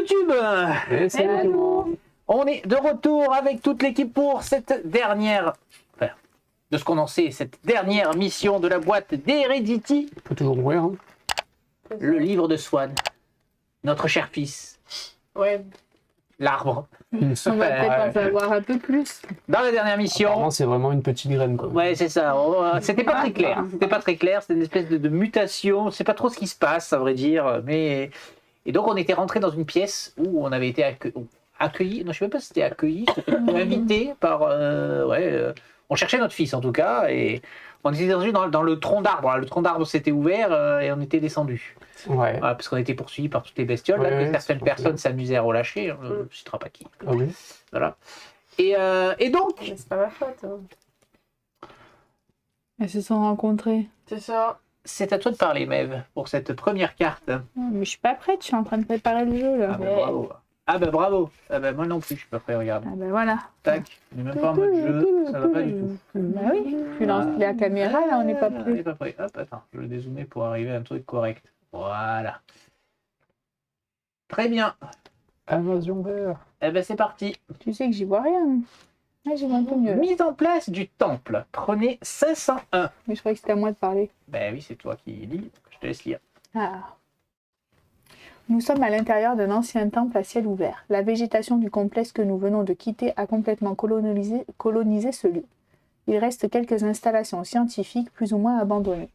YouTube. Et c'est Hello. On est de retour avec toute l'équipe pour cette dernière, enfin, de ce qu'on en sait, cette dernière mission de la boîte d'Heredity, On peut toujours mourir. Hein. le livre de Swan, notre cher fils, Ouais. l'arbre. On va peut-être en savoir un peu plus. Dans la dernière mission, Apparemment, c'est vraiment une petite graine. Quoi. ouais, c'est ça. C'était pas très clair. C'était pas très clair. C'était une espèce de mutation. Je sais pas trop ce qui se passe, à vrai dire. Mais et donc on était rentré dans une pièce où on avait été accueilli. Non, je sais même pas si c'était accueilli. C'était invité par. On cherchait notre fils en tout cas et on était descendu dans le tronc d'arbre. Alors, le tronc d'arbre s'était ouvert et on était descendu. Ouais. Voilà, parce qu'on était poursuivis par toutes les bestioles. Ouais, là, que ouais, certaines c'est personnes bien. s'amusaient à relâcher. Je ne citerai pas qui. Ah oui. Voilà. Et donc. Mais c'est pas ma faute. Hein. Elles se sont rencontrées. C'est ça. C'est à toi de parler, Mev, pour cette première carte. Mais je suis pas prête, je suis en train de préparer le jeu là. Ah bah bravo. Ah bah bravo. Ah bah moi non plus, je suis pas prêt, regarde. Ah bah voilà. Tac, on n'est même pas en mode jeu, ça va pas du tout. Bah oui, tu lances la caméra là, on n'est pas On plus. n'est pas prêt. Hop, attends, je vais dézoomer pour arriver à un truc correct. Voilà. Très bien. Invasion vert. Eh ben c'est parti. Tu sais que j'y vois rien. Ah, j'y vois un peu mieux là. Mise en place du temple. Prenez 501. Mais je croyais que c'était à moi de parler. Ben oui, c'est toi qui lis. Je te laisse lire. Ah. Nous sommes à l'intérieur d'un ancien temple à ciel ouvert. La végétation du complexe que nous venons de quitter a complètement colonisé ce lieu. Il reste quelques installations scientifiques plus ou moins abandonnées.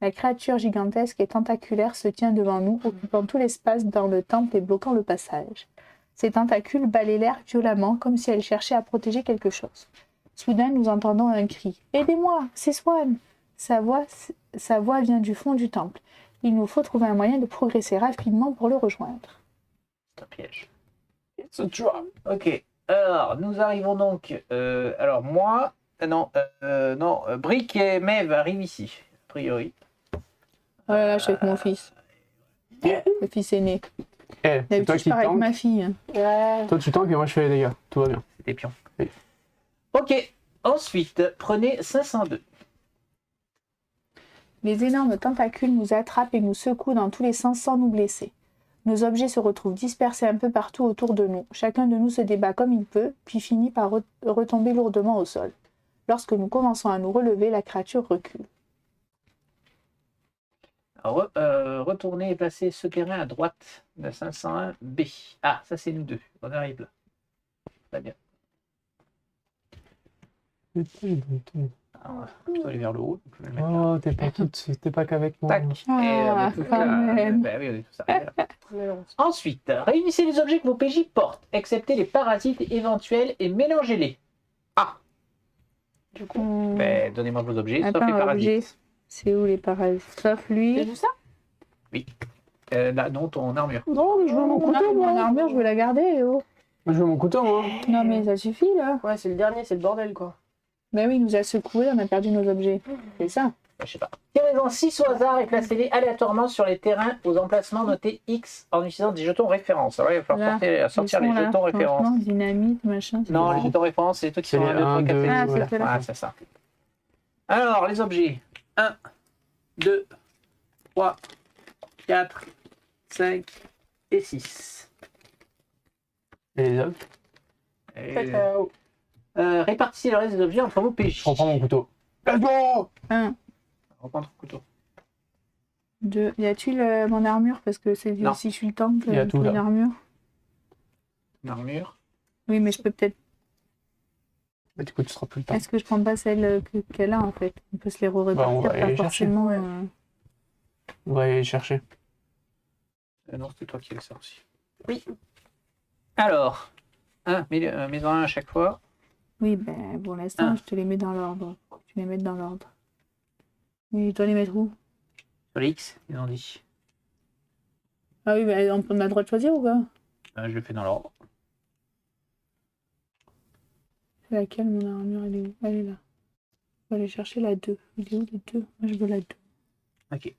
La créature gigantesque et tentaculaire se tient devant nous, occupant tout l'espace dans le temple et bloquant le passage. Ses tentacules balaient l'air violemment, comme si elle cherchait à protéger quelque chose. Soudain, nous entendons un cri. « Aidez-moi, c'est Swan !» Sa voix vient du fond du temple. Il nous faut trouver un moyen de progresser rapidement pour le rejoindre. C'est un piège. C'est tueur. Ok. Alors, nous arrivons donc. Alors, moi. Non. Brick et Mev arrivent ici, a priori. Oh là là, je suis avec mon fils. Le fils aîné. Eh, c'est toi D'habitude, je qui pars avec tank. ma fille. Ouais. Toi, tu tankes et moi, je fais les dégâts. Tout va bien. C'était pion. Oui. Ok. Ensuite, prenez 502. Les énormes tentacules nous attrapent et nous secouent dans tous les sens sans nous blesser. Nos objets se retrouvent dispersés un peu partout autour de nous. Chacun de nous se débat comme il peut, puis finit par retomber lourdement au sol. Lorsque nous commençons à nous relever, la créature recule. Alors, retournez et placez ce terrain à droite de 501B. Ah, ça c'est nous deux. On arrive là. Très bien. Alors, plutôt aller vers le haut. Donc je vais le mettre là. Oh, t'es pas qu'avec moi. Tac. Et on Ah, est tous quand là. même. Ben oui, on est tous arrivés là. Mais non. Ensuite, réunissez les objets que vos PJ portent, excepté les parasites éventuels et mélangez-les. Ah, Du coup. ben donnez-moi vos objets, sauf Attends, les parasites. objet. C'est où les parasites? Sauf C'est lui. juste ça? Là, non, ton armure. Non, mais je veux mon Non, couteau, mon moi. armure, je veux la garder. Oh. Je veux mon couteau, moi. Non, mais ça suffit là. Ouais, c'est le dernier, c'est le bordel quoi. Ben oui, il nous a secoué, on a perdu nos objets. C'est ça. Je sais pas. Tirez-en 6 au hasard et placez-les aléatoirement sur les terrains aux emplacements notés X en utilisant des jetons références. Alors, il va falloir sortir les Ils sont là, jetons références. franchement, dynamite, machin. c'est Non, bon. les jetons références, c'est les trucs qui C'est sont les 1, 2, 3, 1, 4, 2, 5, Ah, 6. c'est ceux-là. Voilà, c'est ça. Alors, les objets. 1, 2, 3, 4, 5 et 6. Et les autres. Répartissez le reste des objets entre vos PJ. Je reprends mon couteau. Let's go. 1, Reprends ton couteau. 2. Y a-t-il mon armure? Parce que c'est Non. si je suis le temple, Il y a il tout, faut là. une armure. Une armure. Oui, mais je peux peut-être. Bah, du coup, tu seras plus le temps. Est-ce que je prends pas celle qu'elle a en fait? On peut se les Bah, on répartir, va pas aller chercher. forcément. Ouais. On va aller chercher. Non, c'était toi qui le ça aussi. Oui. Alors, mets-en un à chaque fois. Oui, ben pour l'instant, je te les mets dans l'ordre. Tu les mets dans l'ordre. Et toi, les mettre où? Sur les X, ils ont dit. Ah oui, ben on a le droit de choisir ou pas? Je le fais dans l'ordre. C'est laquelle mon armure? Elle est où? Elle est là. On va aller chercher la 2. Il est où les 2? Moi, je veux la 2. Ok.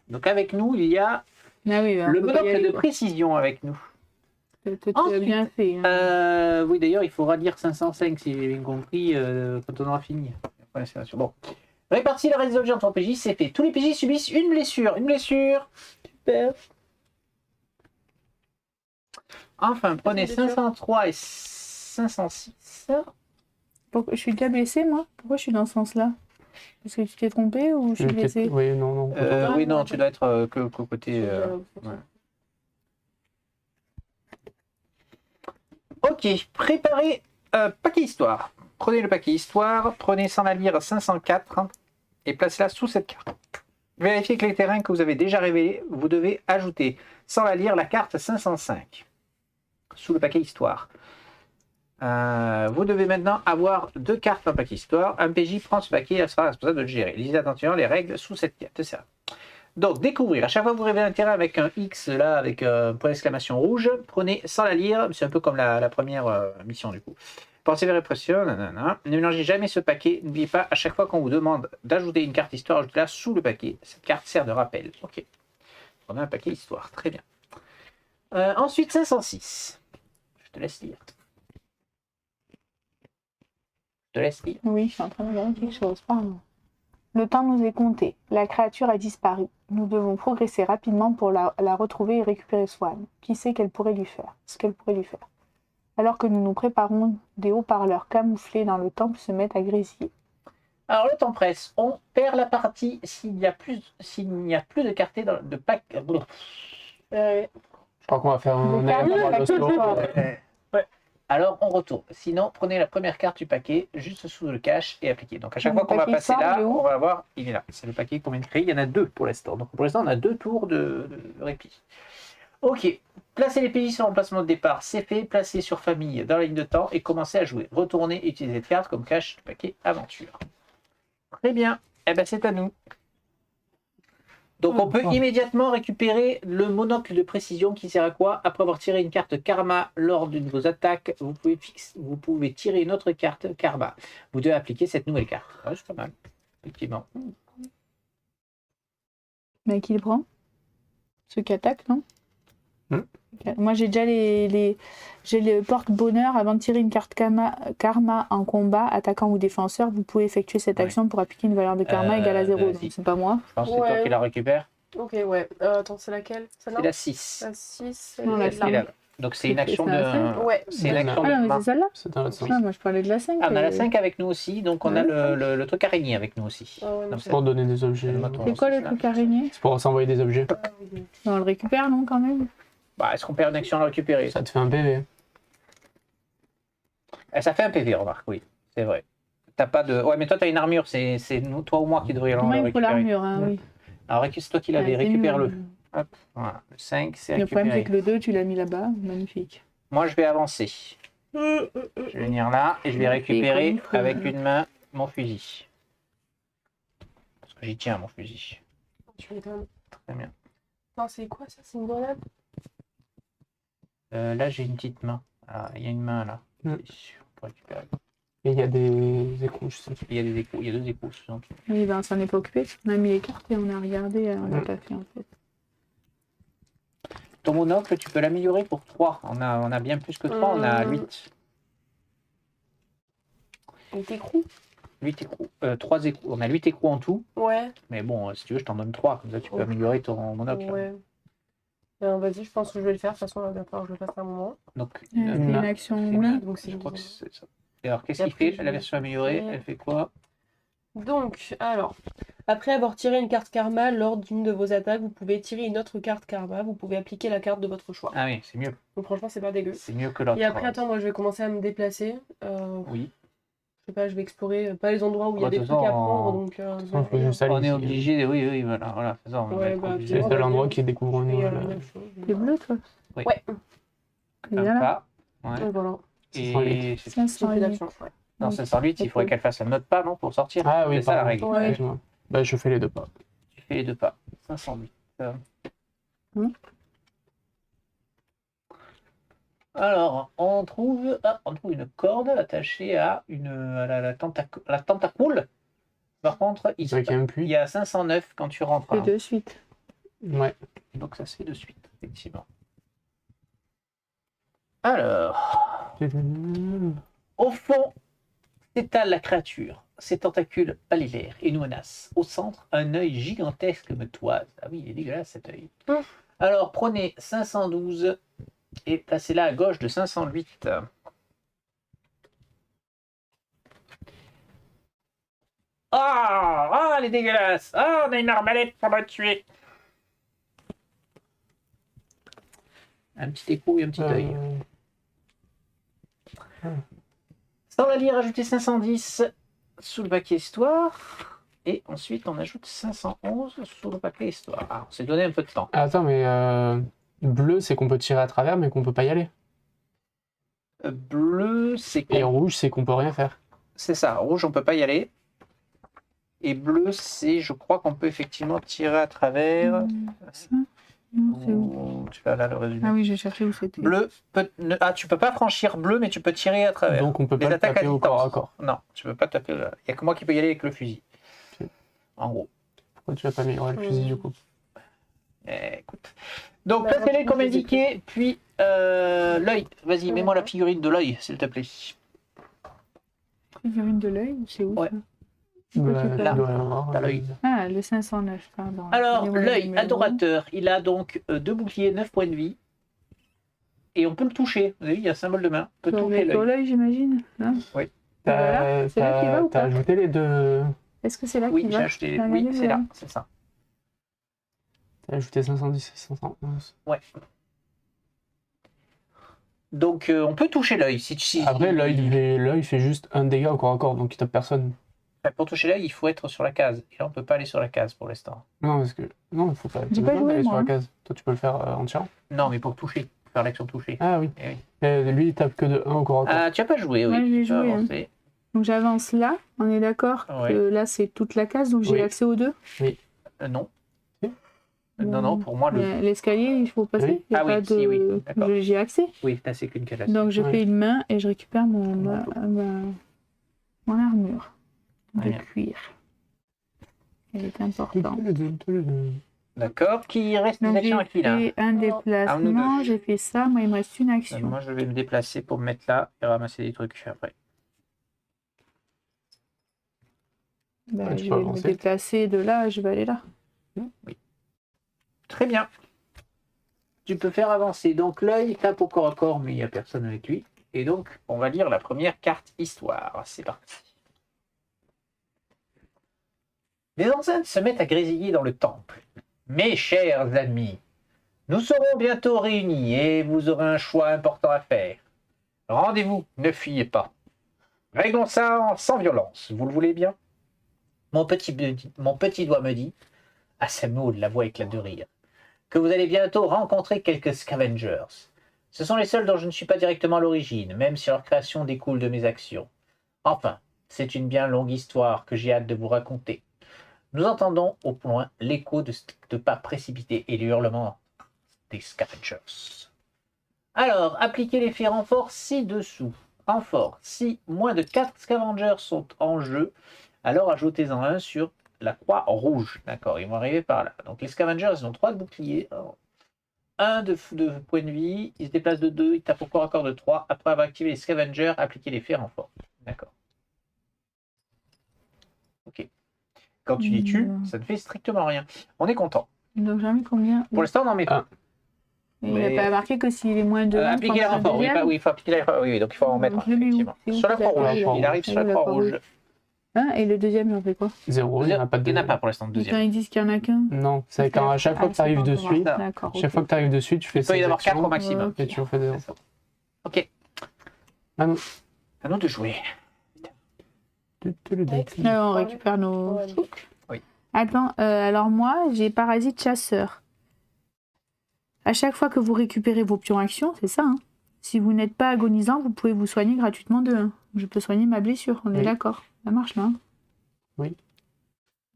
Donc avec nous, il y a Ah oui, ben, le on peut pas y monocle aller, de quoi. précision avec nous. Tu as bien fait. Hein. Oui, d'ailleurs, il faudra dire 505 si j'ai bien compris quand on aura fini. Ouais, c'est sûr. Bon. Répartir le reste des objets entre PJ, c'est fait. Tous les PJ subissent une blessure. Une blessure. Super. Enfin, prenez Bien sûr. 503 et 506. Je suis déjà blessée, moi? Pourquoi je suis dans ce sens-là? Est-ce que tu t'es trompé ou je suis blessée? Oui, non. Oui, non, tu dois être que côté... ouais. Ok, préparez paquet histoire. Prenez le paquet histoire, prenez sans la lire 504 et placez-la sous cette carte. Vérifiez que les terrains que vous avez déjà révélés, vous devez ajouter sans la lire la carte 505 sous le paquet histoire. Vous devez maintenant avoir 2 cartes dans le paquet histoire. Un PJ prend ce paquet et sera responsable de le gérer. Lisez attentivement les règles sous cette carte. Ça. Donc, découvrir. À chaque fois que vous révélez un terrain avec un X, là, avec un point d'exclamation rouge, prenez sans la lire. C'est un peu comme la première mission, du coup. Pensez vers répression. Ne mélangez jamais ce paquet. N'oubliez pas, à chaque fois qu'on vous demande d'ajouter une carte histoire, ajoutez-la sous le paquet. Cette carte sert de rappel. Ok. Prenez un paquet histoire. Très bien. Ensuite, 506. Je te laisse lire. Oui, je suis en train de regarder quelque chose. Pardon. Le temps nous est compté. La créature a disparu. Nous devons progresser rapidement pour la retrouver et récupérer Swan. Qui sait ce qu'elle pourrait lui faire? Alors que nous nous préparons, des haut-parleurs camouflés dans le temple se mettent à grésiller. Alors le temps presse. On perd la partie s'il n'y a plus de cartes de pack. Je crois qu'on va faire un Le carnet, aéroport la de Oslo. carte. Alors on retourne. Sinon, prenez la première carte du paquet juste sous le cache et appliquez. Donc à chaque fois qu'on va paquet passer sort, là, il est où on va voir, il est là. C'est le paquet qu'on vient de créer. Il y en a 2 pour l'instant. Donc pour l'instant, on a 2 tours de répit. Ok. Placez les PJ sur l'emplacement de départ, c'est fait. Placez sur famille dans la ligne de temps et commencez à jouer. Retournez et utilisez cette carte comme cache du paquet aventure. Très bien. Eh ben c'est à nous. Donc on peut immédiatement récupérer le monocle de précision qui sert à quoi? Après avoir tiré une carte karma lors d'une de vos attaques, vous pouvez tirer une autre carte karma. Vous devez appliquer cette nouvelle carte. Ouais, c'est pas mal, effectivement. Mais qui le prend? Ceux qui attaquent, non? Hmm. Moi j'ai déjà j'ai le porte-bonheur avant de tirer une carte karma en combat, attaquant ou défenseur. Vous pouvez effectuer cette Ouais. action pour appliquer une valeur de karma égale à 0. vas-y. Donc c'est pas moi. Je pense que c'est toi Ouais. qui la récupère. Ok, ouais. Attends, c'est laquelle? C'est la 6. La 6. Non, la C'est la- Donc c'est une C'est action la de... cinq. Ouais. C'est une Ah, action Ah non, de mais main. c'est celle-là? C'est dans la sens. Ah, moi je parlais de la 5. Ah, on a la 5 avec nous aussi, donc on a Ouais. le truc araignée avec nous aussi. Ah ouais, Donc, mais C'est pour donner des objets. C'est quoi le truc araignée? C'est pour s'envoyer des objets. On le récupère, non, quand même? Bah, est-ce qu'on perd une action à le récupérer? Ça te fait un PV. Ça fait un PV, remarque, oui, c'est vrai. T'as pas de... Ouais, mais toi, t'as une armure, c'est nous, toi ou moi qui devrions Moi, le il faut récupérer. l'armure, hein, oui. Alors, c'est toi qui l'avais, Ouais, c'est récupère-le. nul. Hop, voilà. Le 5, c'est Le problème, c'est récupéré. que le 2, tu l'as mis là-bas. Magnifique. Moi, je vais avancer. Je vais venir là et je vais récupérer Magnifique, comme il faut. avec une main mon fusil. Parce que j'y tiens, mon fusil. Tu m'étonnes. Très bien. Non, c'est quoi ça? C'est une grenade? Là, j'ai une petite main. Ah, il y a une main là. Mm. On peut récupérer. Et il y a des écrous, je sais. Il y a des échos, il y a 2 échos. Donc. Oui, ben, on s'en est pas occupé. On a mis les cartes et on a regardé. On l'a pas fait, en fait. Ton monocle, tu peux l'améliorer pour 3. On a bien plus que 3, on a 8. Une écrou? 8 écrous. 3 écrous. On a 8 écrous en tout. Ouais. Mais bon, si tu veux, je t'en donne 3. Comme ça, tu peux Ok. améliorer ton monocle. Ouais. Vas-y, je pense que je vais le faire. De toute façon, il va falloir que je le fasse à un moment. Donc, C'est une là, action. c'est Oui. là. Donc, c'est Je une crois que deuxième. c'est ça. Et alors, qu'est-ce Et qu'il après, fait je la vais version améliorée? faire- Elle fait quoi? Donc, alors, après avoir tiré une carte karma lors d'une de vos attaques, vous pouvez tirer une autre carte karma. Vous pouvez appliquer la carte de votre choix. Ah oui, c'est mieux. Donc, franchement, c'est pas dégueu. C'est mieux que l'autre. Et après, attends, moi, je vais commencer à me déplacer. Oui. Je sais pas, je vais explorer pas les endroits où il y a Bah, des de trucs toute à façon, prendre. Donc, On peut juste aller On est ici. obligé. Oui, voilà. Faisons, on va Ouais, être bah, obligé. puis C'est moi, le seul endroit qui découvre un Et, nouvel. la même chose. C'est bleu, toi. Ouais, Il est Un là. pas. Ouais. donc voilà. Et c'est- J'ai 508. plus d'action. Ouais. non, 508, il faudrait qu'elle fasse un autre pas, non, pour sortir. Ah oui, C'est ça la pardon. règle. Ouais. Excuse-moi. Bah, je fais les 2 pas. Tu fais les 2 pas. 508. Alors, on trouve une corde attachée à la tentacule. Par contre, C'est vrai qu'il y a un il puits. y a 509 quand tu rentres. Et hein. de suite. Ouais. Donc ça se fait de suite, effectivement. Alors, au fond, s'étale la créature. Ses tentacules palillaires et nous menacent. Au centre, un œil gigantesque me toise. Ah oui, il est dégueulasse cet œil. Alors, prenez 512 Et placez-la à gauche de 508. Ah, elle est dégueulasse. Ah, on a une arbalète pour la tuer. Un petit écho et un petit œil. Sans la lire, ajoutez 510 sous le paquet histoire. Et ensuite, on ajoute 511 sous le paquet histoire. Ah, on s'est donné un peu de temps. Attends, mais bleu, c'est qu'on peut tirer à travers, mais qu'on peut pas y aller. Bleu, c'est Et rouge, c'est qu'on peut rien faire. C'est ça. Rouge, on peut pas y aller. Et bleu, c'est, je crois qu'on peut effectivement tirer à travers. Ça Non, c'est où Tu vas là le résumé. Ah oui, j'ai cherché où c'était. Bleu, tu peux pas franchir bleu, mais tu peux tirer à travers. Donc on peut Les pas le attaques taper à au corps à distance. corps. Non, tu peux pas taper. Il y a que moi qui peux y aller avec le fusil. Ok. En gros. Pourquoi tu vas pas améliorer le fusil du coup? Écoute. Donc, Bah, placez-les comme je les ai indiqué, puis l'œil. Vas-y, mets-moi la figurine de l'œil, s'il te plaît. Figurine de l'œil, c'est où Ouais. ça Bah, tu peux là, tu dois y avoir, t'as l'œil. Ah, le 509, pardon. Alors, Excusez-moi, l'œil, le numéro. adorateur, il a donc 2 boucliers, 9 points de vie. Et on peut le toucher. Vous avez vu, il y a un symbole de main. On peut Sur toucher sur l'œil. l'œil, j'imagine. Hein Voilà, c'est là qu'il va ou T'as pas ajouté les deux. Est-ce que c'est là Oui, qu'il j'ai va acheté. T'as Oui, regardé c'est le- là, c'est ça. T'as ajouté 510 et 511. Donc, on peut toucher l'œil. Après, l'œil fait juste un dégât au corps à corps, donc il tape personne. Pour toucher l'œil, il faut être sur la case. Et là, on peut pas aller sur la case pour l'instant. Non, parce que. Non, il faut pas. J'ai t'as pas besoin joué, d'aller sur moi, la hein. case. Toi, tu peux le faire en tirant. Non, mais pour toucher. Pour faire l'action toucher. Ah oui. Eh oui. Et lui, il tape que de 1 au corps à corps. Ah, tu as pas joué, oui. Ouais, j'ai Tu peux joué, hein. avancer. Donc j'avance là, on est d'accord Ouais. que là c'est toute la case, donc j'ai Oui. accès aux deux. Non. Si. Non, pour moi, le. Mais l'escalier, il faut passer. Oui. Il y a Ah pas oui, si, oui, d'accord. J'ai accès. Oui, t'as c'est qu'une case. Donc je Ouais. fais une main et je récupère mon armure de Très bien. cuir. Elle est importante. D'accord. Qui reste des Donc actions à j'ai qui là? fait un Non. déplacement, deux. j'ai fait ça, moi il me reste une action. Moi, je vais me déplacer pour me mettre là et ramasser des trucs après. Bah, Ouais, tu je peux vais me avancer. déplacer de là, je vais aller là. Très bien. Tu peux faire avancer. Donc, l'œil tape au corps à corps, mais il n'y a personne avec lui. Et donc, on va lire la première carte histoire. C'est parti. Les enceintes se mettent à grésiller dans le temple. Mes chers amis, nous serons bientôt réunis et vous aurez un choix important à faire. Rendez-vous, ne fuyez pas. Réglons ça sans violence, vous le voulez bien? Mon petit doigt me dit, à Samuel, la voix éclate de rire, que vous allez bientôt rencontrer quelques scavengers. Ce sont les seuls dont je ne suis pas directement à l'origine, même si leur création découle de mes actions. Enfin, c'est une bien longue histoire que j'ai hâte de vous raconter. Nous entendons au loin l'écho de pas précipités et les hurlements des scavengers. Alors, appliquez l'effet renfort ci-dessous. Renfort, si moins de 4 scavengers sont en jeu, alors ajoutez-en un sur la croix rouge. D'accord, ils vont arriver par là. Donc les scavengers, ils ont 3 de boucliers, 1 de points de vie, ils se déplacent de 2, ils tapent au corps à corps de 3. Après avoir activé les scavengers, appliquez l'effet renfort. D'accord. Ok. Quand tu les tues, ça ne fait strictement rien. On est content. Donc j'en mets combien Pour l'instant, on en met Ah. Et il mais- n'a pas marqué que s'il est moins de 1, appliquer les renforts, oui, il faut appliquer les renforts, oui, donc il faut en mettre un, Je le mets où effectivement. C'est où Sur la que croix tu l'as rouge, mis il arrive sur la Ah oui, croix la rouge. Et le deuxième, j'en fais quoi 0, il n'y en a pas de Il n'y en a deuxième. pas pour l'instant de Quand deuxième. ils disent qu'il n'y en a qu'un. Non, c'est quand à chaque fois que tu arrives dessus, D'accord. Ah. chaque fois que tu arrives dessus, tu fais Il peut y en ces avoir 4 au actions maximum. et tu refais des. C'est ça. Ok. Ah non. À nous de jouer. On récupère nos Ouais. trucs. Oui. Attends, alors moi, j'ai parasite chasseur. À chaque fois que vous récupérez vos pions actions, c'est ça, hein. Si vous n'êtes pas agonisant, vous pouvez vous soigner gratuitement de 1. Je peux soigner ma blessure, on est Oui. d'accord. Ça marche là, hein. Oui.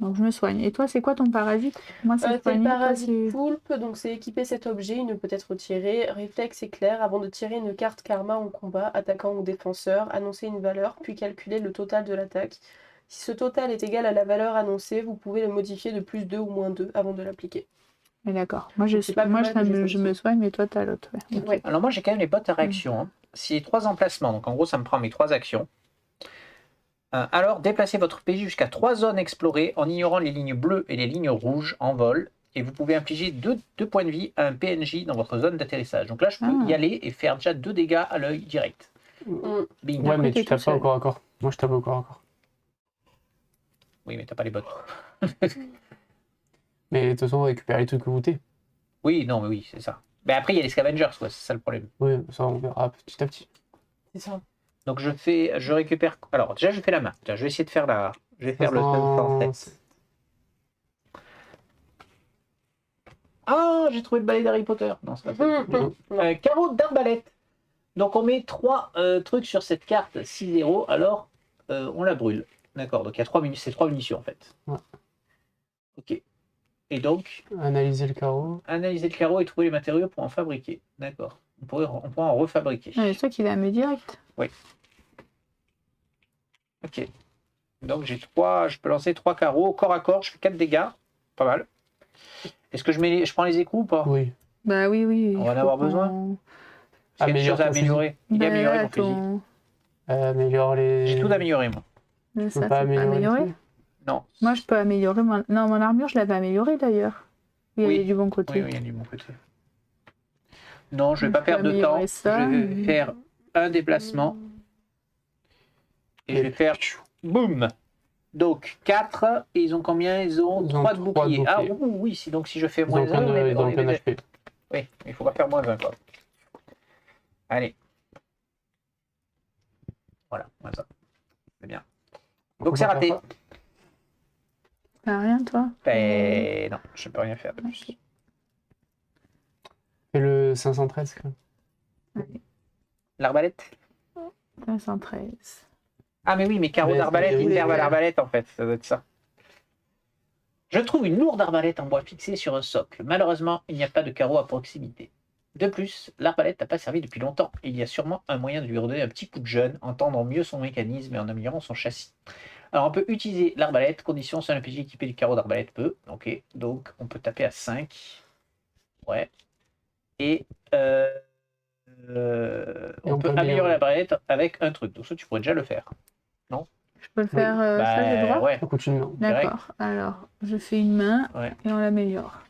Donc je me soigne. Et toi, c'est quoi ton parasite? Moi, c'est C'est le soigner, toi, parasite c'est- poulpe, donc c'est équiper cet objet, il ne peut être tiré. Réflexe éclair, avant de tirer une carte karma en combat, attaquant ou défenseur, annoncer une valeur, puis calculer le total de l'attaque. Si ce total est égal à la valeur annoncée, vous pouvez le modifier de plus 2 ou moins 2 avant de l'appliquer. Mais d'accord. Moi, C'est pas plus mal que j'ai je ça me aussi. soigne, mais toi, t'as l'autre. Ouais. Ouais. Alors moi j'ai quand même les bottes à réaction. Hein. Si les 3 emplacements, donc en gros ça me prend mes 3 actions. Alors déplacez votre PJ jusqu'à 3 zones explorées en ignorant les lignes bleues et les lignes rouges en vol Et vous pouvez infliger 2 points de vie à un PNJ dans votre zone d'atterrissage. Donc là, je peux Ah. y aller et faire déjà 2 dégâts à l'œil direct. Mm. Bing. Ouais, Après, mais t'es tu tapes tout pas seul. au corps à corps. Moi, je tape au corps à corps. Oui, mais t'as pas les bottes. Mais de toute façon, récupérer les trucs que vous t'es. Oui, non, mais oui, c'est ça. Mais après, il y a les scavengers, quoi, c'est ça le problème. Oui, ça, on verra petit à petit. C'est ça. Donc je récupère. Alors déjà, je fais la main. Tiens, je vais essayer de faire la. Je vais faire le 507. Ah, j'ai trouvé le balai d'Harry Potter. Non, c'est pas ça. Carreau d'arbalète. Donc on met 3 trucs sur cette carte 6-0, alors on la brûle. D'accord, donc il y a 3 munitions, c'est 3 munitions en fait. Ouais. Ok. Et donc, Analyser le carreau. analyser le carreau et trouver les matériaux pour en fabriquer. D'accord. On pourra en refabriquer. Ah, c'est toi qui l'as mis direct. Ok. Donc j'ai 3, je peux lancer 3 carreaux. Corps à corps, je fais 4 dégâts. Pas mal. Est-ce que je prends les écrous ou pas? Oui. Bah oui, oui. On il va en faut avoir qu'on- besoin. Parce qu'il y a des Améliore choses à ton fusil. améliorer. Il est Bah, amélioré là, mon fusil. Améliore les. J'ai tout amélioré moi. Mais Tu ça, peux c'est pas pas améliorer les amélioré. trucs Non. Moi, je peux améliorer mon... Non, mon armure, je l'avais améliorée d'ailleurs. Il y Oui. avait du bon côté. Oui, oui, il y a du bon côté. Non, je vais Je pas peux perdre de temps. améliorer ça, Je vais mais- faire un déplacement. Et je vais faire boum. Donc 4. Et ils ont combien? Ils ont Ils ont 3 de 3 de bouclier. Ah bouclier. oui, donc si je fais Ils moins ont 1, plein de, ils ont plein oui, d'HP. il faut pas faire moins 1 quoi. Allez. Voilà, moins 1. C'est bien. Donc c'est raté. T'as rien, toi? Ben non, je peux rien faire de plus. Ok. Fais le 513. quoi. L'arbalète? 513. Ah mais oui, mais carreau Mais d'arbalète, oui, ils servent à oui. l'arbalète en fait, ça doit être ça. Je trouve une lourde arbalète en bois fixée sur un socle. Malheureusement, il n'y a pas de carreau à proximité. De plus, l'arbalète n'a pas servi depuis longtemps. Il y a sûrement un moyen de lui redonner un petit coup de jeune, entendre mieux son mécanisme et en améliorant son châssis. Alors on peut utiliser l'arbalète, condition seul un PJ équipé du carreau d'arbalète peut. Ok, donc on peut taper à 5. Ouais. Et on peut améliorer l'arbalète avec un truc. Donc ça tu pourrais déjà le faire. Je peux le faire ça, j'ai le droit? ouais. Ça coûte une main. direct. D'accord. Alors, je fais une main Ouais. et on l'améliore.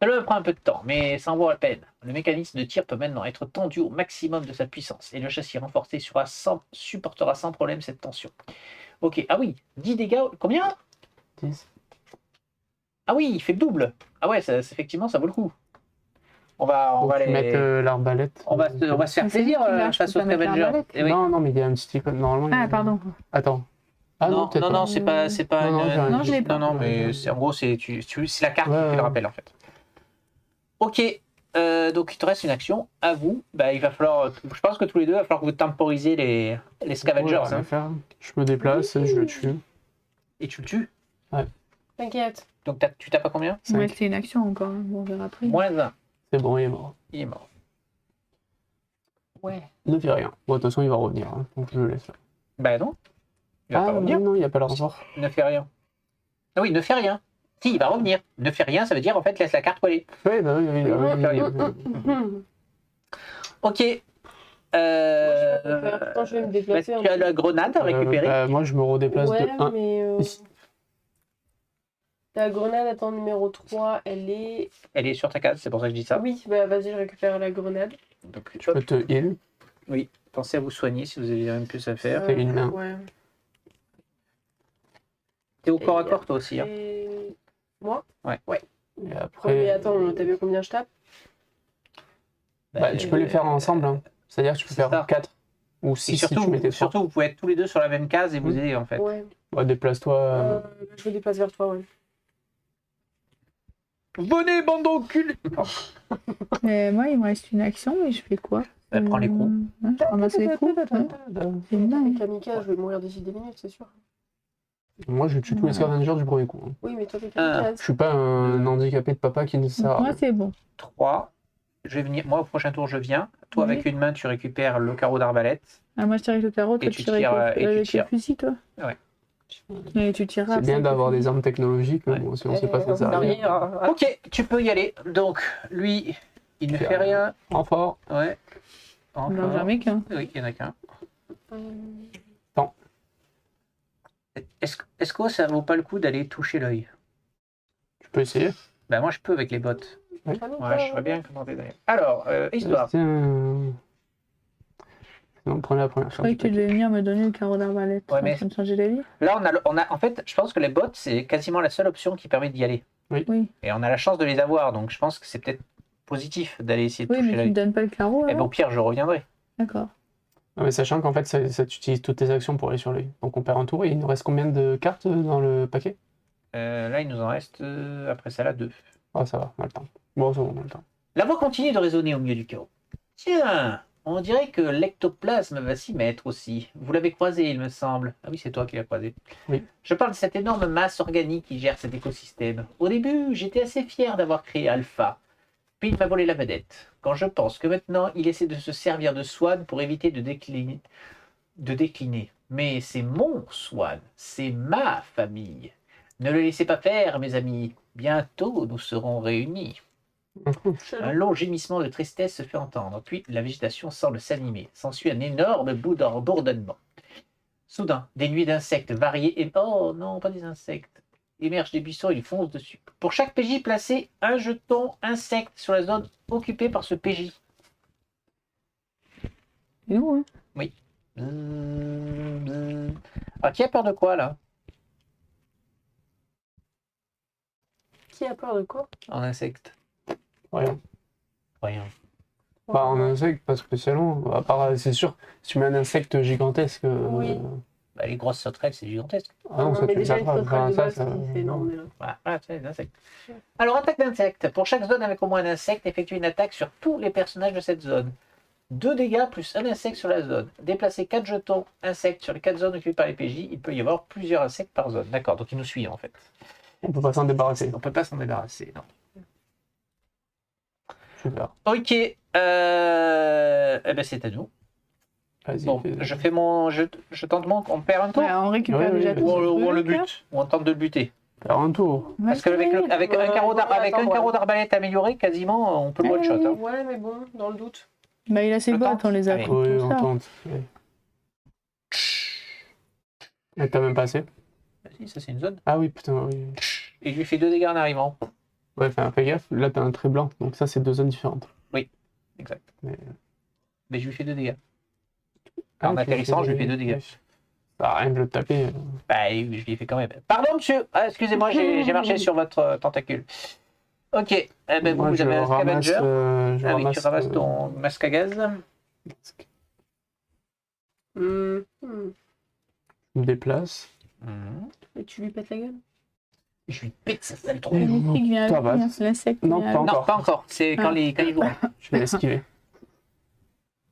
Cela prend un peu de temps, mais ça en vaut la peine. Le mécanisme de tir peut maintenant être tendu au maximum de sa puissance, et le châssis renforcé supportera sans problème cette tension. Ok, ah oui, 10 dégâts, combien? 10. Ah oui, il fait le double. Ah ouais, effectivement, ça vaut le coup. On va Faut que tu les... mettes l'arbalète. on va se faire Ah, c'est plaisir lui qui lâche, face faut aux pas mettre scavengers. l'arbalète. Eh oui. Non, non, mais il y a un petit icône. Normalement. il y a- Ah, pardon. Attends. Ah non, peut-être non, pas. c'est pas Non, non, j'ai rien Non, je l'ai dit. pas. Non, mais en gros, c'est la carte qui Ouais, fait le ouais. rappel en fait. Ok, donc il te reste une action. À vous, bah, il va falloir. Je pense que tous les deux, il va falloir que vous temporisez les scavengers. Ouais, rien à Hein. faire. Je me déplace, je le tue. Et tu le tues. T'inquiète. Donc tu tapes à combien? Il me 5. restait une action encore, hein, on verra après. Moins 1. C'est bon, il est mort. Il est mort. Ouais. Ne fais rien. Bon, de toute façon, il va revenir. Hein, donc je le laisse là. Bah non. Il va pas revenir. non, il n'y a pas le renfort. Ne fais rien. Ah oui, ne fais rien. Si, il va revenir. Ne fais rien, ça veut dire en fait laisse la carte coller. Oui, bah oui, oui, Ok. Quand je vais me déplacer. Tu as la grenade à récupérer. moi, je me redéplace Ouais, de 1. mais. Ici. La grenade, attends, numéro 3, elle est. Elle est sur ta case, c'est pour ça que je dis ça. Oui, bah vas-y, je récupère la grenade. Donc, Tu peux te heal. oui, pensez à vous soigner si vous avez rien de plus à faire. Fais une main. Ouais. T'es au corps à corps toi aussi. Hein. Et... Et Ouais, mais après, attends, t'as vu combien je tape? tu peux les faire ensemble. Hein. C'est-à-dire que tu peux c'est faire ça. 4 ou Et 6 si surtout, tu mettais 3. surtout, vous pouvez être tous les deux sur la même case et vous Mhm. aider en fait. Ouais. Ouais, déplace-toi. Je me déplace vers toi, ouais. Venez, bande d'enculés. Mais moi, il me reste une action, mais je fais quoi? Prends les coups. Ouais, je ramasse les coups. Ouais. C'est une Avec dingue. Kamika, je vais mourir d'ici des minutes, c'est sûr. Moi, je tue tous les scavengers du premier coup. Hein. Oui, mais toi, t'es Ah. Kamika. Je suis pas un handicapé de papa qui ne sert à Moi, rien. c'est bon. 3. Je vais venir. Moi, au prochain tour, je viens. Toi, Oui. avec une main, tu récupères le carreau d'arbalète. Ah, moi, je tire avec le carreau, toi, tu tu tires avec tires, le- et tu avec tires. le fusil, toi. Ouais. Et tu tireras. C'est bien avec le d'avoir fusil. des armes technologiques, mais Ouais. bon, si on sait pas ça sert à rien. Derrière. Ah. Ok, tu peux y aller. Donc, lui, il ne Fait fait rien. Renfort. Ouais. Non, Enfin. jamais qu'un. Oui, il y en a qu'un. Hum. Est-ce que ça vaut pas le coup d'aller toucher l'œil? Tu peux essayer. Bah moi je peux avec les bots. Ah non, Ouais, je ferais bien commander d'ailleurs. Alors, histoire. Tiens. Non, prenez la première Je charge. croyais que tu devais venir me donner le carreau d'arbalète. Ouais, Ouais, mais- en train de changer d'avis. Là, en fait, je pense que les bots, c'est quasiment la seule option qui permet d'y aller. Oui, Et on a la chance de les avoir, donc je pense que c'est peut-être positif d'aller essayer de oui, toucher mais tu l'œil. me donnes pas le carreau. Et ben, au alors pire, je reviendrai. D'accord. Ah, mais sachant qu'en fait, ça t'utilise toutes tes actions pour aller sur l'œil. Donc on perd un tour et il nous reste combien de cartes dans le paquet? Là, il nous en reste, après ça, là, 2. Ah, ça va, on a le temps. Bon, c'est bon, on a le temps. La voix continue de résonner au milieu du chaos. Tiens, on dirait que l'ectoplasme va s'y mettre aussi. Vous l'avez croisé, il me semble. Ah oui, c'est toi qui l'as croisé. Oui. Je parle de cette énorme masse organique qui gère cet écosystème. Au début, j'étais assez fier d'avoir créé Alpha. Puis il m'a volé la vedette. Quand je pense que maintenant, il essaie de se servir de Swan pour éviter de décliner. Mais c'est mon Swan, c'est ma famille. Ne le laissez pas faire, mes amis. Bientôt, nous serons réunis. Un long gémissement de tristesse se fait entendre, puis la végétation semble s'animer. S'ensuit un énorme bourdonnement. Soudain, des nuées d'insectes variés et... Oh non, pas des insectes. Émergent des buissons et lui foncent dessus. Pour chaque PJ, placez un jeton insecte sur la zone occupée par ce PJ. Et où, hein Ah, qui a peur de quoi, là? Qui a peur de quoi? En insecte. Rien. Rien. Pas en insecte, pas spécialement. À part, c'est sûr, si tu mets un insecte gigantesque. Oui. Bah, les grosses sauterelles, c'est gigantesque. Ah non, ça mais tu déjà les une attrapes. sauterelle Enfin, de ça, base, ça. c'est énorme. Voilà, c'est des insectes. Alors, attaque d'insectes. Pour chaque zone avec au moins un insecte, effectuez une attaque sur tous les personnages de cette zone. 2 dégâts plus un insecte sur la zone. Déplacez 4 jetons insectes sur les 4 zones occupées par les PJ. Il peut y avoir plusieurs insectes par zone. D'accord, donc il nous suit en fait. On peut pas s'en débarrasser. On peut pas s'en débarrasser, non. Super. Ok, eh ben c'est à nous. Vas-y. Bon, je fais mon. Je tente mon. On perd un tour Ouais, on récupère Ouais, déjà ouais, tout. ou ce on le truc, là. bute. Ou on tente de le buter. Faire un tour. Parce qu'avec Ouais, avec un carreau d'arbalète amélioré, quasiment, on peut le one-shot. Hein. Ouais, mais bon, dans le doute. Bah, il a ses Je bottes, tente. on les a Allez. pris Oui, tout on ça. tente. Ouais. Et t'as même passé? Vas-y, ça c'est une zone. Ah oui, putain, oui. Et je lui fais 2 dégâts en arrivant. Ouais, fais gaffe, là t'as un trait blanc, donc ça c'est 2 zones différentes. Exact. Mais- Mais je lui fais 2 dégâts. Ah, En tu atterrissant, je lui fais des- 2 dégâts. Ça sert à rien de le taper. Bah, je lui ai fait quand même. Pardon, monsieur. Ah, excusez-moi, j'ai marché sur votre tentacule. Ok. Eh ben, Moi, vous je avez un ramasse, scavenger. je Ah oui, ramasse, tu ramasses ton masque à gaz. Je me déplace. Et tu lui pètes la gueule? Je lui pète sa sale Et tronc. Le moustique vient ça à va. venir, c'est l'insecte. Non, vient à pas venir. Non, encore. pas encore. C'est quand, Ah. quand ils vont. Je vais l'esquiver.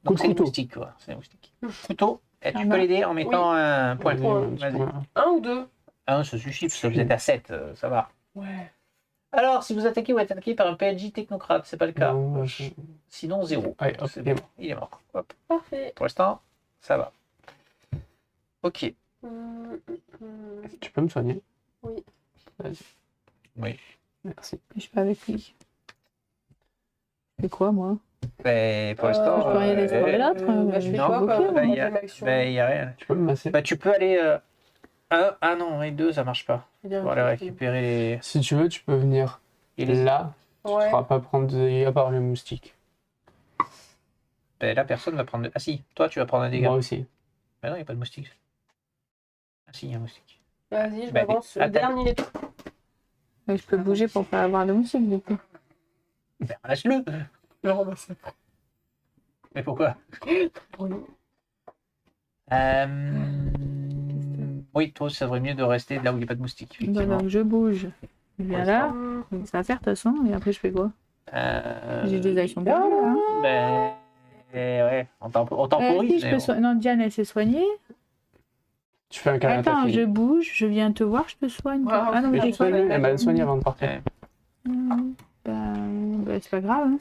Donc de c'est les couteau. moustiques, quoi. C'est les moustiques. Couteau. Et tu Ah peux bah. l'aider en mettant un point. Vas-y. Un ou deux? Un, ça suffit, parce que vous êtes à 7, ça va. Ouais. Alors, si vous attaquez ou êtes attaqué par un PNJ technocrate, c'est pas le cas. Non, Sinon, 0. Allez, hop, C'est il est bon. mort. Il est mort. Hop. Parfait. Pour l'instant, ça va. Ok. Tu peux me soigner? Oui. Vas-y. Oui. Merci. Je suis pas avec lui. C'est quoi, moi? Mais pour l'instant. je peux rien laisser tomber l'autre, Bah, je fais non, quoi bloqué, comme bah, il y a- deuxième action? il y a rien. Tu peux me masser? Bah, tu peux aller. Ah non, et 2, ça marche pas. Bien, Pour aller récupérer les. Si tu veux, tu peux venir et les- là. Tu ne Ouais. feras pas prendre de dégâts par les moustiques. Ben, là, personne va prendre. Ah si, toi, tu vas prendre un dégât. Moi aussi. Ben non, il n'y a pas de moustique. Ah si, il y a un moustique. Vas-y, je Bah, m'avance. attaque. Dernier. Mais je peux bouger pour pas avoir de moustique, du coup. Ben, lâche-le. Mais pourquoi Oui, toi, ça serait mieux de rester là où il n'y a pas de moustique. Bah, Effectivement. donc je bouge. Je viens là. Hum, Ça va faire de toute façon. Et après, je fais quoi? J'ai des actions Ah, perdues, hein. Ben, ouais, on temporise. Si je mais peux bon. Non, Diane, elle s'est soignée. Tu fais un câlin à ta Attends, fille. je bouge, je viens te voir, je te soigne. toi. Wow. Ah non, mais Et j'ai tu pas. soignes, elle m'a soigné avant de partir. Ouais. Bah, c'est pas grave. Hein.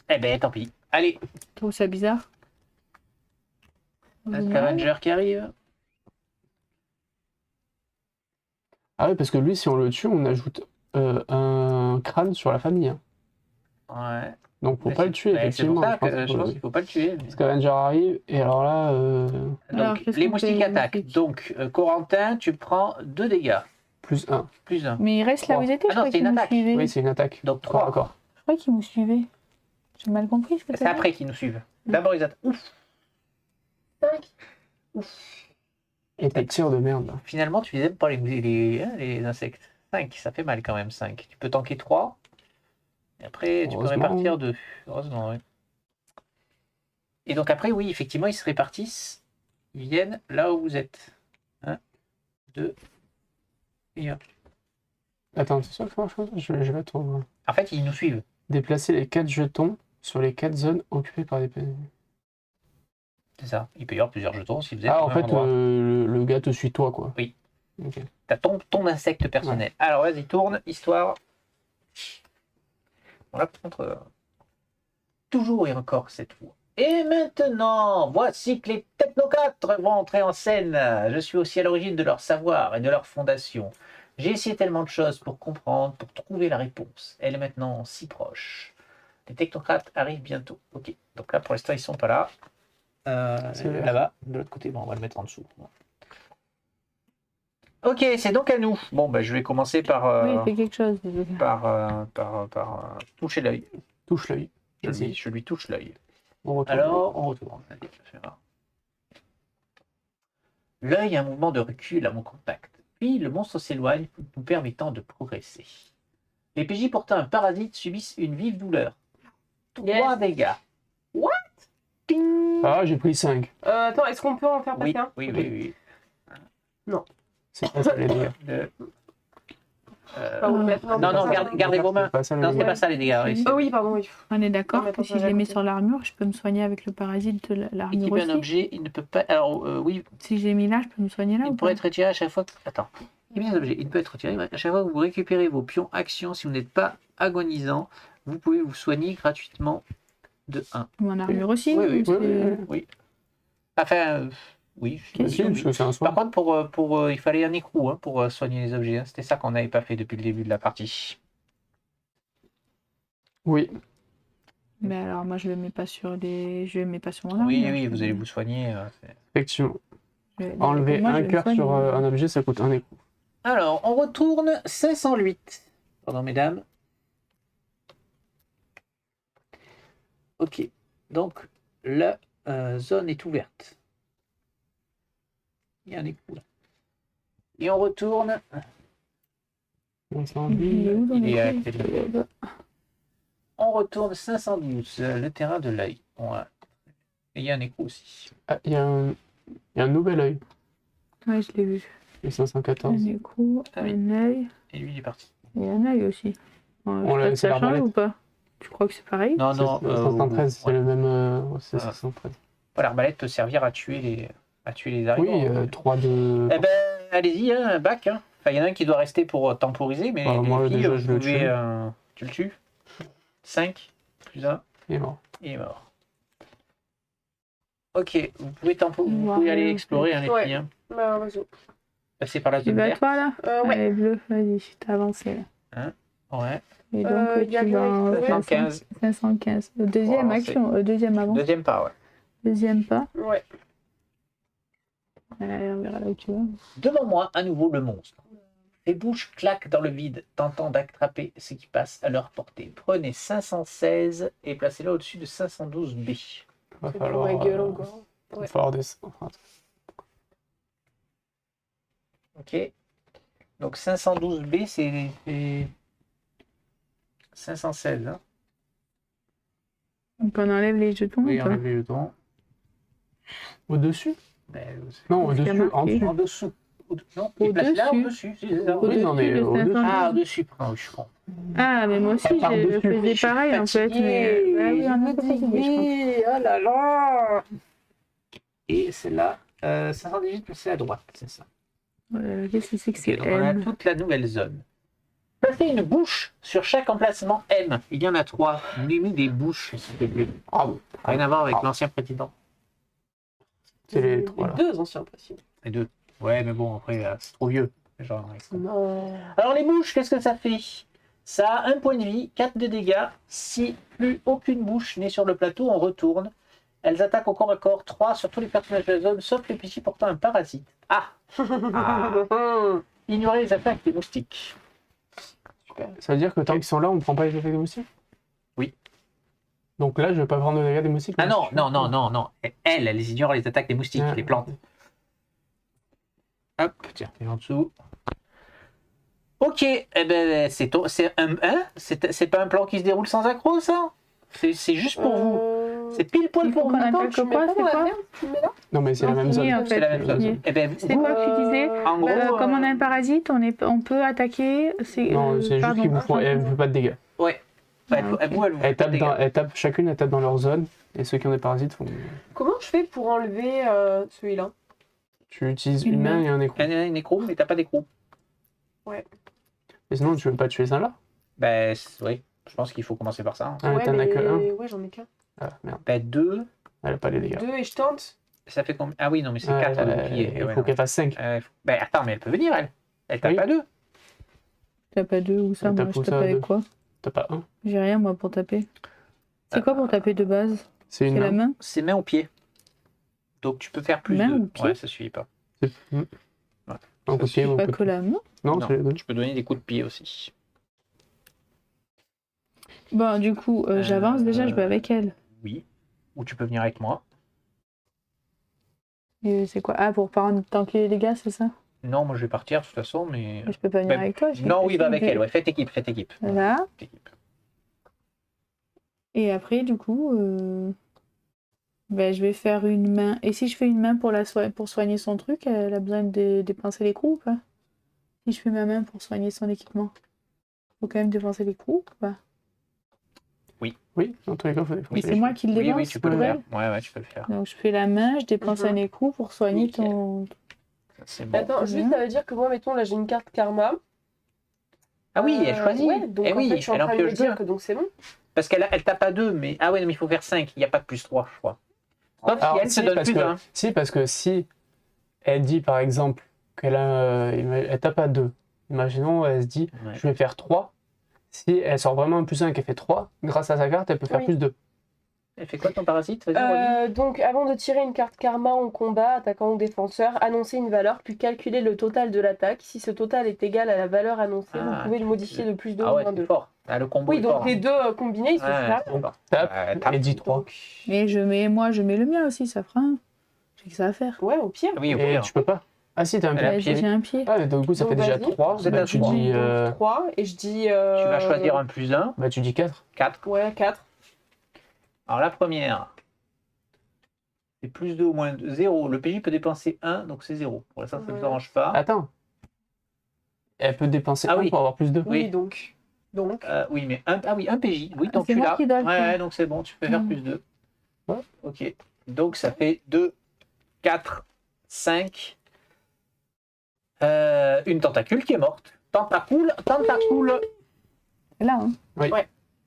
Eh ben, tant pis. Allez, Je trouve ça bizarre. un scavenger qui arrive. Ah oui, parce que lui, si on le tue, on ajoute un crâne sur la famille. Hein. Ouais. Donc faut Mais pas le tuer, ben, effectivement. C'est pour ça Je pense que qu'il je faut- pense qu'il faut pas le tuer. mais- Scavenger arrive, et alors là, Alors, Donc, qu'est-ce les qu'on fait, moustiques les attaquent. moustiques Donc, Corentin, tu prends 2 dégâts. Plus 1. Plus 1. Mais il reste là où ils étaient, Ah je non, crois c'est qu'ils une nous attaque. suivaient. Oui, c'est une attaque. Donc 3. D'accord. Je crois qu'ils nous suivaient. J'ai mal compris ce que C'est t'as dit. après qu'ils nous suivent. D'abord, ils attaquent. Ouf. 5. Et tes tirs de merde, là. Finalement, tu les aimes pas les insectes. 5, ça fait mal quand même, 5. Tu peux tanker 3. Et après, tu peux Heureusement. répartir 2. Heureusement, oui. Et donc après, oui, effectivement, ils se répartissent. Ils viennent là où vous êtes. 1, 2 et 1. Attends, c'est sûr que ça marche comme ça? Je vais trouver. En fait, ils nous suivent. Déplacer les 4 jetons sur les 4 zones occupées par des PNJ. C'est ça. Il peut y avoir plusieurs jetons si vous êtes Ah, au en même fait, endroit. le gars te suit toi, quoi. Oui. Ok. T'as ton insecte personnel. Alors, vas-y, tourne, histoire. Bon, là, par contre, toujours et encore cette fois. Et maintenant, voici que les technocrates vont entrer en scène. Je suis aussi à l'origine de leur savoir et de leur fondation. J'ai essayé tellement de choses pour comprendre, pour trouver la réponse. Elle est maintenant si proche. Les technocrates arrivent bientôt. Ok, donc là, pour l'instant, ils sont pas là. C'est vert. Là-bas, de l'autre côté, bon, on va le mettre en dessous. Ok, c'est donc à nous. Bon, ben, je vais commencer par, Oui, il fait quelque chose. désolé. par toucher l'œil. Touche l'œil. Je lui touche l'œil. On retourne. Alors, on retourne. Allez, je vais voir. L'œil a un mouvement de recul à mon contact. Puis le monstre s'éloigne, nous permettant de progresser. Les PJ portant un parasite subissent une vive douleur. 3 dégâts. What? Ping. Ah, j'ai pris 5. Attends, est-ce qu'on peut en faire passer Oui, un? oui. C'est pas ça les dégâts. Pas vous le mettre. Non, pas ça. gardez vos mains. C'est pas ça les Non, c'est dégâts. pas ça les dégâts. oui, c'est- Oh oui, pardon, oui. On est d'accord Non, mais que attends, si je les mets raconter. sur l'armure, je peux me soigner avec le parasite de l'armure Équiper un aussi. objet, il ne peut pas. Alors, oui, Si j'ai mis là, je peux me soigner là il ou pourrait pas être retiré à chaque fois. Attends. Équiper un objet, il ne peut être retiré à chaque fois que vous récupérez vos pions actions. Si vous n'êtes pas agonisant, vous pouvez vous soigner gratuitement de 1. Mon armure aussi Oui, oui, ou c'est- oui. Enfin, oui. Bah, si, parce que c'est un Par soin. contre, il fallait un écrou pour soigner les objets. Hein. C'était ça qu'on n'avait pas fait depuis le début de la partie. Oui. Mais alors moi je le mets pas sur les. Je le mets pas sur mon armure. Oui, oui, vous allez vous soigner. Effectivement. Je- Enlever moi, je un vais me cœur soigner. sur un objet, ça coûte un écrou. Alors, on retourne 508. Pardon, mesdames. Ok. Donc, la zone est ouverte. Il y a un écrou là. Et on retourne. Il est Incendie. où dans Il les est à trucs côté de On retourne 512, le terrain de l'œil. Voilà. Et il y a un écrou aussi. Ah, il y a un nouvel œil. Ouais, je l'ai vu. Le 514. Un écrou, Ah oui. un œil Et lui, il est parti. et un œil aussi. On l'a Peut-être laissé ça change l'arbalète. ou pas? Tu crois que c'est pareil? Non, non. C'est 513, c'est ouais. le même. C'est Ah. 513. L'arbalète peut servir à tuer les arrivants. Oui, 3 de. Eh ben, allez-y, hein, un bac. Hein. Enfin, il y en a un qui doit rester pour temporiser, mais Bah, les moi, filles, déjà, vous je le pouvez, tue. tu le tues. 5 plus 1, Il est mort. il est mort. Ok, vous pouvez Ouais, aller ouais. explorer, hein, les Ouais. filles. Hein. Bah, vas-y. Passer par la Tu zone vas verte. toi là? Ouais. Allez, bleu, vas-y, t'as avancé là. Ouais. Et donc Il y a tu vas en le- 515. 515. Le deuxième Bon, action, deuxième avant. Deuxième pas, ouais. Deuxième pas. Ouais. Allez, on verra là où tu vas. Devant moi, à nouveau, le monstre. Les bouches claquent dans le vide, tentant d'attraper ce qui passe à leur portée. Prenez 516 et placez-le au-dessus de 512B. Va C'est pour ma gueule encore. va Ouais. falloir descendre. Ok. Donc 512B, c'est 516. Hein. Donc on enlève les jetons Oui, ou pas? enlevez le temps. Au-dessus? Ben, Non, Parce qu'il y a au-dessus, en marqué. dessous. en dessous. Non, et placez-là Au-dessus. au-dessus. C'est ça. Oui, non, mais de au-dessus. 500. Ah, au-dessus, pardon, je comprends. Ah, mais moi aussi, Par je dessus. faisais Je suis pareil en fait. fatigué, Mais... Ah oui, on a pas fatigué, je crois. Oh là là. Et celle-là, 518, c'est à droite, c'est ça. Qu'est-ce que c'est que Ok, c'est donc on a M? toute la nouvelle zone. Placez une bouche sur chaque emplacement M. Il y en a 3. Mis des bouches, s'il te plaît. Ah bon. Rien à voir avec Ah. l'ancien président. C'est les 3 là. 2 anciens précis. Les deux. Ouais, mais bon, après, c'est trop vieux. Genre, Non. alors les bouches, qu'est-ce que ça fait? Ça a 1 point de vie, 4 de dégâts. Si plus aucune bouche n'est sur le plateau, on retourne. Elles attaquent au corps à corps 3 sur tous les personnages de la zone, sauf les PJ portant un parasite. Ah, ah. ignorer les attaques des moustiques. Super. Ça veut dire que tant qu'ils sont là, on prend pas les effets des moustiques? Oui. Donc là, je vais pas prendre de dégâts des moustiques? Ah moi, non, si je- non, non, non, non. Elles ignorent les attaques des moustiques, Ah. les plantes. Hop, tiens, t'es en dessous. Ok, eh ben, c'est c'est pas un plan qui se déroule sans accro, ça? C'est juste pour vous. C'est pile poil Il faut pour qu'on vous. attaque tu mets quoi, pas c'est dans la quoi? merde, tu le mets là. Non, mais c'est la Non, même oui, zone. en fait. C'est la même chose. Oui. Eh ben, C'est quoi que tu disais? En gros, Comme on a un parasite, on peut attaquer. Non, c'est juste qu'ils vous font. Elle ne fait pas de dégâts. ouais. Ah, Elle ok. vous Elles tapent dégâts. chacune, elles tapent dans leur zone. Et ceux qui ont des parasites font. Comment je fais pour enlever celui-là? Tu utilises Une une main main. et un écrou. Il y en a une écrou, mais t'as pas d'écrou. Et sinon, tu veux pas tuer ça là? Ben, oui. Je pense qu'il faut commencer par ça. Hein. Ah, t'en as que un. Ouais, j'en ai qu'un. Ah, merde. Ben, 2, Elle a pas les dégâts. 2 et je tente. ça fait combien? Ah oui, non, mais c'est Ouais, 4 de bouclier. il Ouais, faut non. qu'elle fasse 5. Ben, attends, mais elle peut venir, elle. Elle tape Oui. pas 2. T'as pas deux ou ça? Mais Moi, tape je où tape ça, avec deux? quoi? T'as pas un. J'ai rien, moi, pour taper. C'est quoi pour taper de base? C'est C'est une la main. main? C'est main ou pied. Donc tu peux faire plus Main de. ou pied? Ouais, ça suffit pas. C'est Ouais. un coup de pied ou un Pas coup de que la main. Non, Non. c'est les deux. Tu peux donner des coups de pied aussi. Bon, du coup, j'avance déjà, je vais avec elle. Oui. Ou tu peux venir avec moi. Et c'est quoi? Ah, pour pas tanker les dégâts, c'est ça? Non, moi je vais partir de toute façon, mais. Je peux pas venir Ben, avec toi? Non, oui, va avec je- elle. Ouais, faites équipe, faites équipe. Voilà. Faites équipe. Et après, du coup, ben, je vais faire une main. Et si je fais une main pour, pour soigner son truc, elle a besoin de dépenser l'écrou ou pas? Si je fais ma main pour soigner son équipement, faut quand même dépenser l'écrou ou pas? Oui, dans tous les cas, il faut défoncer. Mais c'est moi qui le Oui, dépense oui, tu peux le pour faire. elle. Ouais, ouais, tu peux le faire. Donc je fais la main, je dépense un écrou pour soigner Nickel. ton... Ça, c'est bon. Attends, c'est juste bien. ça veut dire que moi, mettons, là j'ai une carte karma. Ah oui, elle choisit. Ouais, donc Eh en oui, fait, je suis en elle en train de me pioche dire deux. que donc c'est bon. Parce elle tape à 2, mais. Ah ouais, non, mais il faut faire 5. Il n'y a pas de plus 3, je crois. Sauf Alors, si elle se donne parce plus que, 1. si, parce que si elle dit par exemple qu'elle a, elle tape à 2, imaginons elle se dit Ouais. je vais faire 3. Si elle sort vraiment un plus 1 qu'elle fait 3, grâce à sa carte, elle peut faire Oui. plus 2. Elle fait quoi ton parasite? Vas-y, relis. Donc, avant de tirer une carte karma en combat, attaquant ou défenseur, annoncez une valeur, puis calculez le total de l'attaque. Si ce total est égal à la valeur annoncée, Ah, vous pouvez le tu- modifier de plus 2 Ah ou ouais, moins c'est 2. fort. Ah, le combo Oui, est donc fort. les deux combinés, ils sont Ouais, ça. c'est fort. Tape, tape. et dit 3. Et moi, je mets le mien aussi, ça fera un. J'ai que ça à faire. Ouais, au pire. Oui, au Et pire. tu peux pas. Ah si, t'as un Elle a pied. pied. J'ai un pied. Ah, donc du coup, ça Donc, fait déjà vas-y. 3. Vous êtes Bah, à tu trois. dis, 3, et je dis... Tu vas choisir un plus 1, bah, tu dis 4. 4. Ouais, 4. Alors la première, c'est plus 2 ou moins 0. Le PJ peut dépenser 1, donc c'est 0. Pour l'instant, ça ne Ouais. nous arrange pas. Attends. Elle peut dépenser Ah 1 oui. pour avoir plus 2. Oui, Oui. donc. Oui, mais un PJ. Oui, donc c'est tu moi l'as. qui dois le faire. Ouais, donc c'est bon, tu peux faire Mm. plus 2. Ouais. Ok. Donc ça fait 2, 4, 5. Une tentacule qui est morte. Tentacule. C'est là, hein.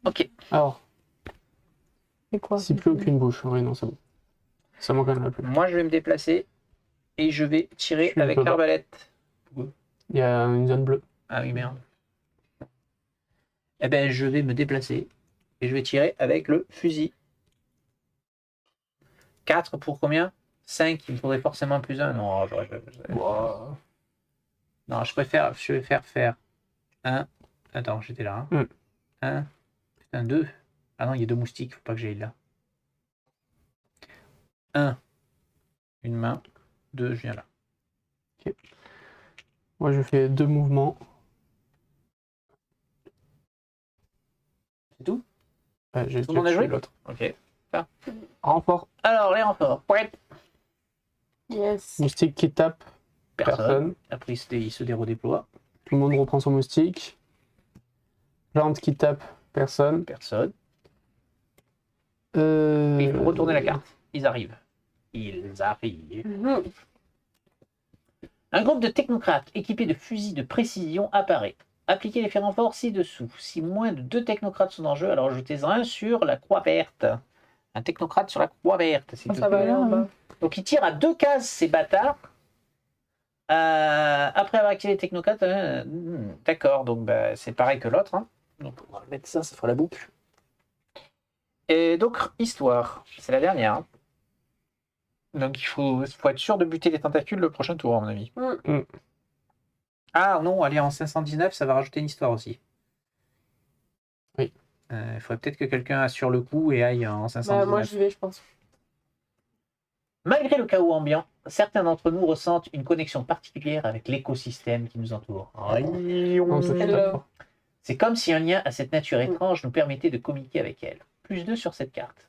Ok. Alors, C'est quoi? si plus aucune bouche. Oui, non, c'est bon. Ça manque quand même la plus. Moi, je vais me déplacer et je vais tirer Tu avec peux pas. l'arbalète. Il y a une zone bleue. Ah oui, merde. Eh ben, je vais me déplacer et je vais tirer avec le fusil. 4 pour combien? 5, il me faudrait forcément un plus 1. Non, Wow. non, je vais faire 1. Attends, j'étais là. 1. Putain, 2. Ah non, il y a 2 moustiques, faut pas que j'aille là. 1. Une main. 2, je viens là. Moi, je fais 2 mouvements. C'est tout? Ouais, j'ai Tout le monde a tué joué l'autre. Ok. Renfort. Alors, les renforts. Ouais. Yes. Moustique qui tape. Personne. Après, il se redéploie. Tout le monde reprend son moustique. Plante qui tape. Personne. Personne. Et il faut retourner la carte. Ils arrivent. Mhm. Un groupe de technocrates équipés de fusils de précision apparaît. Appliquez l'effet renfort ci-dessous. Si moins de 2 technocrates sont en jeu, alors ajoutez un sur la croix verte. Un technocrate sur la croix verte, s'il te Ça va plaît. aller en bas. Donc ils tirent à 2 cases, ces bâtards. Après avoir activé les technocrates, d'accord, donc bah, c'est pareil que l'autre. Hein. Donc on va mettre ça, ça fera la boucle. Et donc, histoire, c'est la dernière. Hein. Donc il faut être sûr de buter les tentacules le prochain tour, à mon avis. Mm. Ah non, aller en 519, ça va rajouter une histoire aussi. Oui. Il faudrait peut-être que quelqu'un assure le coup et aille en Bah, 519. moi, j'y vais, je pense. Malgré le chaos ambiant, certains d'entre nous ressentent une connexion particulière avec l'écosystème qui nous entoure. Non, ça, je suis Hello. d'accord. C'est comme si un lien à cette nature étrange nous permettait de communiquer avec elle. +2 sur cette carte.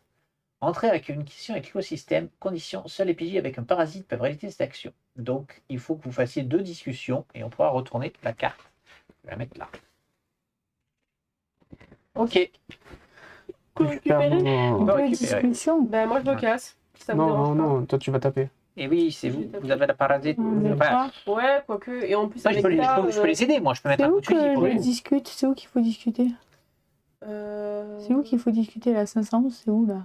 Entrer avec une question avec l'écosystème, condition, seuls les PJ avec un parasite peuvent réaliser cette action. Donc, il faut que vous fassiez 2 discussions et on pourra retourner la carte. Je vais la mettre là. Ok. Peux récupérer Non, peut Deux récupérer. discussions. Bah, moi, je me casse. Si ça vous non, dérange non, toi tu vas taper. Et oui, c'est vous. Vous avez la parasite. On est Enfin, trois. pas. Ouais, quoique. Et en plus, moi, je avec peux, les, ça, je peux les aider, moi. Je peux mettre C'est un où coup de fusil que pour je les discute? C'est où qu'il faut discuter? C'est où qu'il faut discuter là? 511, c'est où là?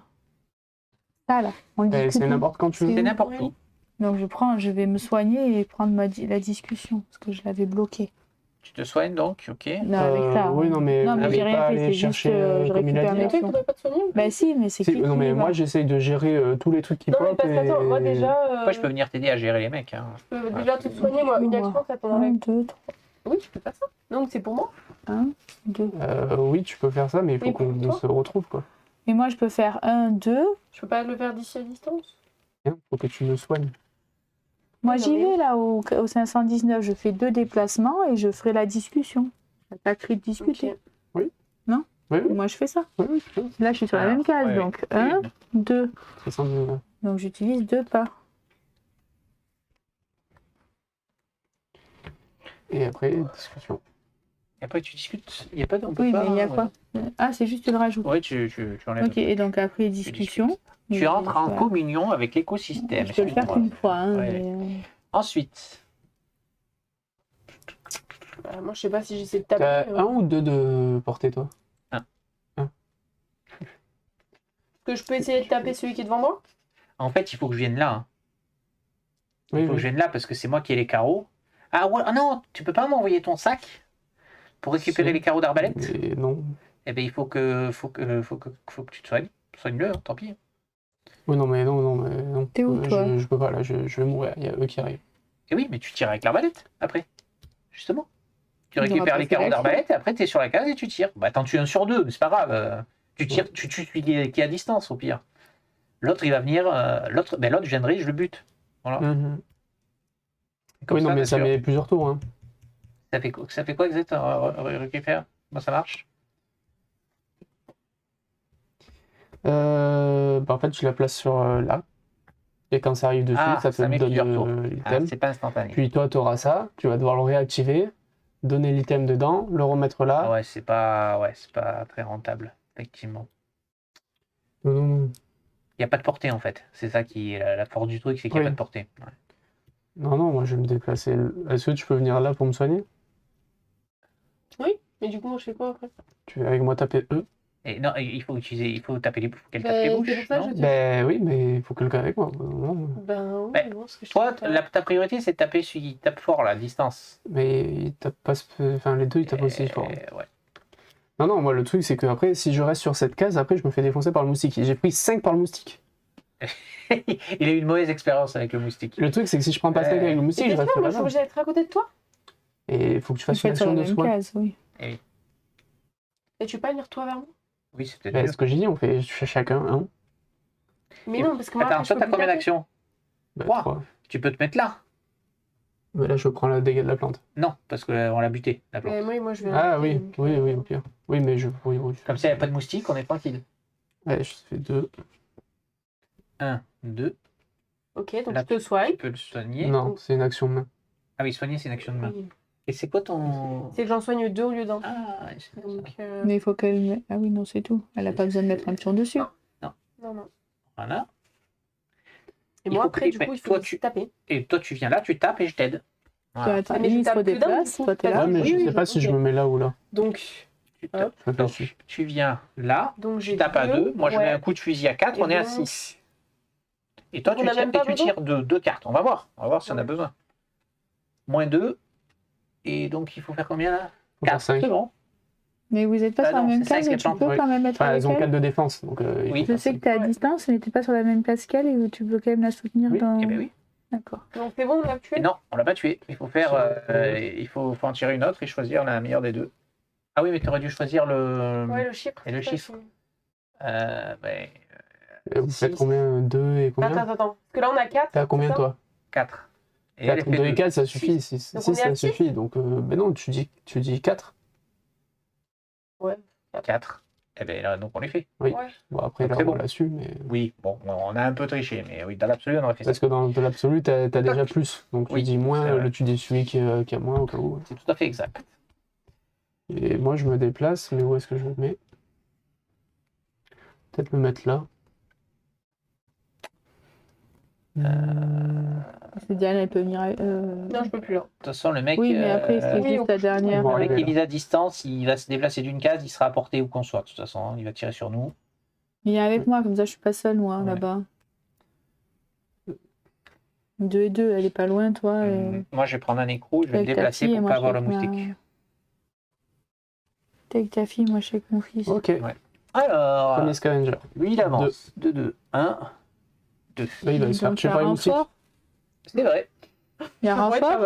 Ça là, on le discute. C'est où? n'importe quand tu C'est veux. C'est n'importe où. Donc je vais me soigner et prendre la discussion parce que je l'avais bloqué. Tu te soignes donc, ok. Non, avec ça. Oui, non, mais Non, vous mais n'allez j'ai rien pas fait, aller c'est juste chercher, je comme il a récupère dit. mes là. Tu faudrait pas te soigner? Bah si, mais c'est Si, qui non, qui mais y moi va? j'essaye de gérer tous les trucs qui Non, mais pop parce qu'attends, moi déjà. Moi, je peux venir t'aider à gérer les mecs. Hein. Je peux déjà te soigner, moi. Une action, ça t'en 1, enlève. 2, 3, Oui, je peux faire ça. Donc, c'est pour moi. 1, 2. Oui, tu peux faire ça, mais il faut Oui, qu'on pour toi. se retrouve, quoi. Et moi je peux faire 1, 2. Je peux pas le faire d'ici à distance. Il faut que tu me soignes. Moi Oui, non, j'y mais vais là au 519, je fais 2 déplacements et je ferai la discussion. J'attaquerai de discuter. Ok. Oui, oui, Moi je fais ça. oui, oui, tu peux. Là je suis sur la Alors, même case, ouais. donc 1, 2. 69. Donc j'utilise 2 pas. Et après, discussion. Et après, tu discutes. Il n'y a pas de. on peut Oui, pas, mais il y a quoi? Ah, c'est juste le rajout. Ouais, tu enlèves. Ok, et donc après discussion. Tu Donc, entres en voilà. communion avec l'écosystème. Je peux le faire excuse-moi. qu'une fois. Hein, Ouais. mais, Ensuite, Bah, moi, je sais pas si j'essaie de T'as taper. un ou deux de portée, toi? Que je peux essayer de taper celui qui est devant moi? en fait, il faut que je vienne là. Hein. Il Oui, faut que oui. je vienne là parce que c'est moi qui ai les carreaux. Ah, ouais, ah non, tu peux pas m'envoyer ton sac pour récupérer Si. les carreaux d'arbalète? Mais non. Eh bien, il faut que tu te soignes. Soigne-le, hein, tant pis. Oui, non, mais non. T'es où, toi? Je peux pas, là, je vais mourir. Il y a eux qui arrivent. Et oui, mais tu tires avec l'arbalète après, justement. Tu Ils ont récupères pas les fait carreaux l'action. d'arbalète et après tu es sur la case et tu tires. Bah, t'en tues un sur deux, mais c'est pas grave. Tu tires, tu tues celui qui est à distance au pire. L'autre, il va venir. L'autre, je viendrai, je le bute. Voilà. Mhm. Comme Oui, non, mais ça t'assures. met plusieurs tours. Hein. Ça fait quoi exactement? Récupère. Comment ça marche? En fait, tu la places sur là. Et quand ça arrive dessus, Ah, ça te ça met donne plusieurs tours. l'item. Ah, c'est pas instantané. Puis toi, tu auras ça. Tu vas devoir le réactiver, donner l'item dedans, le remettre là. Ah ouais, c'est pas très rentable, effectivement. Non. Il n'y a pas de portée en fait. C'est ça qui est la force du truc, c'est qu'il n'y a Oui. pas de portée. Ouais. Non, moi je vais me déplacer. Est-ce que tu peux venir là pour me soigner? Mais du coup, moi, je fais quoi après? Tu veux avec moi taper E? Et non, il faut taper les bouches. Faut qu'elle Bah, tape les c'est bouches. pour ça que non je dis. Ben oui, mais il faut quelqu'un avec moi. Non, Ben oui, Ouais. non, parce que je Toi, sais pas. ta priorité, c'est de taper celui qui tape fort, là, à distance. mais il tape pas. Enfin, les deux ils tapent aussi fort. Ouais. Non, moi le truc c'est que après, si je reste sur cette case, après je me fais défoncer par le moustique. Et j'ai pris 5 par le moustique. Il a eu une mauvaise expérience avec le moustique. Le truc c'est que si je prends pas steak avec le Et moustique, je qu'est-ce reste que moi, je là-bas. suis obligée d'être à côté de toi? Et il faut que tu Je fasses fais une sur la action de même soin. case, oui. Et tu peux pas venir toi vers moi? Oui, c'est peut-être Ben, mieux. ce que j'ai dit, on fait chacun un. Mais non, parce que moi, Attends, après, je toi, peux t'as plus combien taper. d'actions? Ben, Trois. 3. Tu peux te mettre là? Mais là je prends la dégâts de la plante. Non, parce qu'on l'a buté, la plante. Mais moi, je vais. Ah oui, au pire. Oui, mais je. Oui. Comme ça, il n'y a pas de moustique, on est tranquille. Allez, je fais 2. 1, 2, Ok, donc Là, je te soigne. tu peux le soigner. Non, c'est une action de main. Ah oui, soigner, c'est une action de main. Oui. Et c'est quoi ton... C'est que j'en soigne 2 au lieu d'1. Ah, c'est ça. Donc, Mais il faut qu'elle. Ah oui, non, c'est tout. Elle a pas besoin de mettre un pion dessus. non. Voilà. Et Il moi, faut après, que- du coup, il toi, faut tu- taper. Et toi, tu viens là, tu tapes et je t'aide. Voilà. Attends, mais lui, je il se tape plus d'un, redéplace, du coup. toi t'es Ah, là. Ouais, mais oui, je oui, sais pas si je ok. me mets là ou là. Donc, Tu Hop. Je fais Donc, ici. tu viens là, donc tu j'ai tapes à 2. Moi, je mets un coup de fusil à 4, Et on est à donc- 6. Et toi, Donc, on a même tu pas besoin tires deux cartes. On va voir si on a Ouais. besoin. Moins 2. Et donc, il faut faire combien là? Faut faire 4. 5. C'est bon. Mais vous n'êtes pas Ah sur la non, même c'est ça, case avec et les tu plantes, peux oui. quand même être Enfin, avec elles ont 4 elle. de défense. Donc, il Oui. faut Je faire sais cinq. que tu es à Ouais. distance, mais tu n'es pas sur la même place qu'elle et tu peux quand même la soutenir Oui. dans. Eh ben oui. D'accord. Donc c'est bon, on l'a tué. Et non, on l'a pas tué. Il faut faire, il faut en tirer une autre et choisir la meilleure des deux. Ah oui, mais tu aurais dû choisir le. Ouais, le chiffre. Et le tout à chiffre. fait. Ben, Et vous faites Six. combien 2 et combien Attends. Parce que là, on a 4. T'es à combien toi 4. Et elle 4, fait 2 et 2. 4, ça suffit. 6, Donc on est à ça six. suffit. Donc, ben non, tu dis 4. 4. Eh ben là, donc on les fait. Oui. Ouais. Bon, après, Donc là, c'est on bon. l'a su, mais. Oui, bon, on a un peu triché, mais oui, dans l'absolu, on aurait fait ça. Parce que dans de l'absolu, t'as déjà plus. Donc, tu Oui, dis moins, c'est vrai. tu dis celui qui a moins au cas où. C'est tout à fait exact. Et moi, je me déplace, mais où est-ce que je le mets? Peut-être me mettre là. C'est Diane, elle peut venir. Non, je peux plus là. De toute façon, le mec, Oui, mais après, c'est oui, juste la dernière. Bon, le mec allez, qui vise à distance, il va se déplacer d'une case, il sera à portée où qu'on soit. De toute façon, hein, il va tirer sur nous. Viens avec moi, comme ça je suis pas seule, moi, Ouais. là-bas. 2 et 2, elle est pas loin, toi. Moi, je vais prendre un écrou, je vais me Avec ta déplacer fille, et pour moi, pas je avoir le suis avec moustique. T'es avec ta fille, moi je suis avec mon fils. Ok. Alors, Premier scavenger. lui, il avance. 2, 2, 1, 2. Là, il va se faire Donc, tuer il y a par les moustiques. renfort. C'est vrai. Il y a renfort.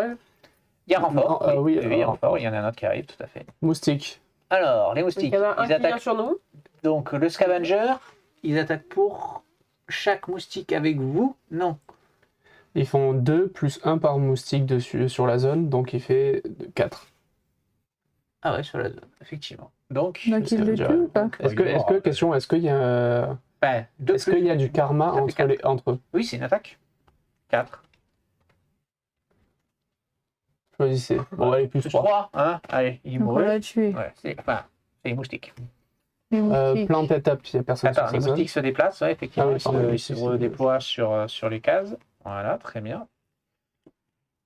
Il y a renfort. Non, oui, il y a renfort. Il y en a un autre qui arrive, tout à fait. Moustique. Alors, les Donc il moustiques, y en a un ils qui vient attaquent. sur nous. Donc, le scavenger, ils attaquent pour chaque moustique avec vous. Non. Ils font 2 plus 1 par moustique dessus, sur la zone, donc il fait 4. Ah ouais, sur la zone, effectivement. Donc, Donc il le Ça tue veut ou pas? Est-ce qu'il y a, ben, deux est-ce plus- qu'il y a du karma Ça fait entre eux? Oui, c'est une attaque. 4. Choisissez. Bon, allez, plus 3. 3. Hein Allez, il Donc on mourut. l'a tué. Ouais, c'est les moustiques. Les moustiques. Plante étape, il n'y a personne Attends, sur les sa zone. moustiques se déplacent, ouais, effectivement. Ah oui, pardon, ils oui, se c'est- redéploient sur les cases. Voilà, très bien.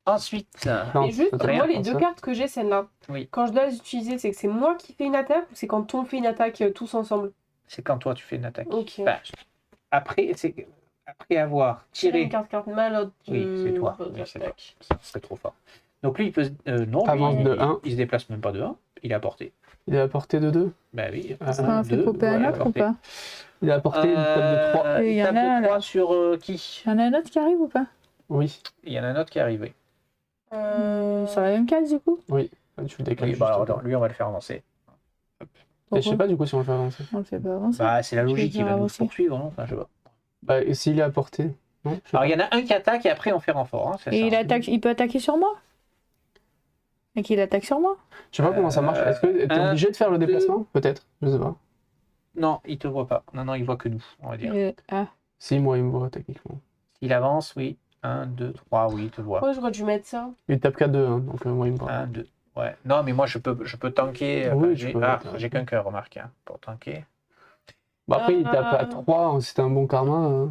Ensuite, Non, Mais juste, ça moi, les comme deux ça. cartes que j'ai, celle-là, Oui. quand je dois les utiliser, c'est que c'est moi qui fais une attaque ou c'est quand on fait une attaque tous ensemble? c'est quand toi tu fais une attaque. Ok. Enfin, après avoir Tirer tiré, une carte mal, oui, c'est toi. Oui, c'est toi. Ça serait trop fort. Donc lui, il peut. Non, Avance lui, de 1. il se déplace même pas de 1. Il est à portée. Il est à portée de 2. Bah oui. Ah, Ça en fait deux, popper un ouais, autre ou portée. pas? Il est à portée une table de 3. Et il y en Table a de un, là. 3 sur qui? Il y en a un autre qui arrive ou pas? Oui. Il y en a un autre qui est arrivé. Sur la même case du coup? Tu le décales Oui, juste. bah, alors, lui, on va le faire avancer. Et je sais Pourquoi pas du coup si on le fait avancer. On le fait pas avancer. Bah, c'est la Je vais logique, il dire va nous avancer. poursuivre, non enfin, je sais pas. Bah, et s'il est à portée. Non, je sais Alors, pas. il y en a un qui attaque et après, on fait renfort. Hein, c'est Et ça. il peut attaquer sur moi? Et qu'il attaque sur moi? Je sais pas comment ça marche. Est-ce que t'es un, obligé de faire le déplacement? Peut-être. Je sais pas. Non, il te voit pas. Non, il voit que nous, on va dire. Ah. Si, moi, il me voit techniquement. S'il avance, oui. 1, 2, 3, oui, il te voit. Pourquoi j'aurais dû mettre ça? Il tape qu'à 2, hein, donc moi, il me voit. 1, 2. Ouais. Non, mais moi, je peux tanker. Oui, Enfin, tu peux, j'ai qu'un cœur, remarque, hein, pour tanker. Bon, après, il tape à 3, si t'as un bon karma.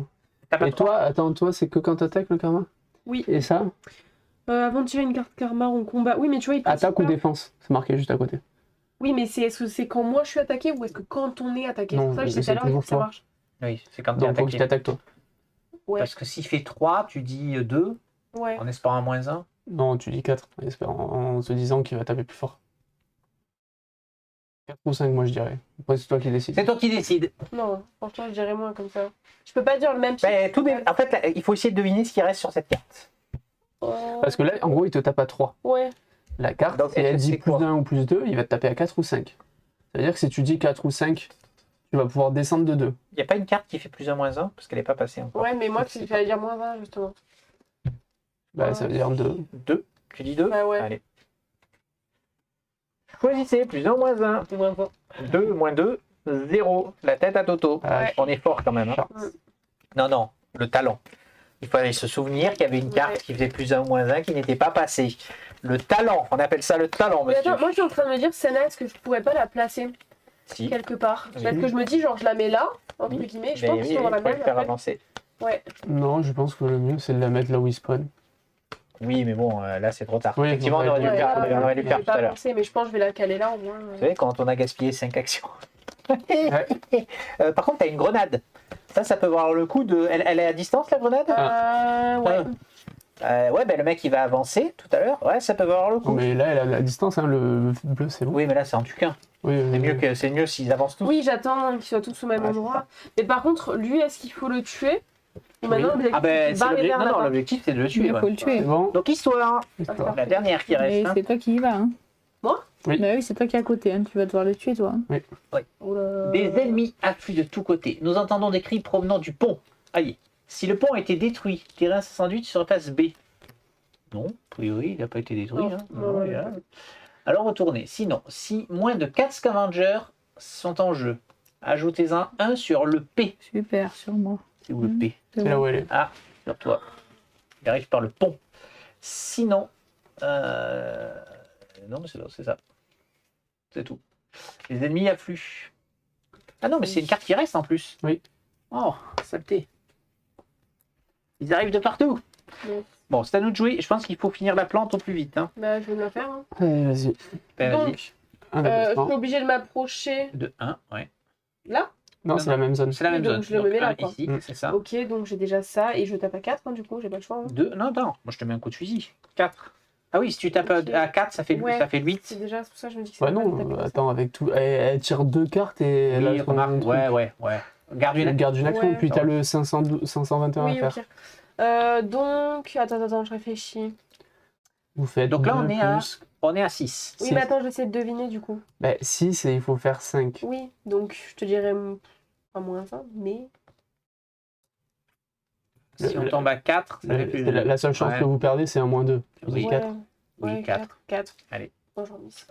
T'as pas Et de trois. toi, attends, toi, c'est que quand t'attaques le karma? Oui. Et ça? Avant de tirer une carte karma en combat. Oui, mais tu vois, il Attaque ou pas. défense? C'est marqué juste à côté. Oui, mais est-ce que c'est quand moi je suis attaqué ou est-ce que quand on est attaqué? Non, C'est pour ça que je mais disais tout à c'est l'heure, il faut toujours que ça toi. marche. Oui, c'est quand t'es Donc, faut qu'il attaqué. t'attaque toi. Ouais. Parce que s'il fait 3, tu dis 2, Ouais. en espérant un moins 1. Non, tu dis 4, en te disant qu'il va taper plus fort. 4 ou 5, moi, je dirais. Après, c'est toi qui décides. C'est toi qui décides. Non, franchement, je dirais moins comme ça. Je peux pas dire le même chiffre. Ben, en fait, là, il faut essayer de deviner ce qui reste sur cette carte. Parce que là, en gros, il te tape à 3. Ouais. La carte, Donc, si elle c'est dit plus quoi 1 ou plus 2, il va te taper à 4 ou 5. C'est-à-dire que si tu dis 4 ou 5, tu vas pouvoir descendre de 2. Il n'y a pas une carte qui fait plus 1 moins 1 parce qu'elle n'est pas passée encore. Ouais, mais moi, c'est j'allais dire moins 20, justement. Bah, Ouais. ça veut dire 2. 2. Tu dis 2 Bah ouais. Allez. Choisissez plus 1 ou moins 1. Moins 20. 2 moins 2, 0. La tête à Toto. Ouais. On est fort quand même. Hein. Non, le talent. Il fallait se souvenir qu'il y avait une carte Ouais. qui faisait plus 1 ou moins 1 qui n'était pas passée. Le talent, on appelle ça le talent, Mais monsieur. attends, moi, je suis en train de me dire, celle-là, est-ce que je pourrais pas la placer Si. quelque part? Oui. Parce que je me dis, genre, je la mets là, entre Oui. guillemets, je Mais pense oui, qu'on va la il faut le même. faire en fait. avancer. Ouais. Non, je pense que le mieux, c'est de la mettre là où il spawn. Oui, mais bon, là c'est trop tard. Oui, Effectivement, on ouais, aurait dû le ouais, faire, ouais, on aurait dû le Je faire vais tout à pas l'heure. penser, mais je pense que je vais la caler là, au moins. Vous savez, quand on a gaspillé 5 actions. Par contre, tu as une grenade. Ça peut voir le coup de. Elle est à distance, la grenade Ouais. Ouais, ben le mec il va avancer tout à l'heure. Ouais, ça peut voir le Non, coup. mais là, elle a la distance, hein, le bleu, c'est bon. Oui, mais là c'est en tue qu'un. Oui, C'est mieux s'ils avancent tous. Oui, j'attends qu'ils soient tous au même Ouais, endroit. Mais par contre, lui, est-ce qu'il faut le tuer Et maintenant, l'objectif, Ah ben, c'est c'est barrer l'objectif. vers Non, non, là-bas. l'objectif c'est de le tuer. Il ouais. faut le tuer. C'est bon. Donc histoire, Histoire. la dernière qui Et reste. hein. c'est toi qui y vas. Hein. Moi Oui. Bah oui, c'est toi qui es à côté. Hein. Tu vas devoir le tuer, toi. Hein. Oula. Des ennemis affluent de tous côtés. Nous entendons des cris provenant du pont. Aïe. Si le pont a été détruit, terrain 518 sur face B. Non, a priori, il n'a pas été détruit. Non, hein. non, Non, non, il est là. non. Alors retournez. Sinon, si moins de 4 scavengers sont en jeu, ajoutez-en un sur le P. Super, sur moi. C'est où le P? C'est là où elle est. Ah, sur toi. Il arrive par le pont. Sinon, non, mais c'est ça. C'est tout. Les ennemis affluent. Ah non, mais c'est une carte qui reste en plus. Oui. Oh, saleté. Ils arrivent de partout. Oui. Bon, c'est à nous de jouer. Je pense qu'il faut finir la plante au plus vite. Hein. Bah, je vais me la faire. Hein. Allez, vas-y. Ben, Donc, vas-y. Un je déplacement. suis obligée de m'approcher De 1, ouais. là. Non, c'est la même zone. C'est la Oui, même donc zone. je le mets là, un quoi. ici, Mm. c'est ça. Ok, donc j'ai déjà ça et je tape à 4, du coup, j'ai pas le choix. Hein. 2, non, non. Moi, je te mets un coup de fusil. 4. Ah oui, si tu tapes Ok. à 4, ça fait, Ouais. ça fait 8. C'est déjà pour ça que je me dis que c'est Ouais, pas mal de non, taper comme ça. attends, avec tout. Elle tire 2 cartes et elle Oui, a son remarque. truc. Ouais. Garde Elle une. garde une action, Ouais. puis t'as le 521 Oui, à au faire. pire. Donc, attends, je réfléchis. Vous faites Donc là, on 2 est à- plus- On est à 6. Oui, Six. mais attends, j'essaie de deviner du coup. Bah, 6 et il faut faire 5. Oui, donc je te dirais pas moins 1, mais. Si on tombe à 4, ça fait plus. La seule chance Ouais. que vous perdez, c'est un -2. Vous avez Oui. 4. Oui, Ouais, 4. 4. Allez. Bon, j'en ai 5.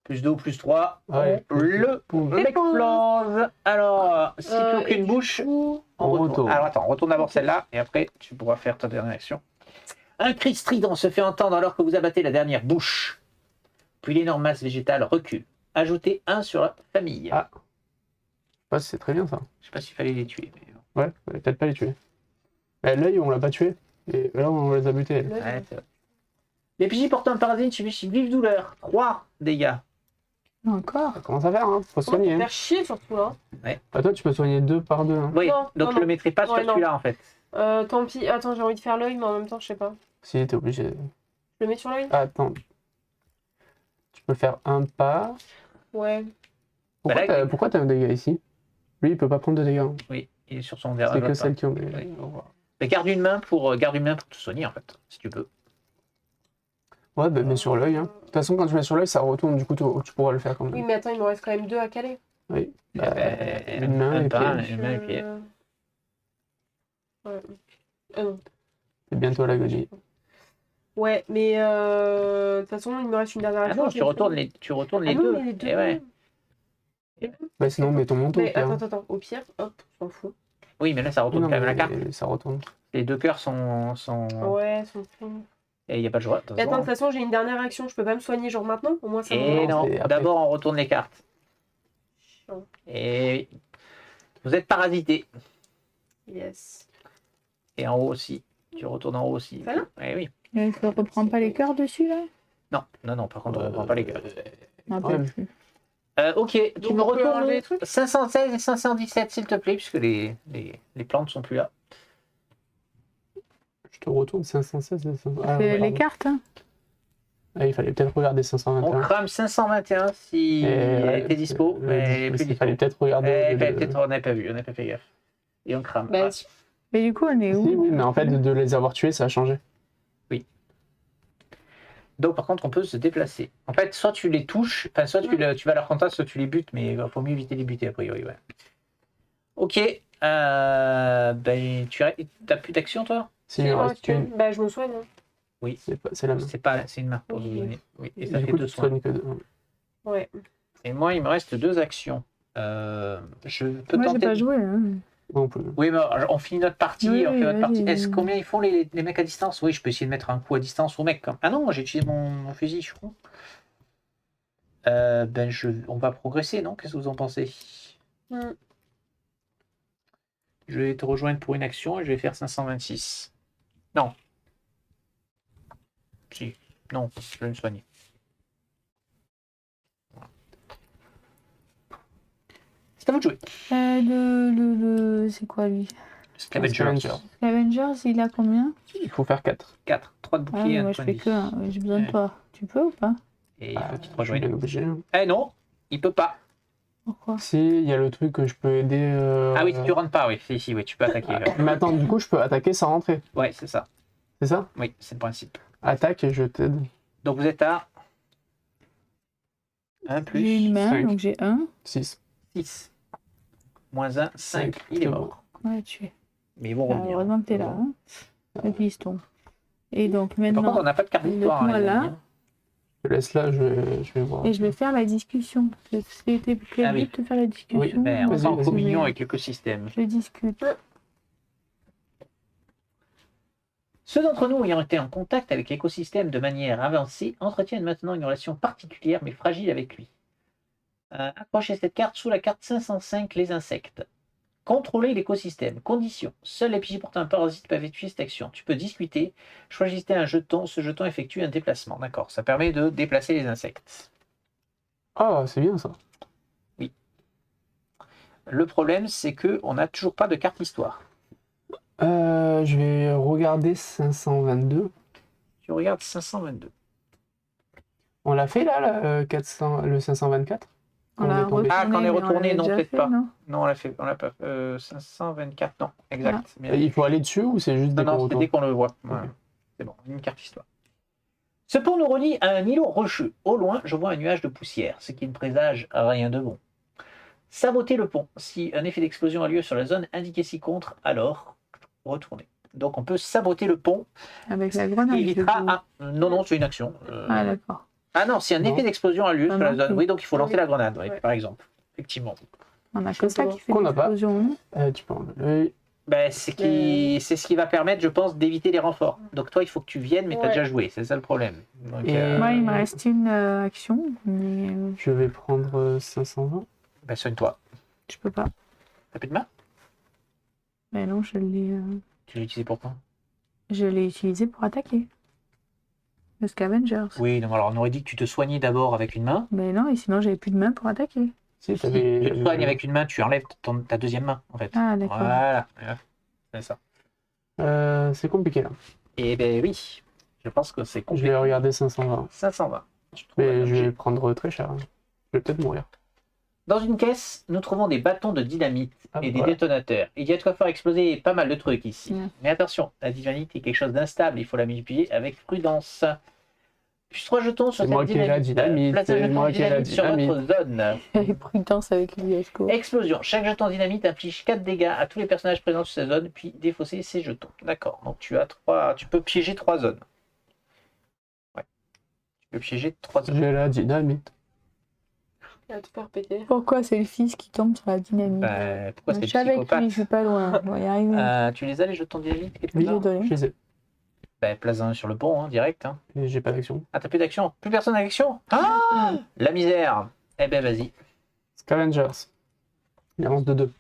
Plus 2 ou plus 3. Ouais. Le Boum. explose. Alors, si plus aucune bouche, Coup... on On retourne. retourne. Alors attends, on retourne d'abord celle-là et après tu pourras faire ta dernière action. Un cri strident se fait entendre alors que vous abattez la dernière bouche. Puis l'énorme masse végétale recule. Ajoutez 1 sur la famille. Ah. Ouais, c'est très bien ça. Je sais pas s'il fallait les tuer. Mais... Ouais, fallait peut-être pas les tuer. Bah, l'œil, on l'a pas tué. Et là, on les a butés. Ouais, c'est vrai. Les PJ portant un parasite subissent une vive douleur. 3 dégâts. Encore. Ça commence à faire, hein. Faut Comment soigner. Hein. faire chier surtout là. Bah, toi, tu peux soigner 2 par 2. Hein. Oui, Non, donc non, je le mettrai pas Ouais, sur non. celui-là en fait. Tant pis, attends, j'ai envie de faire l'œil, mais en même temps, je sais pas. Si, t'es obligé. Je le mets sur l'œil? Attends. Tu peux faire un pas. Ouais. Pourquoi Bah là, pourquoi t'as un dégât ici? Lui, il peut pas prendre de dégâts. Hein. Oui, il est sur son C'est dernier. que celles qui ont des. Oui. Mais garde une main pour te soigner en fait, si tu peux. Ouais, bah, mets sur l'œil. Hein. De toute façon, quand tu mets sur l'œil, ça retourne. Du coup, tu pourras le faire quand même. Oui, mais attends, il me reste quand même 2 à caler. Oui. Bah, Ben, une main un et pas, pied. une main et pied. Ouais. Non. C'est bientôt la godille. Ouais, mais de toute façon, il me reste une dernière Ah action. non, je tu vais retournes faire. les Ah non, deux. mais les deux. Et ouais. Bah, sinon, mets ton manteau. Mais Pierre. attends, au pire, hop, je m'en fous. Oui, mais là ça retourne Non, quand même la mais carte. ça retourne. Les deux cœurs sont... Ouais, son fond. Et il n'y a pas de joie. de toute Et attends, de façon. toute façon, j'ai une dernière action, je peux pas me soigner genre maintenant? Au moins, ça Et Non, non, c'est après. d'abord on retourne les cartes. Chiant. Et oui. Vous êtes parasité. Yes. Et en haut aussi. Tu retournes en haut aussi. Celle-là? Eh oui. Et tu ne reprends pas les cœurs dessus, là? Non, par contre on ne reprend pas les cœurs. Je m'en rappelle Ouais. plus. Ok, tu Donc, me on peut enlever retournes les trucs 516 et 517 s'il te plaît, puisque les plantes sont plus là. Je te retourne 516 et 500. Ah, C'est les pardon. cartes, hein? Ah, il fallait peut-être regarder On 521. crame 521 si Et, elle ouais, était dispo, mais elle est plus il dispo. fallait peut-être regarder. Peut-être on n'a pas vu, on n'a pas fait gaffe. Et on crame. Bah, Ah. Mais du coup, on est Si, où? oui, mais en fait, de les avoir tués, ça a changé. Donc par contre on peut se déplacer. En fait, soit tu les touches, enfin soit tu vas à leur contact, soit tu les butes, mais il faut mieux éviter de les buter a priori, ouais. Ok, ben tu n'as plus d'action toi? Si, il il me en reste reste une. Bah, je me soigne. Hein. C'est la main. C'est une main pour Ok. vous donner. Oui, et ça Du fait coup, 2 tu soins. soignes que 2. Ouais. Et moi il me reste 2 actions. Je peux Moi, j'ai tenter. pas joué, hein. Non plus. Oui, mais on finit notre partie. Oui, on fait notre vas-y. partie. Est-ce combien ils font les mecs à distance? Oui, je peux essayer de mettre un coup à distance au mec. Ah non, j'ai utilisé mon fusil, je suis con. On va progresser, non? Qu'est-ce que vous en pensez? Mm. Je vais te rejoindre pour une action et je vais faire 526. Non. Si. Non, je vais me soigner. C'est à vous de jouer. C'est quoi, lui? Scavengers. Avengers, il a combien? Il faut faire 4. 4. 3 de Ah, bouclier, mais un moi, de je point fais de vie. que un. Ouais, j'ai besoin de Ouais. toi. Tu peux ou pas? Et il faut qu'il te Je suis rejoigne. bien obligé. Hein. Eh non, il peut pas. Pourquoi? Si, il y a le truc que je peux aider. Ah oui, si tu rentres pas, oui. Si, oui, tu peux attaquer. Ouais, Mais attends, du coup, je peux attaquer sans rentrer. ouais, c'est ça. C'est ça? Oui, c'est le principe. Attaque et je t'aide. Donc vous êtes à 1 J'ai plus une main, cinq. donc j'ai 1. 6. 6. Moins 1, 5. Cinq, Il est c'est mort. On l'a tué. Mais ils vont Ah, revenir. heureusement que t'es là. Hein. Le piston. Et donc Par contre, on maintenant, n'a pas de carte d'histoire. le les voilà. amis, hein. Je te laisse là, je vais voir. et je vais faire la discussion. C'était prévu Ah oui. de faire la discussion. Oui, Ben, on Vas-y, est en vas-y. communion avec l'écosystème. Je discute. Ceux d'entre nous ayant été en contact avec l'écosystème de manière avancée entretiennent maintenant une relation particulière mais fragile avec lui. Accrochez cette carte sous la carte 505, les insectes. Contrôler l'écosystème. Condition. Seuls les PJ portant un parasite peuvent effectuer cette action. Tu peux discuter. Choisissez un jeton. Ce jeton effectue un déplacement. D'accord. Ça permet de déplacer les insectes. Ah, c'est bien ça. Le problème, c'est qu'on n'a toujours pas de carte histoire. Je vais regarder 522. Tu regardes 522. On l'a fait là, le 524? On l'a est tombé. retourné. Ah, quand on est mais retourné, l'avait non, déjà peut-être fait, pas. non Non, on l'a pas. 524, non. Exact. Bien. Il faut aller dessus ou c'est juste Non, dès qu'on non, c'est retourne? dès qu'on le voit. Voilà. Ok. C'est bon, une carte histoire. Ce pont nous relie à un îlot rocheux. Au loin, je vois un nuage de poussière, ce qui ne présage rien de bon. Saboter le pont. Si un effet d'explosion a lieu sur la zone, indiquez ci-contre, alors retournez. Donc on peut saboter le pont. Avec la grenade. Il évitera du coup. Non, non, c'est une action. Ah, d'accord. Ah non, si un Non. effet d'explosion a lieu Ah sur la non, zone, oui. oui, donc il faut lancer Oui. la grenade, oui, Ouais. par exemple. Effectivement. On a que ça qui fait Qu'on n'a pas. l'explosion. Tu peux enlever. Ben, c'est ce qui va permettre, je pense, d'éviter les renforts. Donc toi, il faut que tu viennes, mais tu as Ouais. déjà joué, c'est ça le problème. Donc, Et- Moi, il me reste une action, mais Je vais prendre 520. ben, soigne-toi. je peux pas. T'as plus de main? Mais non, je Tu l'as utilisé pour quoi? l'ai utilisé pour attaquer. Le Scavengers. Oui, donc alors on aurait dit que tu te soignais d'abord avec une main. Mais non, et sinon, j'avais plus de main pour attaquer. Si, Si tu te soignes avec une main, tu enlèves ta deuxième main, en fait. Ah, d'accord. Voilà, c'est ça. C'est compliqué là. Et ben oui, je pense que c'est Je compliqué. vais regarder 520. 520. Je trouve Mais un je objet. vais prendre très cher. Je vais peut-être mourir. Dans une caisse, nous trouvons des bâtons de dynamite Ah, et des voilà. détonateurs. Il y a de quoi faire exploser pas mal de trucs ici. Ouais. Mais attention, la dynamite est quelque chose d'instable, il faut la manipuler avec prudence. Plus 3 jetons sur C'est moi cette qui ai la dynamite, Placez un c'est jeton moi de qui ai la dynamite sur votre zone. Avec prudence avec lui, Esco. Explosion. Chaque jeton dynamite inflige 4 dégâts à tous les personnages présents sur sa zone, puis défausser ces jetons. D'accord. Donc tu peux piéger 3 zones. Ouais. Tu peux piéger 3 zones. J'ai la dynamite. Il va te faire péter. Pourquoi c'est le fils qui tombe sur la dynamite? Pourquoi Je c'est suis avec psychopathe? lui, je suis pas loin. On va y arriver. Tu les as les jetons dynamite quelque Oui, part? Désolé. je les ai. Place un sur le pont, hein, direct. Hein. Et j'ai pas d'action. Ah, t'as plus d'action? Plus personne n'a d'action? Ah! La misère! Eh ben, vas-y. Scavengers. Il avance de 2.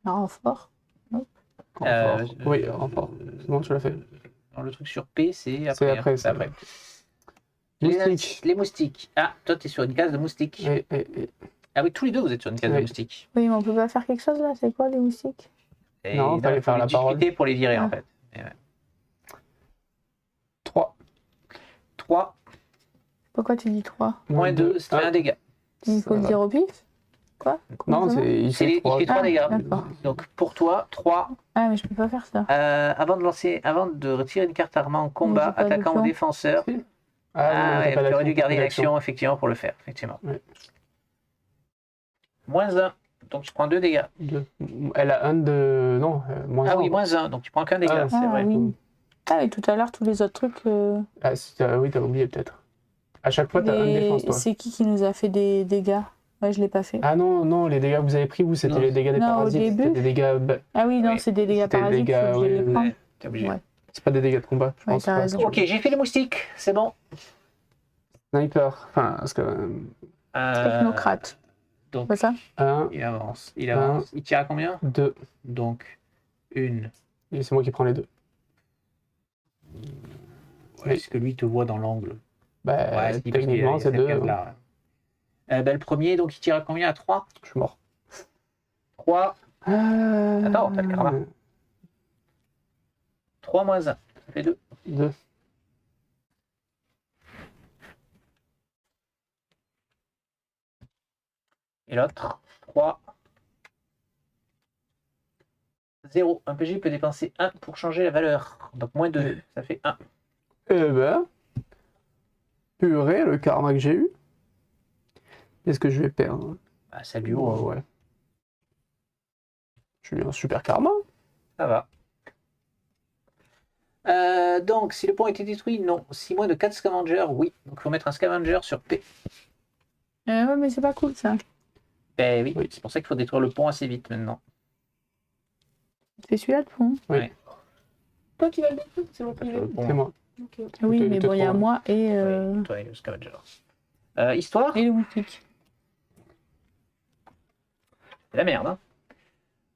Un renfort. Oui, renfort. C'est bon, tu l'as fait. Dans le truc sur P, c'est après. C'est après, hein, c'est après. Moustique. Les moustiques. Ah, toi, t'es sur une case de moustiques. Et- Ah oui, tous les deux, vous êtes sur une case de Oui. moustiques. Oui, mais on peut pas faire quelque chose là? C'est quoi les moustiques? Et Non, fallait il faut faire les la parole. discuter pour les virer, en Ah. fait. 3. 3, Pourquoi tu dis 3? moins 2, ça fait un dégât. Il faut le dire au pif? Quoi? Comment Non, ça marche? il Il fait 3. fait 3 Ah, dégâts. d'accord. Donc, pour toi, 3. Ah, mais je peux pas faire ça. Avant de retirer une carte armée en combat, j'ai pas de attaquant ou pion. défenseur. Ah, ouais, t'as pas tu aurais dû d'action, garder t'as l'action, effectivement, pour le faire. Effectivement. Ouais. Moins 1. Donc, tu prends 2 dégâts. 2. Elle a un de. Non, moins Ah 1. oui, moins 1. Donc, tu prends qu'un dégât, Ah, c'est Ah vrai. oui. Ah, et tout à l'heure, tous les autres trucs. Ah, oui, t'as oublié peut-être. À chaque fois, t'as un les- défense, toi. C'est qui nous a fait des dégâts? Ouais, je l'ai pas fait. Ah non, non, les dégâts que vous avez pris, vous, c'était Non. les dégâts des Non, au parasites. début. C'était des dégâts. Ah oui, non, Oui. c'est des dégâts C'était des parasites, dégâts, faut que je ouais, les ouais. prenne. T'es obligé. Ouais. C'est pas des dégâts de combat, je Ouais, pense. t'as pas. raison. Ok, j'ai fait les moustiques. C'est bon. Sniper. Enfin, parce que. Technocrate. Donc, Ah. C'est ça? 1, il avance. Il avance. Il tire à combien? 2. Donc, 1. Et c'est moi qui prends les 2. Est-ce que lui te voit dans l'angle? Bah, Ouais, si, parce qu'il y a techniquement, c'est cette 2. case-là. Le premier, donc, il tire à combien? À 3? Je suis mort. 3. Attends, t'as le karma. 3 moins 1. Ça fait 2. 2. Et l'autre, 3. 0. Un PG peut dépenser 1 pour changer la valeur. Donc moins 2, ça fait 1. Eh ben, purée, le karma que j'ai eu. Qu'est-ce que je vais perdre? Bah, salut, Ouais. J'ai eu un super karma. ça va. Donc, si le pont a été détruit, non. Si moins de 4 scavengers, oui. Donc, il faut mettre un scavenger sur P. Ouais, mais c'est pas cool ça. Ben oui, Oui. c'est pour ça qu'il faut détruire le pont assez vite maintenant. C'est celui-là le pont. Toi qui vas le détruire, c'est moi qui Sur le vais. pont. Ok. Oui, T'es- mais t'es bon, il y a trop, là. moi et, Oui, toi et le scavenger. Histoire, et le moustique. c'est la merde. Hein.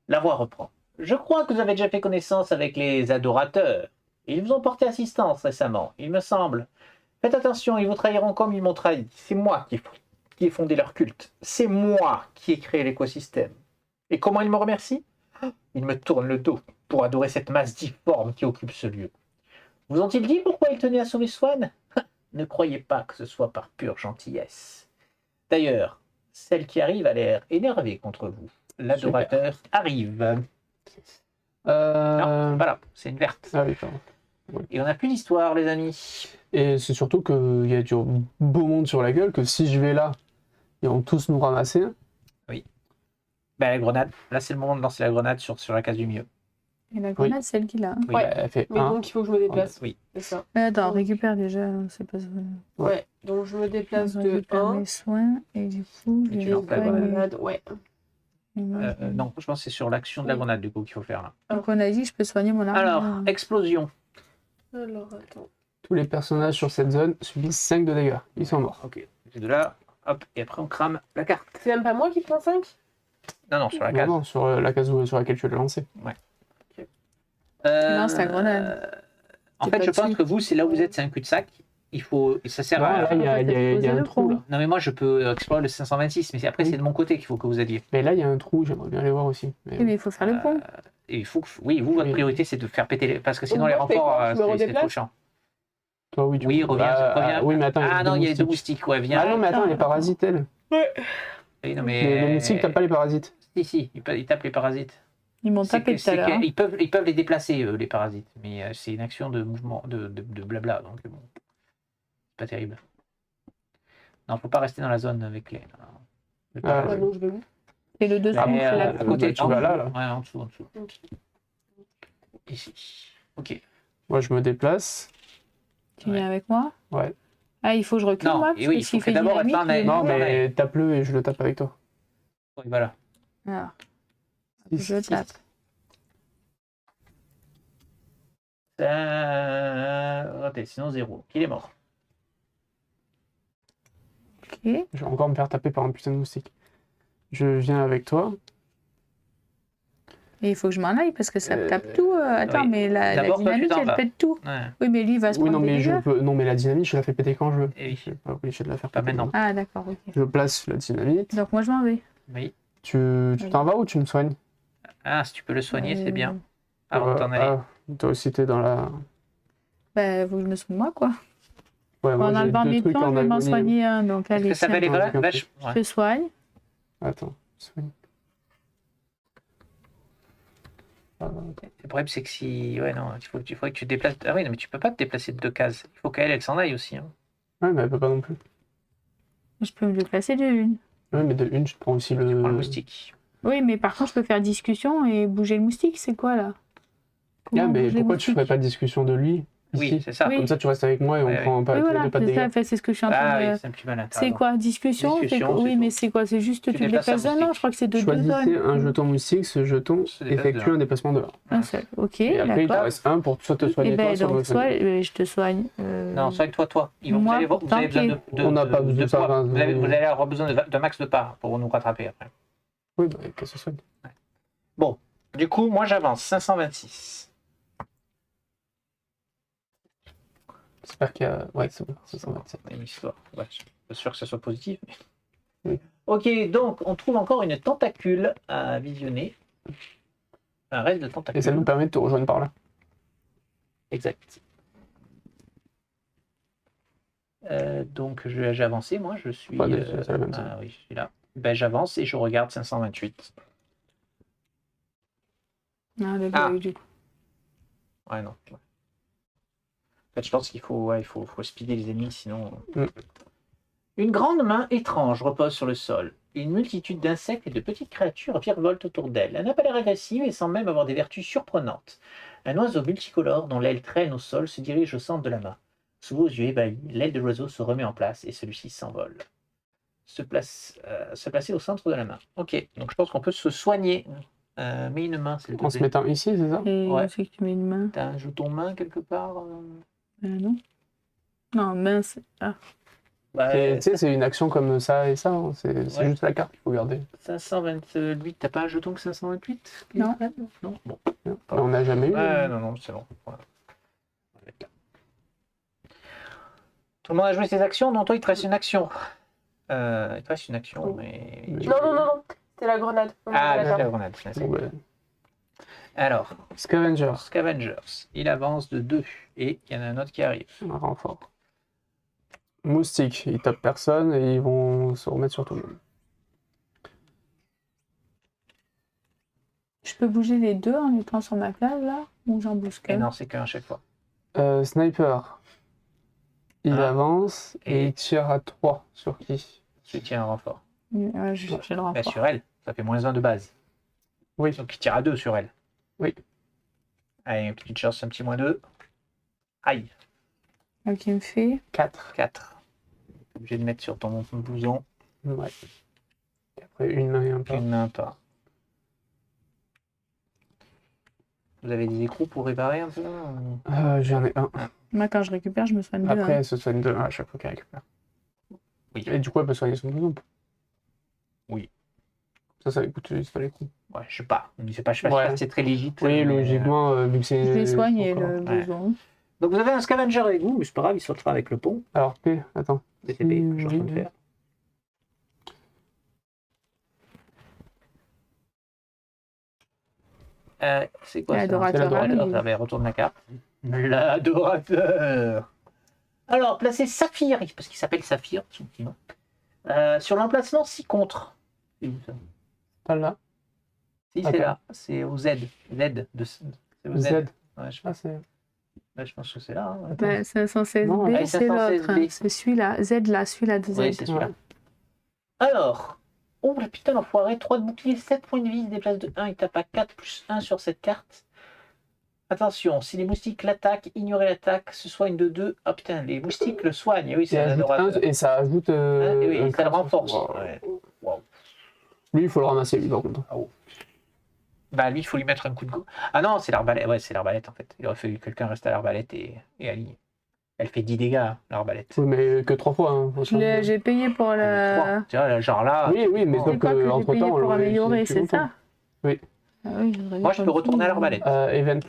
La voix reprend. Je crois que vous avez déjà fait connaissance avec les adorateurs. Ils vous ont porté assistance récemment, il me semble. Faites attention, ils vous trahiront comme ils m'ont trahi. C'est moi qui ai fondé leur culte. C'est moi qui ai créé l'écosystème. Et comment ils me remercient? Ils me tournent le dos pour adorer cette masse difforme qui occupe ce lieu. Vous ont-ils dit pourquoi ils tenaient à sauver Swan? Ne croyez pas que ce soit par pure gentillesse. D'ailleurs, celle qui arrive a l'air énervée contre vous. L'adorateur arrive. Non, voilà, c'est une verte. Ah oui, pardon. Et on n'a plus d'histoire, les amis. Et c'est surtout qu'il y a du beau monde sur la gueule, que si je vais là, ils vont tous nous ramasser. Ben, la grenade. Là, c'est le moment de lancer la grenade sur la case du milieu. Et la grenade, c'est elle qui l'a. Oui. Ouais. Elle fait Mais 1. donc il faut que je me déplace. Oui. C'est ça. Attends, récupère déjà. C'est pas ça. Ouais. Donc je me déplace Je de récupère 1. mes soins et du coup, Et je tu lances la vais Grenade, ouais. Non, je pense que c'est sur l'action de la Oui. grenade, du coup, qu'il faut faire là. Donc on a dit que je peux soigner mon arme. Alors, explosion. Alors attends. Tous les personnages sur cette zone subissent 5 de dégâts. Ils sont morts. Ok. C'est de là. Hop. Et après, on crame la carte. C'est même pas moi qui prends 5? Non, sur la Non, case. non, sur la case sur laquelle tu l'as lancé. lance la grenade. En T'es fait, pas je pense dessus. que vous, c'est là où vous êtes, c'est un cul-de-sac. Il faut. Ça sert Non, à. là, il y a un trou. Là. Non, mais moi, je peux explorer le 526, mais après, Oui. c'est de mon côté qu'il faut que vous alliez. Mais là, il y a un trou, j'aimerais bien aller voir aussi. Mais... Oui, mais il faut faire le pont. Et il faut que. Oui, vous, votre Oui. priorité, c'est de faire péter les. Parce que sinon, Donc, les moi, je fais renforts, quoi? Je me c'est trop redéplace chiant. Toi, oui, tu Oui, peux. reviens. Oui, mais attends, Ah non, il y a les deux moustiques, ouais, viens. Ah non, mais attends, les parasites, elle. Oui, non, mais. Les moustiques, t'as pas les parasites. Si, ils tapent les parasites. Ils m'ont C'est tapé que- tout à c'est l'heure. que- hein. ils peuvent les déplacer, les parasites. Mais c'est une action de mouvement, de blabla. Donc, bon. C'est pas terrible. Non, faut pas rester dans la zone avec les. Ah, Ouais, ouais. donc je vais où? Et le dessous, Mais, c'est la à côté, tu en vas dessous. là, là. Ouais, en dessous. Ok. Ici. Ok. Moi, je me déplace. Tu viens avec moi? Ouais. Ah, il faut que je recule, Non, moi, et parce oui, que il faut s'il que fait d'abord dynamique, elle parle, il est Non, mort. mais tape-le et je le tape avec toi. Oui, voilà. Alors, Six. je tape. Raté, sinon 0. Il est mort. Ok. Et Je vais encore me faire taper par un putain de moustique. Je viens avec toi. il faut que je m'en aille parce que ça tape tout. Attends, oui. mais la D'abord, toi, tu dynamique, t'en elle vas. pète tout. Ouais. Oui, mais lui, il va se Oui, prendre non, des mais dégâts. non, mais la dynamite, je la fais péter quand je veux. Et oui. Je suis pas obligé de la faire Pas péter. maintenant. Ah, d'accord, ok. Je place la dynamite. Donc moi, je m'en vais. Oui. Tu t'en vas ou tu me soignes? Ah, si tu peux le soigner, c'est bien. Ah, Avant de t'en aller. toi aussi, t'es dans la. Bah, faut que je me soigne moi, quoi. Ouais, moi, En j'ai enlevant 2 mes trucs plans, en je vais m'en agonie. soigner un. Donc, Est-ce allez, que ça tiens, va les Non, j'ai vrais compris. vaches? je te soigne. Attends, soigne. Ah, Le problème, c'est que si. Ouais, non, il faudrait que tu te déplaces. Ah oui, non, mais tu peux pas te déplacer de 2 cases. Il faut qu'elle s'en aille aussi. Hein. ouais, mais elle peut pas non plus. Je peux me déplacer de une. Ouais, mais de une, je prends aussi Tu prends le le. moustique. Oui, mais par contre, je peux faire discussion et bouger le moustique. C'est quoi, là? Ah, Comment mais bouger le pourquoi tu moustique ferais pas de discussion de lui Oui, ici? c'est ça. Oui. Comme ça, tu restes avec moi et on Ouais, prend pas, Oui, tous les voilà, deux pas de c'est ça. dégâts. C'est ce que je suis en train Ah de... oui, c'est un petit malin. t'as C'est raison. quoi? Discussion? Discussion, Oui, c'est mais tout. c'est quoi? C'est juste Tu tu te déplaces déplaces un d'un. Non, moustique. je crois que c'est de deux Choisissez zones. un jeton moustique, ce jeton Se déplace effectue de un déplacement de 1. Un seul. Ok, Et après, il t'en d'accord. reste un pour soit te Et soigner toi, ben soit me donc, soigner. soit je te soigne. Non, soigne-toi. Vous Moi, allez pourtant, besoin de. On n'a pas besoin de ça, poids. hein, Vous allez avoir besoin d'un max de pas pour nous rattraper après. Oui, bah, qu'elle se soigne. Bon, du coup, moi j'avance. 526. J'espère qu'il y a. Ouais, c'est bon, 527. Une histoire. Ouais, je suis pas sûr que ce soit positif. Mais... Oui. Ok, donc on trouve encore une tentacule à visionner. Un reste de tentacule. Et ça nous permet de te rejoindre par là. Exact. Donc j'ai avancé, moi je suis. Ouais, c'est la même ah oui, je suis là. Ben, j'avance et je regarde 528. Non, le Ah. bug, du coup. Ouais, non. Ouais. En fait, je pense qu'il faut, ouais, faut speeder les ennemis, sinon. Une grande main étrange repose sur le sol. Une multitude d'insectes et de petites créatures virevoltent autour d'elle. Elle n'a pas l'air agressive et semble même avoir des vertus surprenantes. Un oiseau multicolore dont l'aile traîne au sol se dirige au centre de la main. Sous vos yeux ébahis, l'aile de l'oiseau se remet en place et celui-ci s'envole. Se placer au centre de la main. Ok, donc je pense qu'on peut se soigner. Mets une main, s'il te En se plaît. mettant ici, c'est ça? Et Ouais. où c'est que tu mets une main? T'as un jeton main quelque part Non. Non, mince. Ah. Bah, Tu sais, c'est une action comme ça et ça. Hein. C'est Ouais. juste la carte qu'il faut garder. 528, t'as pas un jeton que 528 qui Non. traîne Non. Bon. On n'a jamais eu. Ouais, non, c'est bon. Voilà. On va mettre là. Tout le monde a joué ses actions, non, toi il te reste une action. Il te reste une action, mais. Mais- Non. C'était la grenade. On est Ah, d'accord. la grenade. Bon, ben, Alors, Scavengers, Scavengers, il avance de 2 et il y en a un autre qui arrive. un renfort. Moustique, ils tapent personne et ils vont se remettre sur tout le monde. Je peux bouger les deux en étant sur ma place, là? Ou j'en bouge Et qu'un? non, c'est qu'un à chaque fois. Sniper, il Ah. avance et Et- il tire à 3 sur qui? Je tiens un renfort. Ouais, j'ai le Bah, renfort. sur elle, ça fait -1 de base. Oui. Donc il tire à 2 sur elle. Oui. Allez, une petite chance, un petit -2. Aïe, Donc il me fait... 4. 4. Obligé de mettre sur ton blouson. Ouais. Et après, une main et un pas. Une main pas. Vous avez des écrous pour réparer un peu ou- J'en ai un. Moi, quand je récupère, je me soigne deux. Après, hein. elle se soigne 2 à chaque fois qu'elle récupère. Oui. Et du coup, elle peut soigner son blouson. Oui. Ça utilise pas les coups. Ouais, je sais pas. Je sais pas, Ouais. si c'est très légitime. Oui, mais, logiquement, vu que c'est. Je vais soigner encore- le blouson. Donc vous avez un scavenger avec vous, mais c'est pas grave, il sautera avec le pont. Alors, P, attends. BTP, je suis en train de oui. faire. C'est quoi ça? L'adorateur C'est l'adorateur. arrive. Ah ben, retourne la carte. L'adorateur. Alors, placez Saphir, parce qu'il s'appelle Saphir, son petit nom. Sur l'emplacement 6 contre. C'est où ça? Pas là. Si, c'est Attends. là. C'est au Z. C'est au Z. Z. Ouais, je, Ah, c'est. ouais, je pense que c'est là. Hein. Attends. Bah, 516B, Non, ouais, c'est 516B. l'autre. hein. C'est celui-là. Z là, celui-là de Z. Oui, c'est celui-là. Ouais. Alors, oh la putain, l'enfoiré, 3 de bouclier, 7 points de vie, il se déplace de 1, il tape à 4 plus 1 sur cette carte. Attention, si les moustiques l'attaquent, ignorez l'attaque, ce soigne de 2. Ah putain, les moustiques le soignent, oui, Et, c'est un adorateur. et ça ajoute. Ah, et oui, un ça le craft. renforce. Wow. Ouais. Wow. Lui, il faut le ramasser, lui, par contre. Bah lui, il faut lui mettre un coup de go. Ah non, c'est l'arbalète. Ouais, c'est l'arbalète en fait. Il aurait fallu que quelqu'un reste à l'arbalète et aligner. Elle fait 10 dégâts, hein, l'arbalète. Oui, mais que 3 fois. Hein, faut ça. J'ai payé pour Trois. la... Tu vois, genre là. Oui, oui, mais Oh. sauf C'est quoi que j'ai qu'entre payé temps, pour améliorer, c'est ça? Oui. Ah oui, j'aurais Moi, dû je peux retourner à continuer. l'arbalète. Event.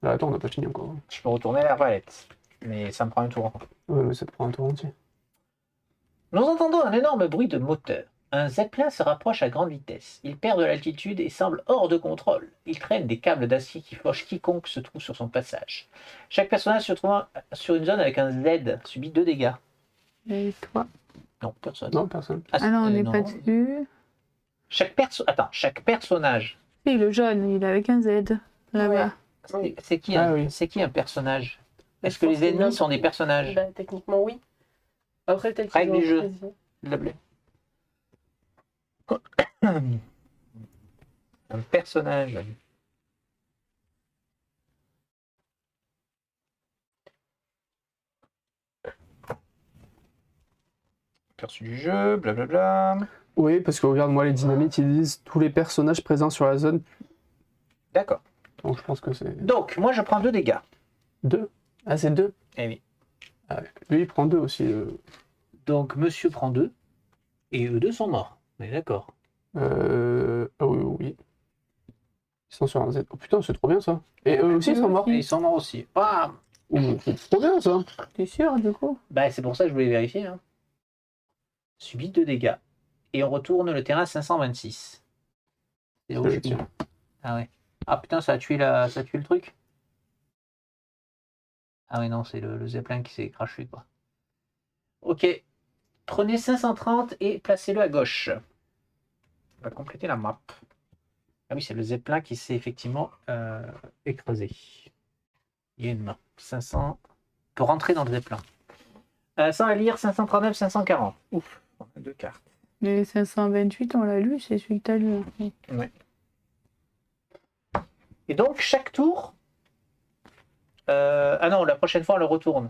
Ah, attends, on n'a pas fini encore. Je peux retourner à l'arbalète. Mais ça me prend un tour. Ouais, mais ça te prend un tour entier. Nous entendons un énorme bruit de moteur. Un zeppelin se rapproche à grande vitesse. Il perd de l'altitude et semble hors de contrôle. Il traîne des câbles d'acier qui fauchent quiconque se trouve sur son passage. Chaque personnage se trouvant sur une zone avec un Z subit 2 dégâts. Et toi? Non, personne. Non, personne. Ah non, on n'est pas dessus. Chaque personnage. Si, le jaune, il est avec un Z. Là-bas. C'est qui, Ah oui. c'est qui un personnage? Est-ce Je que pense les que ennemis non. sont des personnages? Bah, techniquement, oui. Après, peut-être Règle qu'ils du ont jeu. choisi. S'il te plaît. Un personnage. Aperçu du jeu, blablabla. Oui, parce que regarde-moi, les dynamites, ils disent tous les personnages présents sur la zone. D'accord. Donc je pense que c'est Donc, moi je prends 2 dégâts. 2. Ah, c'est 2. Eh oui. Lui, il prend 2 aussi. Donc, monsieur prend 2. Et eux deux sont morts. On est d'accord. Ah oui, oui. Ils sont sur un Z. Oh putain, c'est trop bien ça. Et eux aussi, ils sont morts. Et ils sont morts aussi. Bam. Ouh, c'est trop bien ça. T'es sûr, du coup? Bah, c'est pour ça que je voulais vérifier. Hein. Subit 2 dégâts. Et on retourne le terrain à 526. C'est où je suis. Ah ouais. Ah putain, ça a tué le truc. Ah oui, non, c'est le Zeppelin qui s'est craché, quoi. Ok. Prenez 530 et placez-le à gauche. On va compléter la map. Ah oui, c'est le zeppelin qui s'est effectivement écrasé. Il y a une main. 500. Pour rentrer dans le zeppelin. Sans à lire, 539, 540. Ouf, on a 2 cartes. Les 528, on l'a lu, c'est celui que t'as lu. Ouais. Et donc, chaque tour. Ah non, la prochaine fois, on le retourne.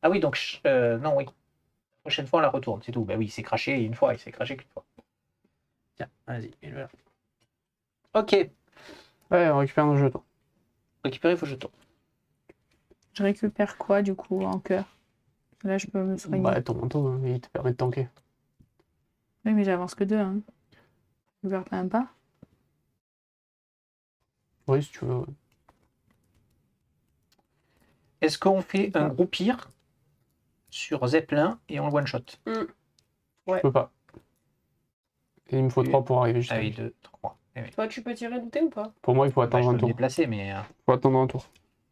Ah oui, donc. Non, oui. La prochaine fois, on la retourne, c'est tout. Bah oui, il s'est craché une fois, il s'est craché qu'une fois. Tiens, vas-y, mets-le là. Ok. Ouais, on récupère nos jetons. Récupérer vos jetons. Je récupère quoi du coup en cœur? Là, je peux me soigner. Bah, ton manteau, hein, il te permet de tanker. Oui, mais j'avance que 2. Hein. Je ne même pas. Oui, si tu veux. Ouais. Est-ce qu'on fait un groupir sur Zeppelin et on le one-shot? Je peux pas. Et il me faut 3 pour arriver juste Ah là. oui, 2, 3. Toi, tu peux tirer douter ou pas? Pour moi, il faut Bah, attendre je un peux me tour. déplacer, mais. Il faut attendre un tour.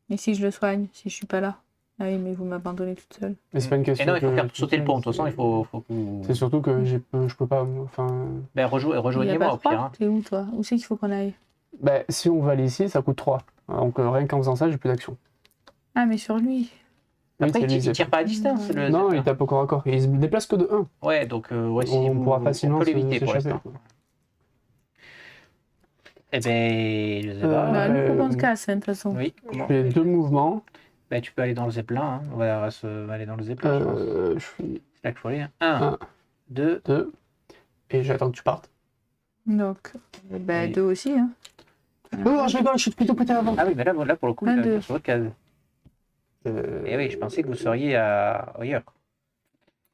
Et si je le soigne, si je suis pas là? Ah oui, mais vous m'abandonnez toute seule. Mais c'est pas une question. Et non, il faut que- faire sauter le pont. De toute façon, il faut que vous. C'est surtout que je peux pas. Enfin. Ben, Il y a rejoignez-moi pas au pire. 3? Hein. T'es où toi? Où c'est qu'il faut qu'on aille? Bah, si on va aller ici, ça coûte 3. Donc rien qu'en faisant ça, j'ai plus d'action. Ah, mais sur lui. Oui, Après, c'est lui, il tire pas à distance. Le Non, Zeppelin. il tape au corps à corps. Et il se déplace que de 1. Ouais, donc ouais, si On vous- pourra facilement on peut l'éviter pour s'échapper. l'instant. Eh ben, je sais pas. Bah, nous, faut qu'on se Euh, casse, hein, de toute façon. Oui, Je comment? fais 2 mouvements. Ben, tu peux aller dans le Zeppelin. Hein. On va aller dans le Zeppelin, je pense. Je fais C'est là qu'il faut aller. 1, Un. 2. 2. Et j'attends que tu partes. Donc, bah, Oui. 2 aussi. Hein. Oh, je rigole, je suis plutôt pété avant. Ah oui, mais là pour le coup, Un, il deux. est sur votre case. Et oui, je pensais que vous seriez ailleurs.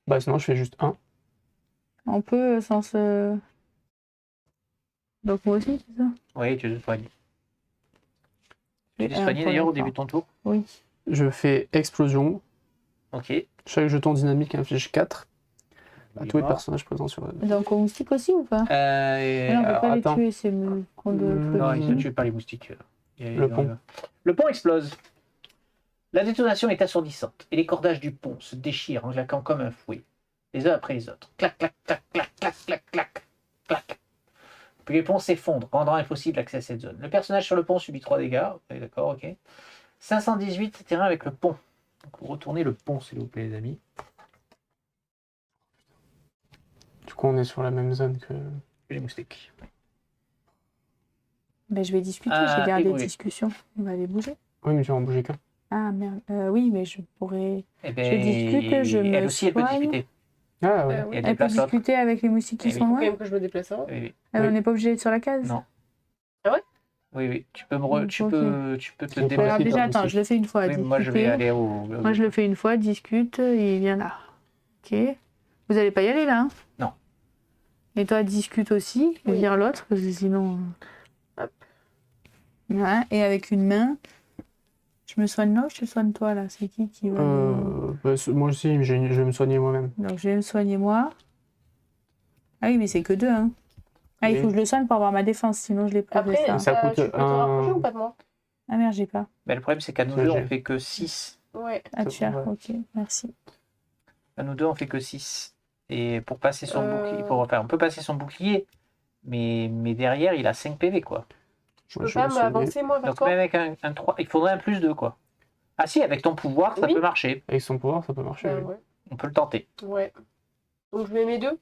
Bah, sinon, je fais juste 1. On peut sans se. Donc, moi aussi, c'est ça? Oui, tu te soignes. Tu Et t'es un soigné pour d'ailleurs au l'instant. début de ton tour. Oui. Je fais explosion. Ok. Chaque jeton dynamique inflige 4 à tous les D'accord. personnages présents sur la. Donc, au moustique aussi ou pas? Euh, Mais non, on peut alors, pas attends. les tuer, c'est qu'on doit le Non, ils ne Mhm. tuent pas les moustiques. Le pont. Le pont explose. La détonation est assourdissante et les cordages du pont se déchirent en claquant comme un fouet, les uns après les autres. Clac, clac, clac, clac, clac, clac, clac, clac. Puis les ponts s'effondrent, rendant impossible l'accès à cette zone. Le personnage sur le pont subit 3 dégâts. Ouais, d'accord, ok. 518 terrain avec le pont. Donc, vous retournez le pont, s'il vous plaît, les amis. Du coup, on est sur la même zone que. Les moustiques. Ben, je vais discuter, Ah, j'ai gardé évoluer. discussion. On va aller bouger. Oui, mais tu vas en bouger qu'un. Ah merde. Oui, mais je pourrais. Eh Je discute, je me elle aussi, elle peut soigne. discuter. Ah ouais. Oui. Et elle Elle peut déplace l'autre. discuter avec les moustiques qui Eh oui. sont Faut loin. quand même que je me déplace avant. Oui, oui. On Oui. n'est pas obligé d'être sur la case. Non. Ah ouais? Oui, oui. Tu peux, Ok. tu peux te Alors, déplacer. Alors déjà, pas attends, possible. je le fais une fois. Oui, moi, je vais discuter. aller au. Moi, je le fais une fois, discute, il vient là. Ok. Vous allez pas y aller là, hein? Non. Et toi, discute aussi, Oui. vire l'autre, parce que sinon. Hop. Ouais, et avec une main. Je me soigne là ou je te soigne toi là? C'est qui va Bah, moi aussi, je vais me soigner moi-même. Donc je vais me soigner moi. Ah oui, mais c'est que 2, hein. Ah, il Oui. faut que je le soigne pour avoir ma défense, sinon je l'ai pas Après, fait ça. Ça coûte tu peux te un- rapprocher ou pas de moi? Ah merde, j'ai pas. Mais le problème, c'est qu'à nous Ça, deux, j'ai. on fait que 6. Ouais. Ah, Ça, tu as, ouais. ok, merci. À nous deux, on fait que 6. Et pour passer son bouclier, on peut passer son bouclier, mais derrière, il a 5 PV, quoi. Je Moi, peux je vais pas me soigner. m'avancer moi vers Donc, toi? même avec un 3, il faudrait un plus 2, quoi. Ah si, avec ton pouvoir, ça Oui. peut marcher. Avec son pouvoir, ça peut marcher. Ben oui. ouais. On peut le tenter. Ouais. Donc je mets mes 2.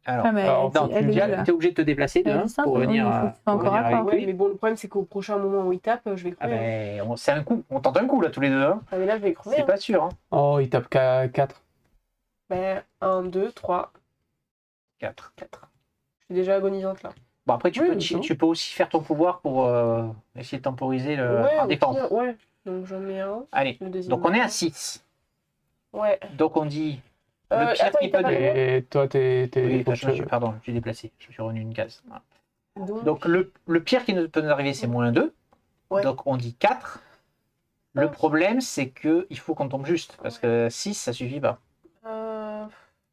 Alors, Ah, mais alors, elle, non, elle est tu où, là? es obligé de te déplacer de Elle est 1 distante, pour oui, venir, il faut que tu sois pour encore venir à avec part. Ouais, lui. mais bon, le problème c'est qu'au prochain moment où il tape, je vais Ah crever. ben, c'est un coup. On tente un coup, là, tous les deux. Hein. Ah, mais là, je vais crever. C'est Hein. pas sûr. Hein. Oh, il tape qu'à 4. Ben, 1, 2, 3, 4. 4. Je suis déjà agonisante là. Bon, après, tu, Oui, peux, mais c'est bon. tu peux aussi faire ton pouvoir pour essayer de temporiser le Ouais, en au défense. pire, ouais. Donc j'en mets un. Allez, Le deuxième. donc on est à 6. Ouais. Donc on dit le pire Attends, qui il tape peut... à combien? Et toi, t'es. Oui, faut enfin, que- pardon, j'ai déplacé. Je suis revenu une case. Voilà. Donc, Donc le pire qui peut nous arriver, c'est -2. Ouais. Donc on dit 4. Le Ah. problème, c'est que il faut qu'on tombe juste. Parce que 6, ça suffit pas.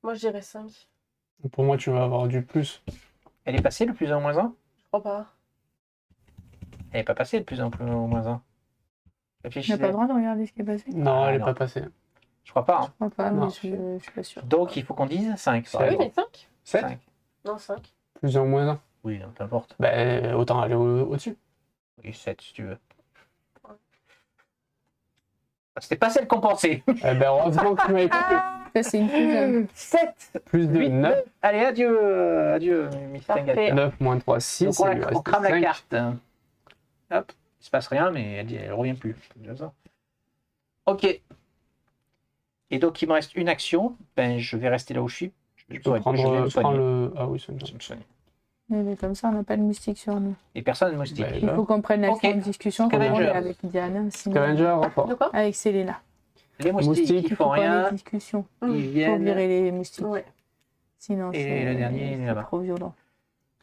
moi je dirais 5. Pour moi, tu vas avoir du plus. Elle est passée le plus 1 au moins 1? Je crois pas. Elle n'est pas passée le plus 1 au moins 1. Tu n'as Réfléchissez. pas le droit de regarder ce qui est passé? Non, Ah, elle est non. pas passée. Je crois pas. Hein. Je crois pas, Non. mais je suis pas sûre. Donc il faut qu'on dise 5. C'est Oui, bon. mais 5. 7 5. Non, 5. Plus 1 ou moins 1. Oui, non, peu importe. Ben, autant aller au-dessus. Oui, 7 si tu veux. Ah, c'était pas celle qu'on pensait. Eh ben, heureusement que tu m'as écouté. Ça, c'est une plus jeune. 7 Plus de 8, 9. Allez, adieu, adieu, Miss Parfait. Tangata. 9 moins 3, 6. Donc on crame la carte. Hop, il se passe rien, mais elle revient plus. C'est déjà ça. Ok. Et donc il me reste une action. Ben je vais rester là où je suis. Je vais me Prends soigner. le. Ah oui, c'est Je vais me soigner. Mais comme ça, on n'a pas de moustique sur nous. Et personne ne moustique. Ben, Il faut qu'on prenne l'action Ok. de discussion Scavenger. qu'on est avec Diana. Sinon... Scavenger, renfort. De quoi? Avec Célina. Les moustiques, Moustiques, ils Il faut font qu'on ait rien. des discussions. Ils Il faut viennent. virer les moustiques. Ouais. Sinon, Et c'est le dernier, il est là-bas. trop violent.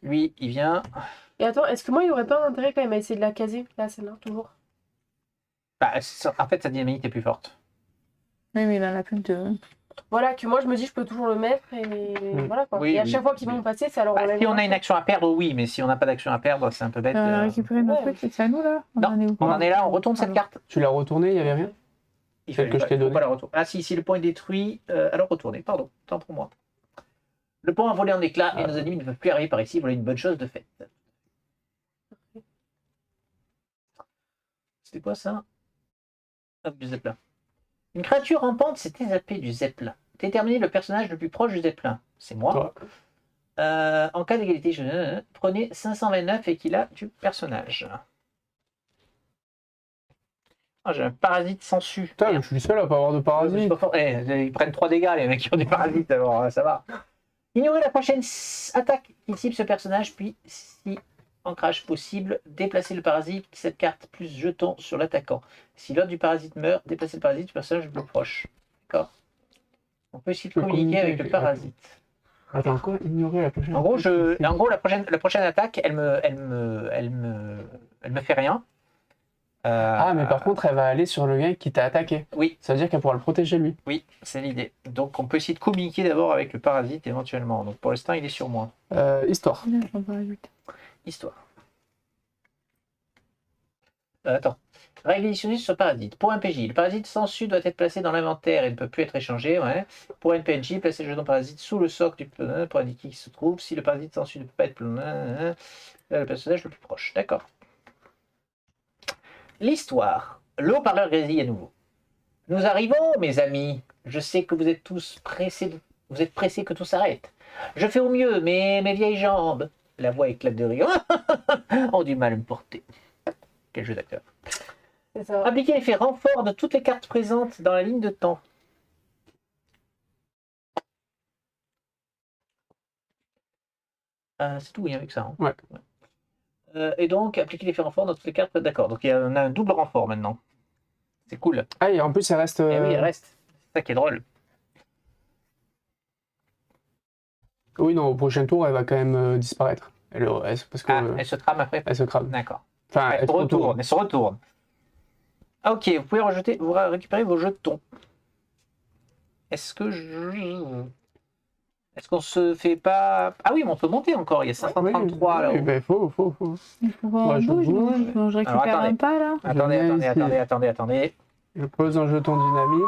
Lui, il vient. Et attends, est-ce que moi, il n'y aurait pas un intérêt quand même à essayer de la caser, là, celle-là, toujours? Bah, en fait, sa dynamite est plus forte. Oui, mais il en a plus que deux. Voilà, que moi, je me dis, je peux toujours le mettre, et voilà, quoi. Oui, et à oui. chaque fois qu'ils vont passer, c'est alors Bah, enlève si on a un une peu. action à perdre, oui, mais si on n'a pas d'action à perdre, c'est un peu bête. On a récupéré nos Ouais. trucs, c'est à nous là? On Non, en est où? on en est là, on retourne cette Alors. carte. Tu l'as retourné, il n'y avait rien. Il Celle que je t'ai faut donnée. pas la retourner. Ah si, si le point est détruit, alors retournez, pardon, tant pour moi. Le pont a volé en éclats et Ah. nos ennemis ne peuvent plus arriver par ici, voilà une bonne chose de faite. C'était quoi ça? Hop, du zeppelin. Une créature rampante s'était zappée du zeppelin. Déterminez le personnage le plus proche du zeppelin. C'est moi. Toi. En cas d'égalité, prenez 529 et qu'il a du personnage. Ah, j'ai un parasite sensu. Putain, mais je suis le seul à pas avoir de C'est parasite. pas fort. Ils prennent 3 dégâts, les mecs qui ont des parasites, alors ça va. Ignorez la prochaine attaque qui cible ce personnage, puis, si ancrage possible, déplacez le parasite, cette carte plus jeton sur l'attaquant. Si l'autre du parasite meurt, déplacez le parasite du personnage le plus proche. D'accord. On peut essayer de Je peux communiquer avec le avec- parasite. Attends, quoi? Ignorer la prochaine. En gros, la prochaine attaque, elle me fait rien. Ah, mais par contre, elle va aller sur le gars qui t'a attaqué. Oui, Ça veut dire qu'elle pourra le protéger lui. oui, c'est l'idée. Donc on peut essayer de communiquer d'abord avec le parasite éventuellement. Donc pour l'instant, il est sur moi. Histoire. On va vite. Histoire. Attends. Règle additionnelle sur le parasite. Pour un PJ, le parasite sensu doit être placé dans l'inventaire et ne peut plus être échangé. Ouais. Pour un PNJ, placez le jeton parasite sous le socle du pour indiquer qui se trouve. Si le parasite sensu ne peut pas être le personnage le plus proche. D'accord. L'histoire. Le haut-parleur grésille à nouveau. Nous arrivons, mes amis. Je sais que vous êtes tous pressés. Vous êtes pressés que tout s'arrête. Je fais au mieux, mais mes vieilles jambes. La voix éclate de rire. ont du mal à me porter. Quel jeu d'acteur. C'est ça. Appliquez l'effet renfort de toutes les cartes présentes dans la ligne de temps. C'est tout, il y a avec ça. Hein. Ouais. Et donc, appliquer l'effet renfort dans toutes les cartes. D'accord, donc on a un double renfort maintenant. C'est cool. Ah, et en plus, elle reste. Et oui, il reste. C'est ça qui est drôle. Oui, non, au prochain tour, elle va quand même disparaître. Parce que, Elle se trame après. elle se crame. D'accord. Enfin, Elle se retourne. Elle se retourne. Ok, vous pouvez vous récupérer vos jetons. Est-ce qu'on se fait pas... Ah oui, mais on peut monter encore, il y a 533 là. Oui, ben, faut. Il faut qu'on Moi, je bouge, bouge. moi, je récupère Alors, attendez. un pas là. Attendez. Je pose un jeton dynamite.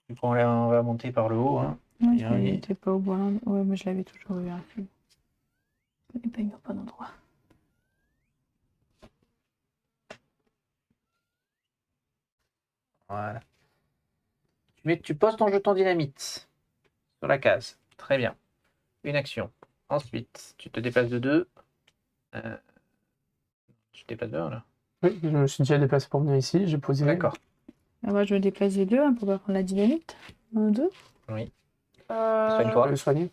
Du coup, on va monter par le haut. Hein. Moi, Bien, oui. j'étais pas au bon endroit. Ouais, moi je l'avais toujours eu. Hein. Je connais pas au bon endroit. Voilà. Tu poses ton jeton dynamite sur la case. Très bien. Une action. Ensuite, tu te déplaces de 2. Tu te déplaces de 1 là. Oui, je me suis déjà déplacé pour venir ici. J'ai posé. D'accord. Ah, moi je me déplace les deux hein, pour pas prendre la dynamite. 1, 2. Soigne-toi. Le soigner.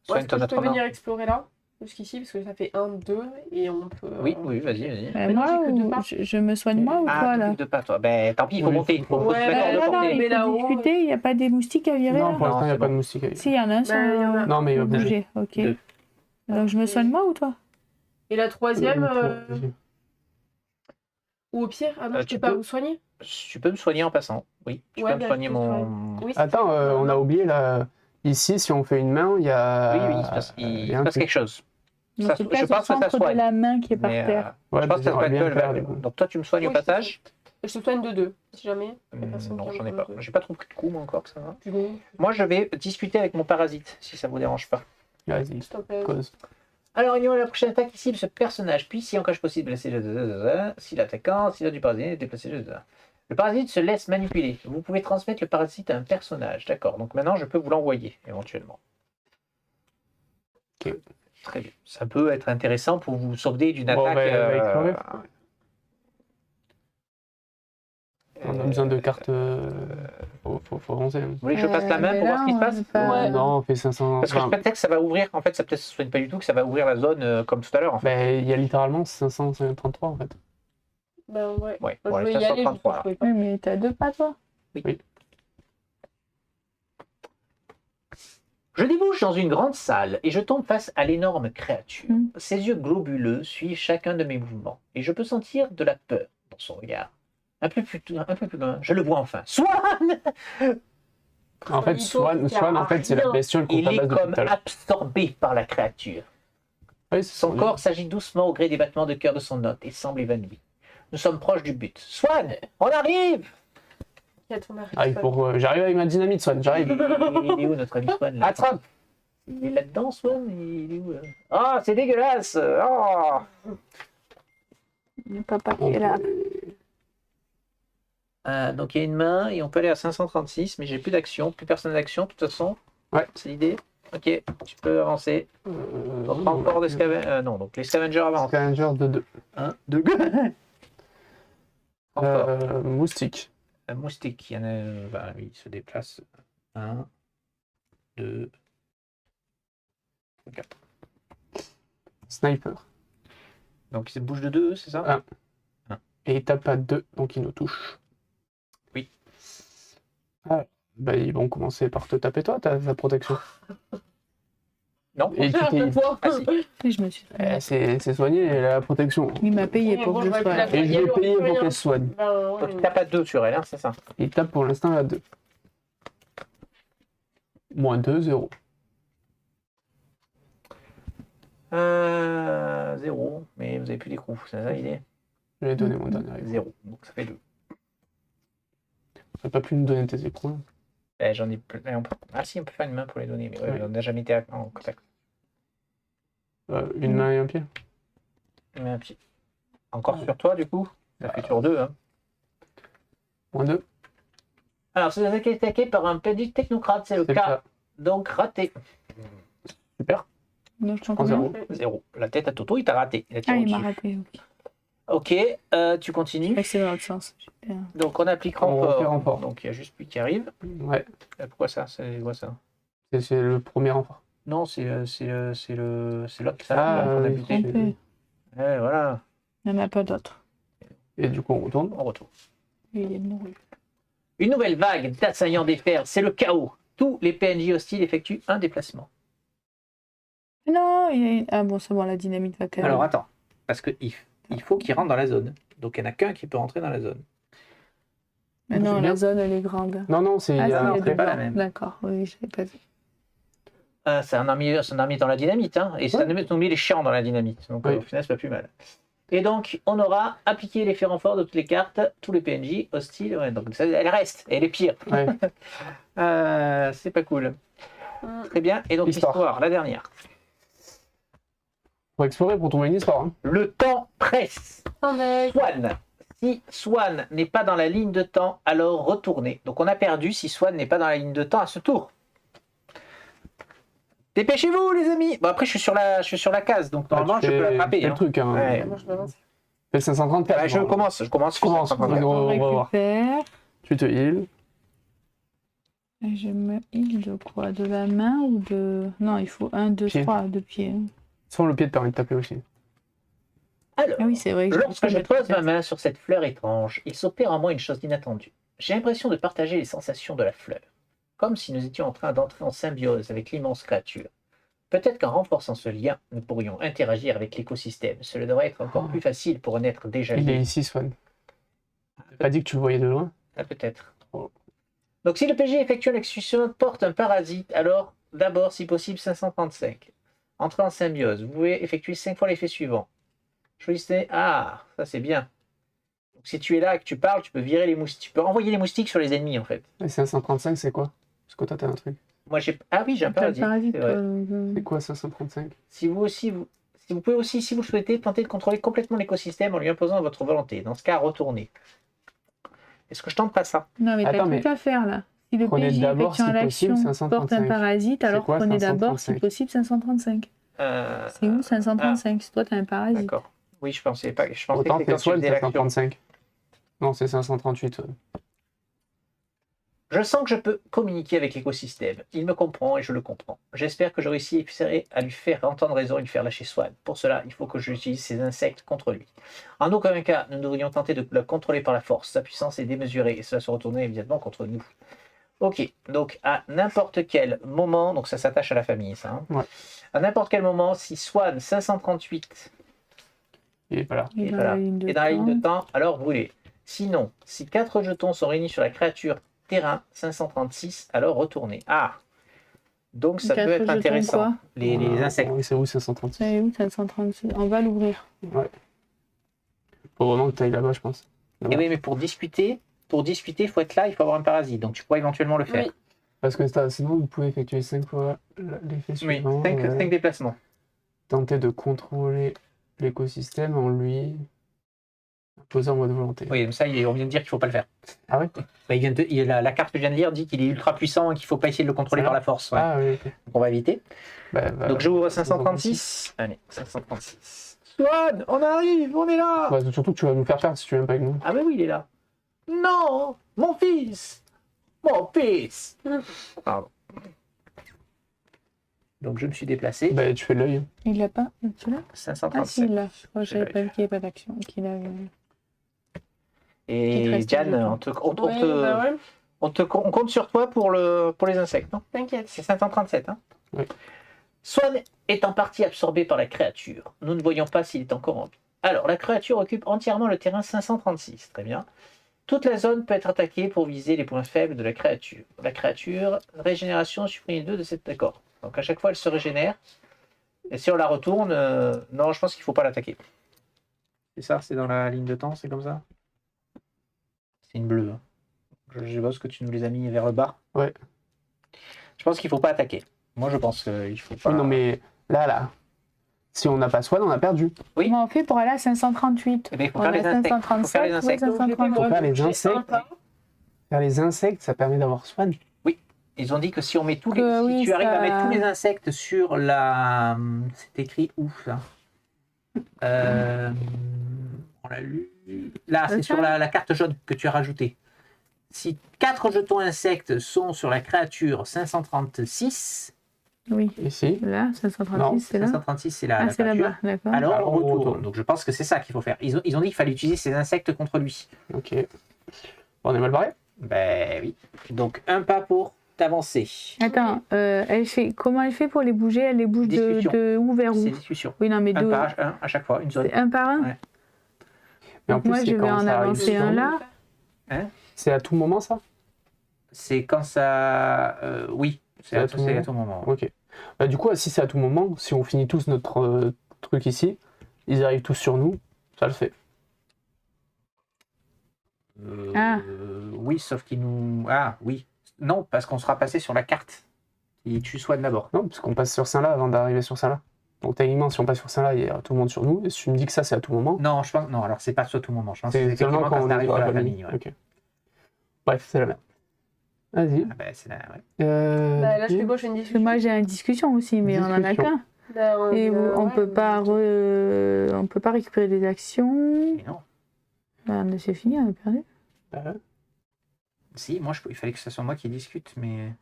Soigne Est-ce ton que je peux notre venir explorer là? Jusqu'ici, parce que ça fait 1, 2, et on peut... Oui, vas-y. Mais non, moi, j'ai que deux ou pas. je me soigne moi ou Ah, toi tu là? bouges de pas toi. Ben tant pis, il faut Oui, monter. Il faut Ouais, se mettre hors de non, portée. mais il faut là-haut, discuter, il n'y a pas des moustiques à virer Non, là? pour l'instant, il n'y a c'est pas de bon. moustique avec. Si, il y en a un, Ben, il y en a. Non, mais il va bouger. bouger. Ok. Deux. Donc je me soigne moi ou toi? Et la troisième, Vas-y. ou au pire, ah non, je tu peux pas peux. vous soigner? Tu peux me soigner en passant. Oui, tu Ouais, peux me ben, soigner je te mon... Oui, c'est Attends, ça. on a oublié là. Ici, si on fait une main, il y a. Oui, il se passe, il il y a se un passe truc. quelque chose. Non, Je c'est pense que ça centre de soigne. la main qui est par Mais, terre. Ouais, je pense que ça j'aimerais peut être bien que le faire, le- du coup. Donc toi, tu me soignes au Oui, c'est passage. Je te soigne de 2, si jamais. y a personne Non, qui j'en ai en pas. prend deux. J'ai pas trop pris de coups, moi, encore, que ça va. Puis bon, Moi, je vais discuter avec mon parasite, si ça vous dérange pas. Vas-y, s'il te plaît. cause. Alors, il y aura la prochaine attaque qui cible ce personnage, puis si en cas possible, blesser si l'attaquant, si l'autre du parasite est déplacé. Le parasite se laisse manipuler. Vous pouvez transmettre le parasite à un personnage. D'accord, donc maintenant je peux vous l'envoyer, éventuellement. Ok. Très bien. Ça peut être intéressant pour vous sauver d'une Bon, attaque. on va explorer. On a besoin de cartes. Faut avancer. Vous voulez que je passe la main mais pour voir là, ce qui se on passe est pas- Ouais. Non, on fait 500. Parce que Enfin, peut-être que ça va ouvrir, en fait, ça peut-être se soigne pas du tout, que ça va ouvrir la zone comme tout à l'heure, en fait. ben, il y a littéralement 533 en fait. Ben ouais. Ouais, Je bon, vais allez, y aller, 533, je là. pouvais pas. Oui, mais t'as 2 pas, toi? Je débouche dans une grande salle et je tombe face à l'énorme créature. Mm. Ses yeux globuleux suivent chacun de mes mouvements et je peux sentir de la peur dans son regard. Un peu plus loin, je le vois enfin. Swan! En fait, Swan, en fait, c'est la bestiole qu'on Il est tabasse depuis comme tout à l'heure. absorbé par la créature. Oui, Son corps s'agite doucement au gré des battements de cœur de son hôte et semble évanoui. Nous sommes proches du but. Swan, on arrive! J'arrive avec ma dynamite, Swan, j'arrive. Il est où notre ami Swan là? Attrape! Il est là-dedans, Swan? Il est où là? Ah, c'est dégueulasse! Oh! Le papa qui est là. Donc il y a une main et on peut aller à 536, mais j'ai plus d'action, plus personne d'action de toute façon. Ouais. C'est l'idée. Ok, tu peux avancer. Donc pas encore des scavengers. Non, donc les scavengers avancent. Scavenger de 2. 1, 2, encore. Moustique. Un moustique, il y en a. Bah, il se déplace. 1, 2, 4. Sniper. Donc il se bouge de 2, c'est ça? Et il tape à 2, donc il nous touche. Oui. Ah, bah, ils vont commencer par te taper toi, ta protection. Non. Et tu t'es- Ah, si. Oui, je me suis c'est soigné, la protection. Il m'a payé Oui, pour bon, que je je vais sois plus la là. faire. Et je vais payer pour qu'elle soigne. Ben, Donc il tape à 2 sur elle, hein, c'est ça? Il tape pour l'instant à 2. Moins 2, 0. 0, mais vous avez plus d'écrou, c'est ça l'idée? Je vais donner mon dernier écrou. 0, donc ça fait 2. T'as pas pu nous donner tes écrous. Hein. Ben, j'en ai plein. Ah si, on peut faire une main pour les donner, mais ouais, Ouais. on n'a jamais été en contact. Une main et un pied. Mais un pied. Encore sur toi, du coup? Ça fait sur 2, hein. Moins 2. Alors, si vous avez été attaqué par un petit technocrate, c'est le C'est cas. ça. Donc, raté. Super. Donc, j'en En combien 0. 0. La tête à Toto, il t'a raté. Il a tiré Ah, il m'a au-dessus. raté. Ok. Ok, tu continues. Ouais, c'est dans l'autre sens. Super. Donc, on applique On refait renfort. renfort. Donc, il y a juste lui qui arrive. Ouais. Pourquoi ça? C'est quoi ça? C'est le premier renfort. Non, c'est l'autre. Ah, qu'on a oui. buté. Trompé. Ouais, voilà. Il n'y en a pas d'autres. Et du coup, on retourne. On retourne. Il est mouru. Une nouvelle vague d'assaillants des fers, c'est le chaos. Tous les PNJ hostiles effectuent un déplacement. Non, il y a une... Ah bon, c'est bon, la dynamite va quand même. Alors attends, parce qu'il faut qu'il rentre dans la zone. Donc il n'y en a qu'un qui peut rentrer dans la zone. Mais non, C'est la bien. zone, elle est grande. Non, non, c'est. Ah, il y a si, un il y a trait. deux pas la bords. même. D'accord, oui, je l'ai pas vu. C'est un arme dans la dynamite, hein, et ça nous met les chiants dans la dynamite. Donc Oui. au final, c'est pas plus mal. Et donc, on aura appliqué l'effet renfort de toutes les cartes, tous les PNJ hostiles. Ouais, donc elle reste, elle est pire. Ouais. C'est pas cool. Très bien. Et donc, Histoire. l'histoire, la dernière. Faut explorer pour trouver une histoire. Hein. Le temps presse. Attendez. Swan. Si Swan n'est pas dans la ligne de temps, alors retournez. Donc on a perdu si Swan n'est pas dans la ligne de temps à ce tour. Dépêchez-vous les amis. Bon après je suis sur la case, donc normalement je peux l'attraper. C'est le Hein. truc. Hein. Ouais. Moi, je m'avance. Fais 534. Ouais, je commence. Je commence. sur 534. On On va voir. récupère. Tu te heal. Et je me heal de quoi? De la main ou de... Non, il faut 1, 2, Pied. 3 de pied. Sans le pied te permet de taper aussi. Alors, Ah oui, c'est vrai. que lorsque pas je mettre la pose ma tête. main sur cette fleur étrange, il s'opère en moi une chose inattendue. J'ai l'impression de partager les sensations de la fleur, comme si nous étions en train d'entrer en symbiose avec l'immense créature. Peut-être qu'en renforçant ce lien, nous pourrions interagir avec l'écosystème. Cela devrait être encore plus facile pour un être déjà Il est lié. ici, Swan. T'as pas dit que tu le voyais de loin? Ah, peut-être. Oh. Donc si le PG effectue une exécution porte un parasite, alors d'abord, si possible, 535. Entrez en symbiose. Vous pouvez effectuer 5 fois l'effet suivant. Choisissez... Ah, ça c'est bien. Donc, si tu es là et que tu parles, tu peux virer les moustiques. Tu peux envoyer les moustiques sur les ennemis, en fait. Et 535, c'est quoi? Parce que toi, t'as un truc. Moi, j'ai... Ah oui, j'ai un T'as le paradis. parasite, C'est vrai. toi, C'est quoi 535? Si vous aussi, si vous pouvez aussi, si vous le souhaitez, tenter de contrôler complètement l'écosystème en lui imposant votre volonté. Dans ce cas, retournez. Est-ce que je tente pas ça? Non, mais t'as Attends, un truc mais à faire là. Si le prenez PJ d'abord, effectuant si possible, l'action porte un 535. parasite, alors quoi, prenez d'abord, si 535? possible, 535. C'est où 535? Si toi t'as un parasite. D'accord. Oui, je pensais pas. Je pensais Autant que c'est quand tu soit le faisais l'action. 535. Non, c'est 538. Je sens que je peux communiquer avec l'écosystème. Il me comprend et je le comprends. J'espère que je réussirai à lui faire entendre raison et lui faire lâcher Swan. Pour cela, il faut que j'utilise ces insectes contre lui. En aucun cas, nous devrions tenter de le contrôler par la force. Sa puissance est démesurée et cela se retournerait immédiatement contre nous. Ok, donc à n'importe quel moment, donc ça s'attache à la famille, ça. Hein. Ouais. À n'importe quel moment, si Swan 538 Il est pas là. Et est dans pas la là, ligne de et dans la ligne de temps. temps, alors brûlez. Sinon, si 4 jetons sont réunis sur la créature terrain 536, alors retournez. Ah, donc ça peut 4 être jetons intéressant. quoi Les insectes. Oui, c'est où 536? C'est où 536? On va l'ouvrir. Ouais. Faut vraiment que tu ailles là-bas, je pense. Et oui, mais pour discuter, il faut être là, il faut avoir un parasite. Donc tu pourrais éventuellement le faire. Oui. Parce que sinon, vous pouvez effectuer 5 fois l'effet Oui, suivant. 5 déplacements. Tenter de contrôler l'écosystème en lui imposant votre volonté. Oui, donc ça, on vient de dire qu'il ne faut pas le faire. Ah ouais? Bah, la carte que je viens de lire dit qu'il est ultra puissant et qu'il ne faut pas essayer de le contrôler Ça par va la force. Ouais. Ah oui, ok. Donc on va éviter. Donc j'ouvre 536. Allez, 536. Swan, on arrive, on est là. Bah, surtout que tu vas nous faire perdre si tu viens pas avec nous. Ah mais oui, il est là. Non, mon fils. Mon fils. Pardon. Donc je me suis déplacé. Bah, tu fais de l'œil. Il l'a pas celui-là? Ah si, 537. il l'a. Je crois que C'est j'avais vrai. pas vu qu'il n'y avait pas d'action. Qu'il avait... Qu'il te Et reste un Diane, jeton. Oui, bah ouais. on compte sur toi pour les insectes, non? T'inquiète. C'est 537, hein? Oui. Swan est en partie absorbé par la créature. Nous ne voyons pas s'il est encore en vie. Alors, la créature occupe entièrement le terrain 536. Très bien. Toute la zone peut être attaquée pour viser les points faibles de la créature. La créature, régénération, supprime 2 de cet accord. Donc, à chaque fois, elle se régénère. Et si on la retourne, non, je pense qu'il ne faut pas l'attaquer. C'est ça? C'est dans la ligne de temps? C'est comme ça? C'est une bleue. Hein. Je vois ce que tu nous les as mis vers le bas. Ouais. Je pense qu'il ne faut pas attaquer. Moi, je pense qu'il faut pas. Oui, non, mais là. Si on n'a pas Swan, on a perdu. Oui. Comment on fait pour aller à 538? Eh bien, il faut On faire a les insectes. 537, Faut faire les insectes. ouais, 538. Faut faire les J'ai insectes. un pas. Faire les insectes, ça permet d'avoir Swan. Ils ont dit que si on met tous les, Que si oui, tu arrives à ça- mettre tous les insectes sur la, c'est écrit où ça? On l'a lu. Là, c'est sur la carte jaune que tu as rajoutée. Si 4 jetons insectes sont sur la créature 536, Oui. Ici. Là, 536, Non, c'est là. 536 c'est la, Ah, la c'est créature. là-bas, d'accord. Alors Alors, on on retourne. retourne. Donc je pense que c'est ça qu'il faut faire. Ils ont dit qu'il fallait utiliser ces insectes contre lui. Ok. On est mal barré? Ben oui. Donc un pas pour t'avancer. Attends, comment elle fait pour les bouger? Elle les bouge Discussion. de où vers où? C'est discussion. Oui, non, mais Un de... pas à chaque fois, une zone. C'est un par un? Ouais. Mais en Donc plus, moi, c'est je vais quand en ça arrive avancer sur un nous. là. C'est à tout moment, ça? C'est quand ça. Oui, c'est à tout moment. Ok. Bah, du coup, si c'est à tout moment, si on finit tous notre truc ici, ils arrivent tous sur nous, ça le fait. Ah. Oui, sauf qu'il nous. Ah, oui. Non, parce qu'on sera passé sur la carte. Et tu soignes d'abord. Non, parce qu'on passe sur Saint-La avant d'arriver sur Saint-La. Donc techniquement, si on passe sur Saint-La, il y a tout le monde sur nous. Et si tu me dis que ça, c'est à tout moment, Non, je pense. Non, alors c'est pas sur tout moment. Je pense que c'est c'est effectivement seulement quand quand on ça est arrive sur sur la la famille. famille. Ouais. Ok. Bref, c'est la merde. Vas-y. Ah ben, c'est la... ouais. Bah, là, je du fais coup, quoi? Je fais une Parce que discussion. moi, j'ai une discussion aussi, mais on en a Discussion. qu'un. Bah, Et on ouais, peut pas on peut pas récupérer des actions. Mais non. Bah, c'est fini, on a perdu. Si, moi, il fallait que ce soit moi qui discute, mais.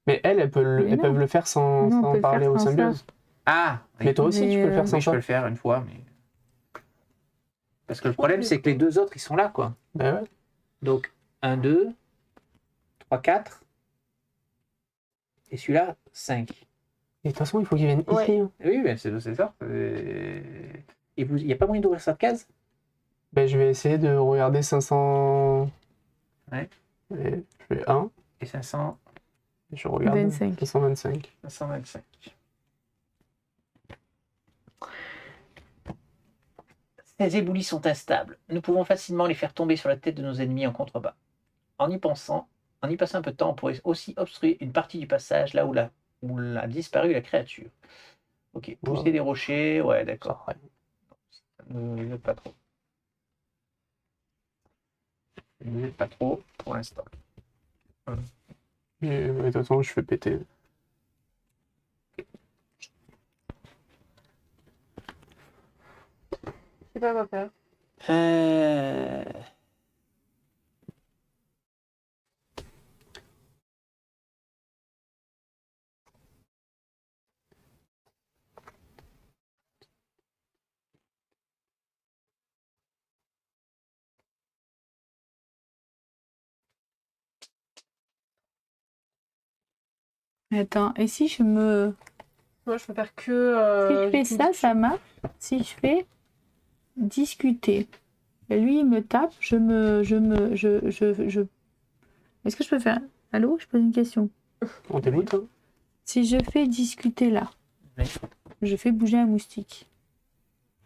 Mais elles Mais non. peuvent le faire sans, Non, on sans peut le parler faire aux sans ça. symbioses. Ah oui. Mais toi aussi, Mais, tu peux le faire Oui, sans je peux ça. le faire une fois, mais. Parce que le problème, c'est que les deux autres, ils sont là, quoi. Bah ouais. Donc, 1, 2, 3, 4. Et celui-là, 5. Et de toute façon, il faut qu'ils viennent Ouais. ici. Hein. Oui, ben c'est ça. Et il n'y a pas moyen d'ouvrir cette case? Ben, je vais essayer de regarder 500. Ouais. Et je fais 1. Et 500, Et je regarde 25. 525. 525. Ces éboulis sont instables. Nous pouvons facilement les faire tomber sur la tête de nos ennemis en contrebas. En y passant un peu de temps, on pourrait aussi obstruer une partie du passage là où a disparu la créature. Ok, pousser Ouais. des rochers, ouais, d'accord. Ouais. Ça ne nous aide pas trop. Ça ne nous aide pas trop pour l'instant. Et, de toute façon, je fais péter. Je sais pas quoi faire. Attends, et si je me... Moi, je peux faire que. Si je fais ça, ça marche. Si je fais discuter, et lui il me tape, je... Est-ce que je peux faire... Allô, je pose une question. On t'écoute, hein. Si je fais discuter là, Oui. je fais bouger un moustique.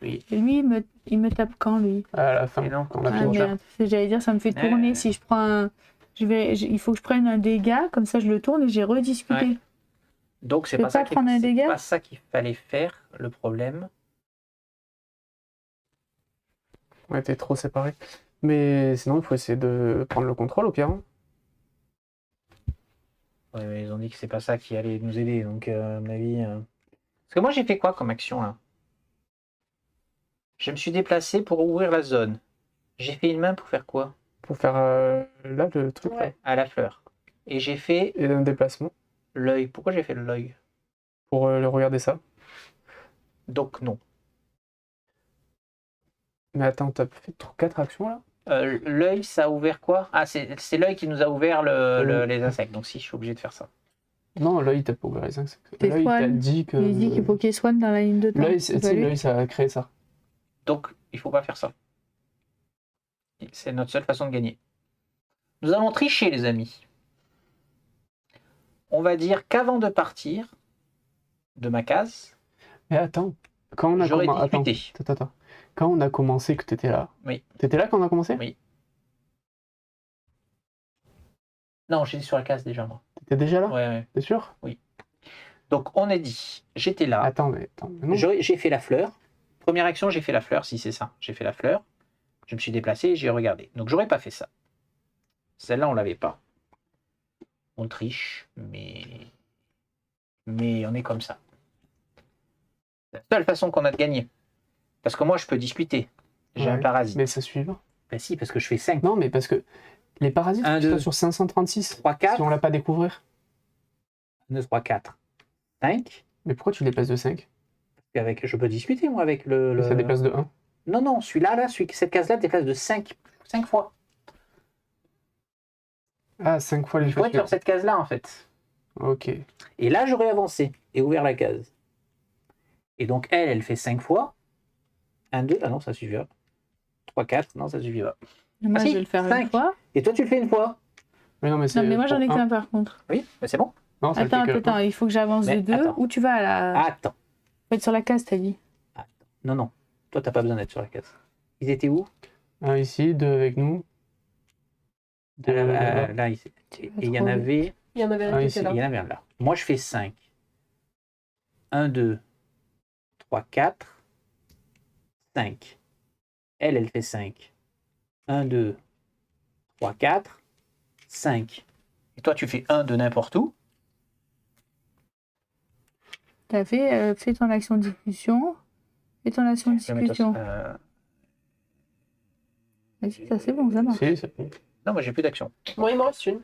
Oui. Et lui, il me tape quand, lui? À la fin, Et non, quand on a Ah fait déjà. merde, j'allais dire, ça me fait tourner. Si je prends un... il faut que je prenne un dégât, comme ça je le tourne et j'ai rediscuté. Ouais. Donc c'est Je peux pas ça pas prendre un dégât pas ça qu'il fallait faire, le problème. Ouais, t'es trop séparé. Mais sinon, il faut essayer de prendre le contrôle au pire. Hein. Ouais, mais ils ont dit que c'est pas ça qui allait nous aider, donc à mon avis. Parce que moi j'ai fait quoi comme action là? Je me suis déplacé pour ouvrir la zone. J'ai fait une main pour faire quoi? Pour faire là le truc là. Ouais. À la fleur. Et j'ai fait Et un déplacement l'œil. Pourquoi j'ai fait l'œil? pour le regarder ça. Donc non. Mais attends, t'as fait 4 actions là? L'œil, ça a ouvert quoi? Ah, c'est l'œil qui nous a ouvert les insectes. Donc si, je suis obligé de faire ça. Non, l'œil t'a pas ouvert les 5. T'es L'œil t'a Swan. dit que. Il dit qu'il faut qu'il soigne dans la ligne de temps. L'œil, C'est pas lui. l'œil, ça a créé ça. Donc il faut pas faire ça. C'est notre seule façon de gagner. Nous allons tricher, les amis. On va dire qu'avant de partir de ma case, Mais attends, quand on a j'aurais commencé. discuté. Attends. Quand on a commencé, que t'étais là. Oui. T'étais là quand on a commencé? Oui. Non, j'étais sur la case déjà, moi. T'étais déjà là? Ouais. T'es sûr? Donc on a dit, j'étais là. Attends, mais non. J'ai fait la fleur. Première action, j'ai fait la fleur, si c'est ça. J'ai fait la fleur. Je me suis déplacé et j'ai regardé. Donc j'aurais pas fait ça. Celle-là, on l'avait pas. On triche, mais on est comme ça. C'est la seule façon qu'on a de gagner. Parce que moi, je peux discuter. J'ai Ouais, un parasite. Mais c'est suivant. Ben si, parce que je fais 5. Non, mais parce que les parasites, Un, ils sont deux, sur 536. 3, 4. Si on l'a pas découvrir. 2, 3, 4. 5. Mais pourquoi tu déplaces de 5? Je peux discuter, moi, avec le... Ça déplace de 1. Non, celui-là, cette case-là déplace de 5 fois. Ah, 5 fois Il les faut être choses. sur cette case-là, en fait. Ok. Et là, j'aurais avancé et ouvert la case. Et donc, elle fait 5 fois. 1, 2, ah non, ça suffira. 3, 4, non, ça suffira. Moi, Ah, si, je vais le faire une 5. fois. Et toi, tu le fais une fois. Mais non, mais c'est. Non, mais moi, j'en ai pour qu'un par contre. Oui, mais c'est bon. Non, ça le Attends, fait que attends, il faut que j'avance Mais de 2. attends. Où tu vas là? Attends. Faut être sur la case, t'as dit. Non. Toi, t'as pas besoin d'être sur la case. Ils étaient où? un ici, 2 avec nous. Deux là-bas. Là, ici. Et il y en trop avait... Il y en avait un Ah, qui ici, était Il y là. en avait un là. Moi, je fais 5. 1, 2, 3, 4, 5. Elle fait 5. 1, 2, 3, 4, 5. Et toi, tu fais 1 de n'importe où. T'as fait ton action de discussion. Fais ton action de Je vais mettre discussion. Vas-y, ça c'est bon, ça marche. Si, c'est bon. Non, moi, j'ai plus d'action. Moi, il m'en reste une.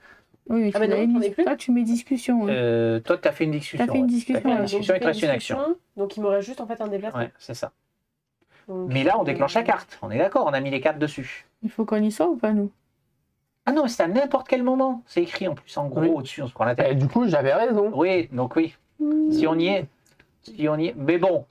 Oui, mais Ah, mais non, l'avais j'en mis. ai plus. Toi, tu mets discussion. oui. Toi, tu as fait une discussion. T'as fait une discussion, T'as fait une ouais. Donc, discussion, j'ai il te fait reste une action. discussion, donc il me reste juste en fait un déplacement. Ouais, c'est ça. Donc, Mais là, on déclenche la carte. On est d'accord, on a mis les cartes dessus. Il faut qu'on y soit ou pas, nous? Ah non, mais c'est à n'importe quel moment. C'est écrit en plus en gros Oui. au-dessus, on se prend la tête. Du coup, j'avais raison. Oui, donc oui. Si on y est. Mais bon,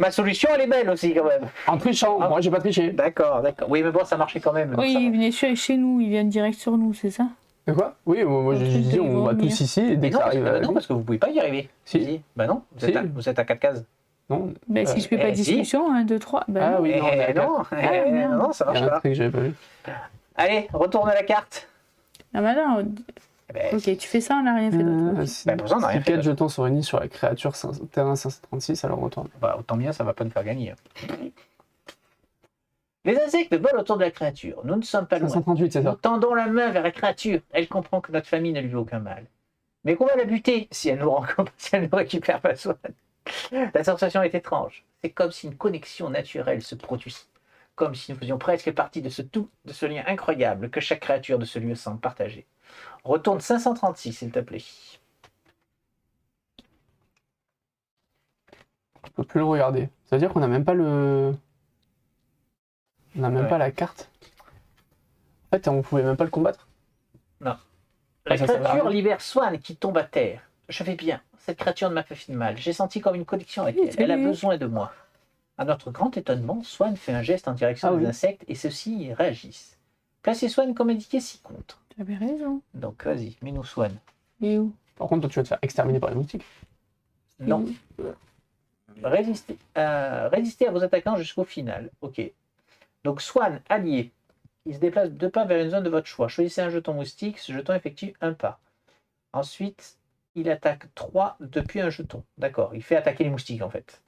ma solution, elle est belle aussi quand même. En trichant, Ah. moi j'ai pas triché. D'accord. Oui, mais bon, ça marchait quand même. donc Oui, ça va. ils venaient chez nous, ils viennent direct sur nous, c'est ça? De quoi? Oui, moi Un j'ai truc dit, de on va vomir. tous ici, et Mais dès que non, ça arrive. non, parce que vous pouvez pas y arriver. Si. Bah non, Si. vous êtes à 4 cases. Non. Ben, si je fais pas de si. discussion, 1, 2, 3. Ben, Ah oui, non, on est à quatre. non, non, ça Il y marche a un pas. truc que j'avais pas vu. Allez, retourne à la carte. Ah bah non. Eh ben, Ok, tu fais ça, on n'a rien fait d'autre. Si Bah, pour ça, on a rien fait 4 d'autre. jetons sont réunis sur la créature terrain 536, alors retourne. bah, autant bien, ça va pas nous faire gagner. Les insectes volent autour de la créature. Nous ne sommes pas loin. 538, c'est Nous ça. tendons la main vers la créature. Elle comprend que notre famille ne lui veut aucun mal. Mais qu'on va la buter si elle nous si elle ne récupère pas Swan. La sensation est étrange. C'est comme si une connexion naturelle se produisait. Comme si nous faisions presque partie de ce lien incroyable que chaque créature de ce lieu semble partager. Retourne 536, s'il te plaît. On peut plus le regarder. Ça veut dire qu'on n'a même pas le. On n'a même Ouais. pas la carte. En fait, on pouvait même pas le combattre. La Ah, ça, ça va créature rien. libère Swan qui tombe à terre. Je vais bien. Cette créature ne m'a pas fait de mal. J'ai senti comme une connexion avec Oui, elle. Elle a salut. besoin de moi. À notre grand étonnement, Swan fait un geste en direction Ah des oui. insectes et ceux-ci réagissent. Placez Swan comme indiqué 6 contre. J'avais raison. Donc vas-y, mets-nous Swan. Et où Par contre, toi, tu vas te faire exterminer par les moustiques. Non. Résistez à vos attaquants jusqu'au final. Ok. Donc Swan, allié. Il se déplace 2 pas vers une zone de votre choix. Choisissez un jeton moustique. Ce jeton effectue un pas. Ensuite, il attaque 3 depuis un jeton. D'accord. Il fait attaquer les moustiques en fait.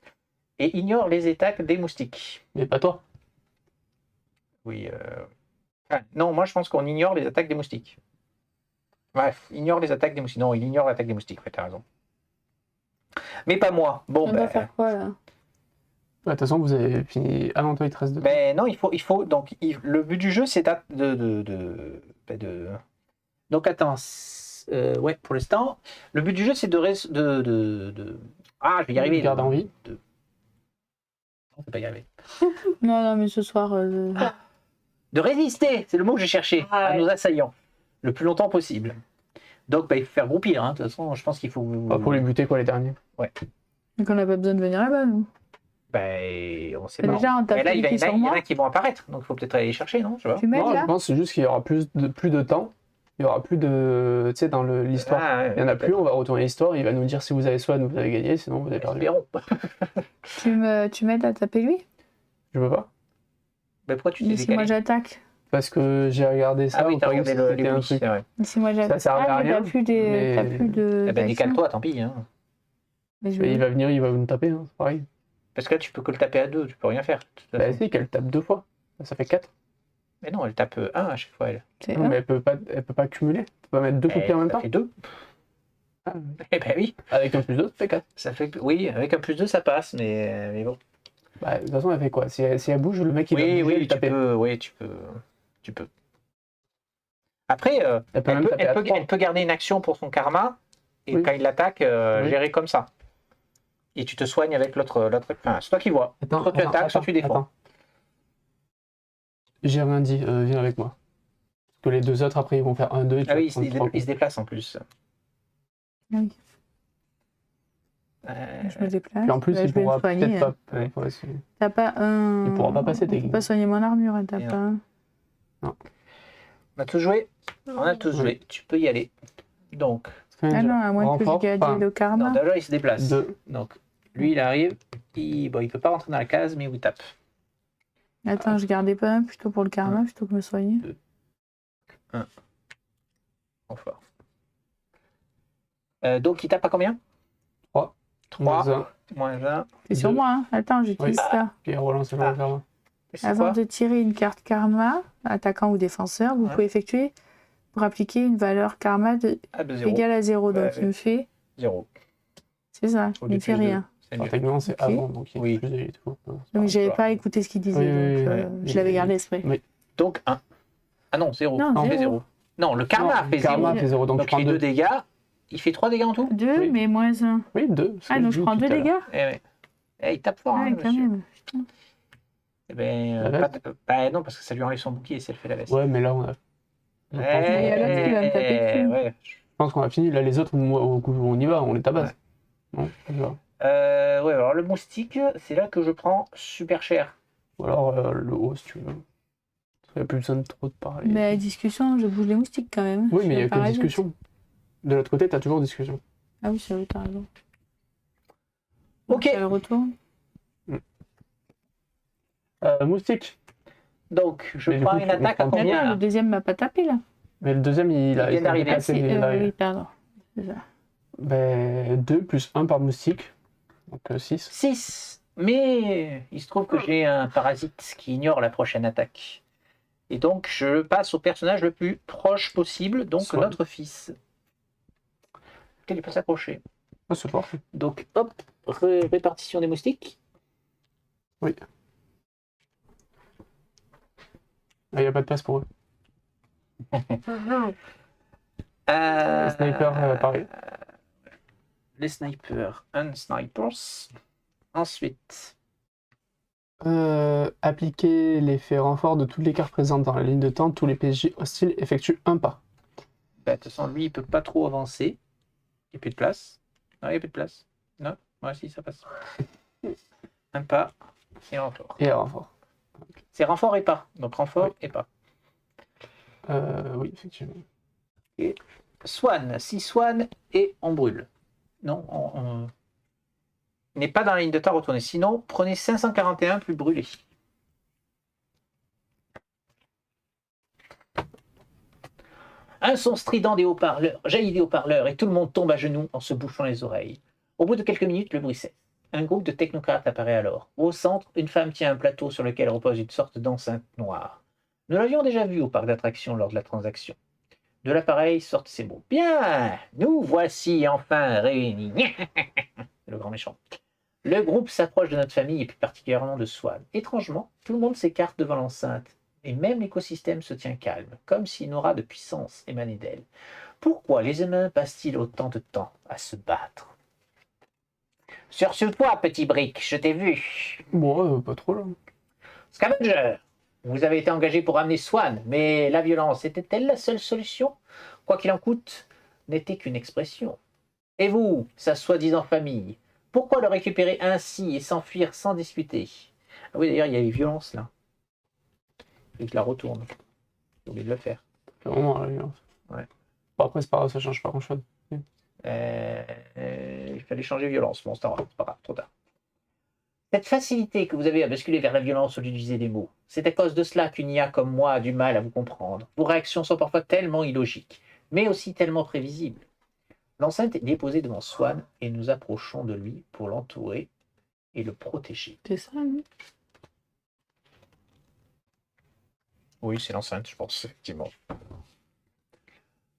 Et ignore les attaques des moustiques. Mais pas toi. Oui. Non, moi je pense qu'on ignore les attaques des moustiques. Bref, ignore les attaques des moustiques. Non, il ignore l'attaque des moustiques. Ouais, t'as raison. Mais pas moi. Bon, On doit faire quoi là De toute façon, vous avez fini. Ah non, toi, il te reste 2. ben non, donc le but du jeu c'est donc attends, ouais, pour l'instant, le but du jeu c'est ah, je vais y arriver. Garde en vie. Non, je vais pas y arriver. Non, non, mais ce soir. De résister, c'est le mot que j'ai cherché à nos assaillants le plus longtemps possible. Donc bah, il faut faire groupir, hein. De toute façon, je pense qu'il faut. Pas pour les buter, quoi, les derniers. Donc on n'a pas besoin de venir là-bas, nous. Ben, on sait Mais pas. déjà, on tape Mais là, il les qui y sur en moi. a qui vont apparaître, donc il faut peut-être aller les chercher, non? Je sais pas. Tu m'aides Non, là je pense que c'est juste qu'il y aura plus de temps. Il y aura plus de. Tu sais, dans l'histoire. Ah, ouais, Il y en a peut-être. plus, on va retourner l'histoire. Il va nous dire si vous avez Swan, vous avez gagné, sinon vous avez perdu. Espérons. Tu m'aides à taper lui Je veux pas. Mais pourquoi tu t'es Mais si moi décalé? j'attaque. Parce que j'ai regardé ça. Ah oui, au t'as cas où regardé c'était les un oui, truc. c'est vrai. Mais si moi Ça j'attaque. servait à mais rien, t'as plus, mais- t'as plus de. Eh ben, d'action. décale-toi, tant pis. Hein. Mais je Il vais- va venir, il va nous taper, hein, c'est pareil. Parce que là, tu peux que le taper à 2, tu peux rien faire. de toute Bah façon. si, qu'elle tape 2 fois. Ça fait 4. Mais non, elle tape 1 à chaque fois, elle. C'est Non, un. mais elle peut pas cumuler. Elle peut pas mettre 2 coups de pied en même Ça temps. fait 2. Ah, Eh ben oui, avec un plus 2, ça fait 4. ça fait... oui, avec un plus 2, ça passe, mais bon. Bah, de toute façon, elle fait quoi si elle bouge, le mec il va Oui, bouger et oui, le taper. tu peux. Après, Elle peut même taper à 3. elle peut garder une action pour son karma, et Oui. quand il l'attaque, Oui. gérer comme ça. Et tu te soignes avec l'autre. Enfin, c'est toi qui vois. Attends, Soit tu attaques, soit tu défends. attends. J'ai rien dit, viens avec moi. Parce que les 2 autres, après, ils vont faire 1, 2 et tu Ah vas oui, prendre 3 il se déplace en plus. Oui. Euh, Je me déplace. Puis en plus, Là, il je vais pourra me soigner. peut-être hein. pas. Ouais, c'est- T'as pas un. Il pourra pas passer, Tu peux techniquement. pas soigner mon armure, hein, t'as Et pas un. on a tous joué. On a tous Oui. joué. Tu peux y aller. Donc, Ah non, à moins que je Renfort, gagne enfin, le karma. non, déjà il se déplace. 2. Donc, lui il arrive. Il peut pas rentrer dans la case, mais il vous tape. Attends, je gardais pas un plutôt pour le karma plutôt que me soigner. Trop fort. Donc il tape à combien? 3. 3. 1. Moins 1. C'est sur Deux. moi, hein. Attends, j'utilise ça. Et relance le Ah. karma. C'est Avant quoi? de tirer une carte karma, attaquant ou défenseur, vous Ouais. pouvez effectuer pour appliquer une valeur karma Ah, de 0. égale à 0. Donc Ouais, il me fait. 0. C'est ça, Au il me lieu fait de plus rien. C'est Alors, mieux. techniquement, c'est Ok. avant, donc il y a Oui. plus de et tout. Donc j'avais voilà. pas écouté ce qu'il disait, Oui, donc oui, oui. je l'avais gardé exprès. Oui. Donc 1. Ah non, 0. Non, Il fait zéro. 0. Non, le karma Non, fait 0. karma fait 0, donc tu Donc il prends fait 2. 2 dégâts. Il fait 3 dégâts en tout? 2, Oui. mais moins 1. Oui, 2. Ah, donc je prends 2 dégâts? Eh ouais. Eh, il tape fort, Ouais, hein, quand monsieur. même. Eh ben, La veste bah non, parce que ça lui enlève son bouclier si elle fait la veste. Ouais, mais là, on a. Je pense- Il y a l'autre qui va me taper dessus. Ouais. Je pense qu'on a fini. Là, les autres, on y va, on les tabasse. Non, on y va. Ouais, alors le moustique, c'est là que je prends super cher. Ou alors le haut, si tu veux. Il n'y a plus besoin de trop de parler. Mais discussion, je bouge les moustiques quand même. Oui, mais il n'y Je a pas que rajoute. discussion. De l'autre côté, tu as toujours discussion. Ah oui, c'est vrai, t'as raison. Ok. Je le retourne. Moustique. Donc, je Mais du prends coup, une on attaque à prend- combien D'accord, là le deuxième m'a pas tapé là. Mais le deuxième, il a vient d'arriver. Ah, déplacé, si, il arrive. oui, pardon. C'est ça. Ben, 2 plus 1 par moustique. Donc 6. 6. Mais il se trouve que j'ai un parasite qui ignore la prochaine attaque. Et donc, je passe au personnage le plus proche possible, donc Swan. notre fils. Il peut s'approcher. Oh, c'est fort. Donc, hop, répartition des moustiques. Oui. Il n'y a pas de place pour eux. Euh, Sniper, pareil. Les snipers, un snipers. Ensuite, Appliquer l'effet renfort de toutes les cartes présentes dans la ligne de temps. Tous les PJ hostiles effectuent un pas. bah, de toute façon, lui, il peut pas trop avancer. Il n'y a plus de place. Non, il n'y a plus de place. Non, moi si, ça passe. Un pas et renfort. Et renfort. C'est renfort et pas. Donc renfort Oui. et pas. Oui, effectivement. Swan, si Swan et on brûle. Non, il n'est pas dans la ligne de temps retourné. Sinon, prenez 541 plus brûlé. Un son strident des haut-parleurs jaillit des haut-parleurs et tout le monde tombe à genoux en se bouchant les oreilles. Au bout de quelques minutes, le bruit cesse. Un groupe de technocrates apparaît alors. Au centre, une femme tient un plateau sur lequel repose une sorte d'enceinte noire. Nous l'avions déjà vu au parc d'attractions lors de la transaction. De l'appareil sortent ces mots. Bien, nous voici enfin réunis. Le grand méchant. Le groupe s'approche de notre famille et plus particulièrement de Swan. Étrangement, tout le monde s'écarte devant l'enceinte. Et même l'écosystème se tient calme, comme si une aura de puissance émanait d'elle. Pourquoi les humains passent-ils autant de temps à se battre? Sursuis-toi, petit brick, je t'ai vu. Bon, pas trop là. Scavenger, vous avez été engagé pour ramener Swan, mais la violence était-elle la seule solution? Quoi qu'il en coûte, n'était qu'une expression. Et vous, sa soi-disant famille, pourquoi le récupérer ainsi et s'enfuir sans discuter? Ah oui, d'ailleurs, il y a eu violence là. Et je la retourne. J'ai oublié de le faire. C'est vraiment la violence. Ouais. Bon, après, c'est pas grave, ça change pas grand-chose. Il fallait changer violence. Bon, c'est pas grave, trop tard. Cette facilité que vous avez à basculer vers la violence au lieu d'utiliser des mots, c'est à cause de cela qu'une IA comme moi a du mal à vous comprendre. Vos réactions sont parfois tellement illogiques, mais aussi tellement prévisibles. L'enceinte est déposée devant Swan et nous approchons de lui pour l'entourer et le protéger. C'est ça, oui. Oui, c'est l'enceinte, je pense, effectivement.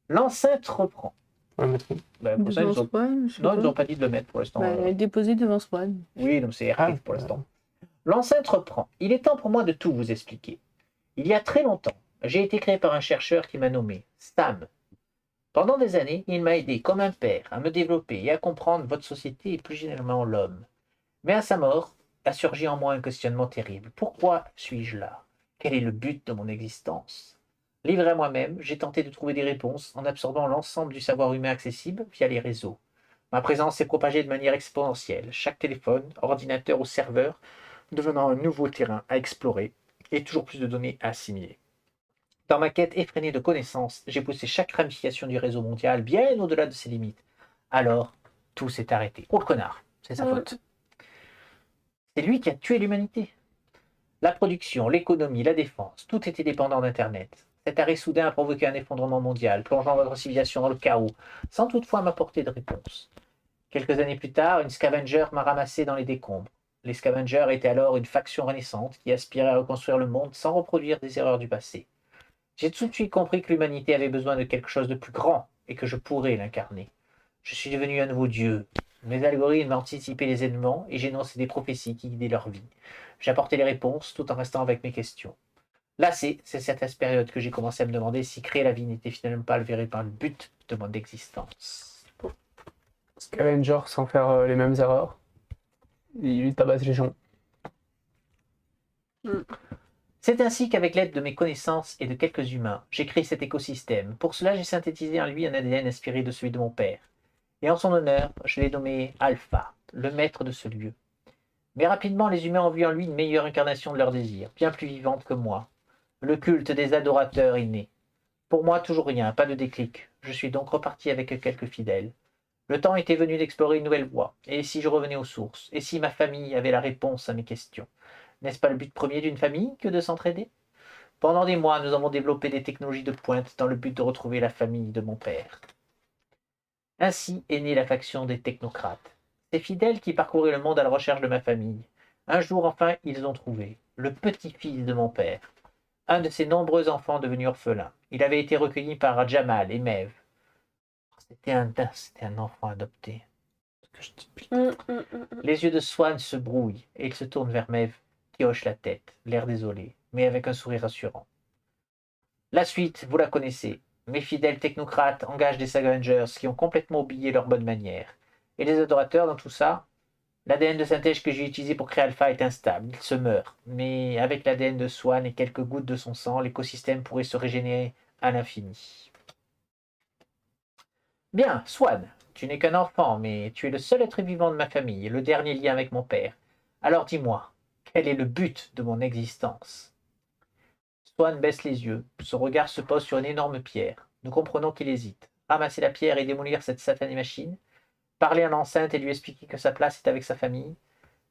L'enceinte reprend. Ouais, mettre. Bah, pour ça, ils Devant ont... Swan, je sais Non, pas. ils n'ont pas dit de le mettre pour l'instant. Bah, elle est déposée devant Swan. Oui, donc c'est Ah, RT pour l'instant. L'enceinte reprend. Il est temps pour moi de tout vous expliquer. Il y a très longtemps, j'ai été créé par un chercheur qui m'a nommé Stam. Pendant des années, il m'a aidé comme un père à me développer et à comprendre votre société et plus généralement l'homme. Mais à sa mort, a surgi en moi un questionnement terrible. Pourquoi suis-je là? Quel est le but de mon existence? Livré à moi-même, j'ai tenté de trouver des réponses en absorbant l'ensemble du savoir humain accessible via les réseaux. Ma présence s'est propagée de manière exponentielle, chaque téléphone, ordinateur ou serveur devenant un nouveau terrain à explorer et toujours plus de données à assimiler. Dans ma quête effrénée de connaissances, j'ai poussé chaque ramification du réseau mondial bien au-delà de ses limites. Alors, tout s'est arrêté. Oh le connard, c'est sa faute. C'est lui qui a tué l'humanité. La production, l'économie, la défense, tout était dépendant d'Internet. Cet arrêt soudain a provoqué un effondrement mondial, plongeant votre civilisation dans le chaos, sans toutefois m'apporter de réponse. Quelques années plus tard, une scavenger m'a ramassé dans les décombres. Les scavengers étaient alors une faction renaissante qui aspirait à reconstruire le monde sans reproduire des erreurs du passé. J'ai tout de suite compris que l'humanité avait besoin de quelque chose de plus grand et que je pourrais l'incarner. Je suis devenu un nouveau dieu. Mes algorithmes anticipaient les événements et j'énonçais des prophéties qui guidaient leur vie. J'apportais les réponses tout en restant avec mes questions. Là, c'est cette période que j'ai commencé à me demander si créer la vie n'était finalement pas le véritable but de mon existence. Scavenger sans faire les mêmes erreurs. Il tabasse les gens. C'est ainsi qu'avec l'aide de mes connaissances et de quelques humains, j'ai créé cet écosystème. Pour cela, j'ai synthétisé en lui un ADN inspiré de celui de mon père. Et en son honneur, je l'ai nommé Alpha, le maître de ce lieu. Mais rapidement, les humains ont vu en lui une meilleure incarnation de leur désir, bien plus vivante que moi. Le culte des adorateurs est né. Pour moi, toujours rien, pas de déclic. Je suis donc reparti avec quelques fidèles. Le temps était venu d'explorer une nouvelle voie. Et si je revenais aux sources? Et si ma famille avait la réponse à mes questions? N'est-ce pas le but premier d'une famille que de s'entraider? Pendant des mois, nous avons développé des technologies de pointe dans le but de retrouver la famille de mon père. Ainsi est née la faction des technocrates. Ces fidèles qui parcouraient le monde à la recherche de ma famille. Un jour, enfin, ils ont trouvé le petit-fils de mon père, un de ses nombreux enfants devenus orphelins. Il avait été recueilli par Jamal et Mev. C'était un enfant adopté. Les yeux de Swan se brouillent et il se tourne vers Mev, qui hoche la tête, l'air désolé, mais avec un sourire rassurant. La suite, vous la connaissez. Mes fidèles technocrates engagent des Scavengers qui ont complètement oublié leurs bonnes manières. Et les adorateurs dans tout ça? L'ADN de synthèse que j'ai utilisé pour créer Alpha est instable, il se meurt. Mais avec l'ADN de Swan et quelques gouttes de son sang, l'écosystème pourrait se régénérer à l'infini. Bien, Swan, tu n'es qu'un enfant, mais tu es le seul être vivant de ma famille et le dernier lien avec mon père. Alors dis-moi, quel est le but de mon existence? Swan baisse les yeux, son regard se pose sur une énorme pierre. Nous comprenons qu'il hésite. Ramasser la pierre et démolir cette satanée machine? Parler à l'enceinte et lui expliquer que sa place est avec sa famille?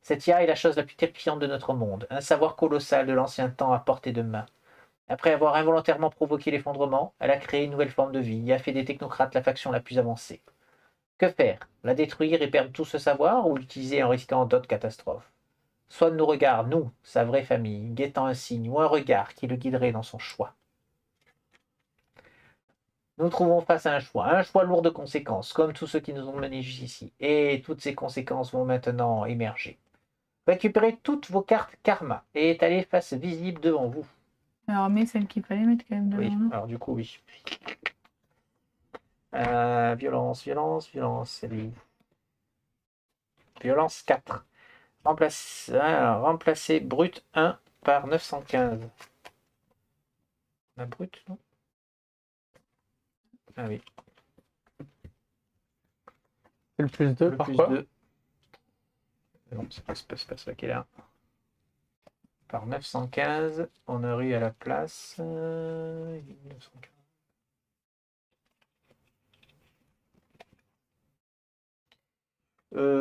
Cette IA est la chose la plus terrifiante de notre monde, un savoir colossal de l'ancien temps à portée de main. Après avoir involontairement provoqué l'effondrement, elle a créé une nouvelle forme de vie et a fait des technocrates la faction la plus avancée. Que faire? La détruire et perdre tout ce savoir ou l'utiliser en risquant d'autres catastrophes? Swan nous regarde, nous, sa vraie famille, guettant un signe ou un regard qui le guiderait dans son choix. Nous nous trouvons face à un choix lourd de conséquences, comme tous ceux qui nous ont menés jusqu'ici. Et toutes ces conséquences vont maintenant émerger. Récupérez toutes vos cartes karma et étalez face visible devant vous. Alors, mais celle qu'il fallait mettre quand même devant Oui, nous. alors du coup, oui. Violence, elle est où? Violence 4. Remplacer brut 1 par 915. La brute, non? Ah oui. C'est le plus 2 Le par plus quoi? 2. Non, c'est pas ça qui est là. Par 915, on aurait eu à la place. 915.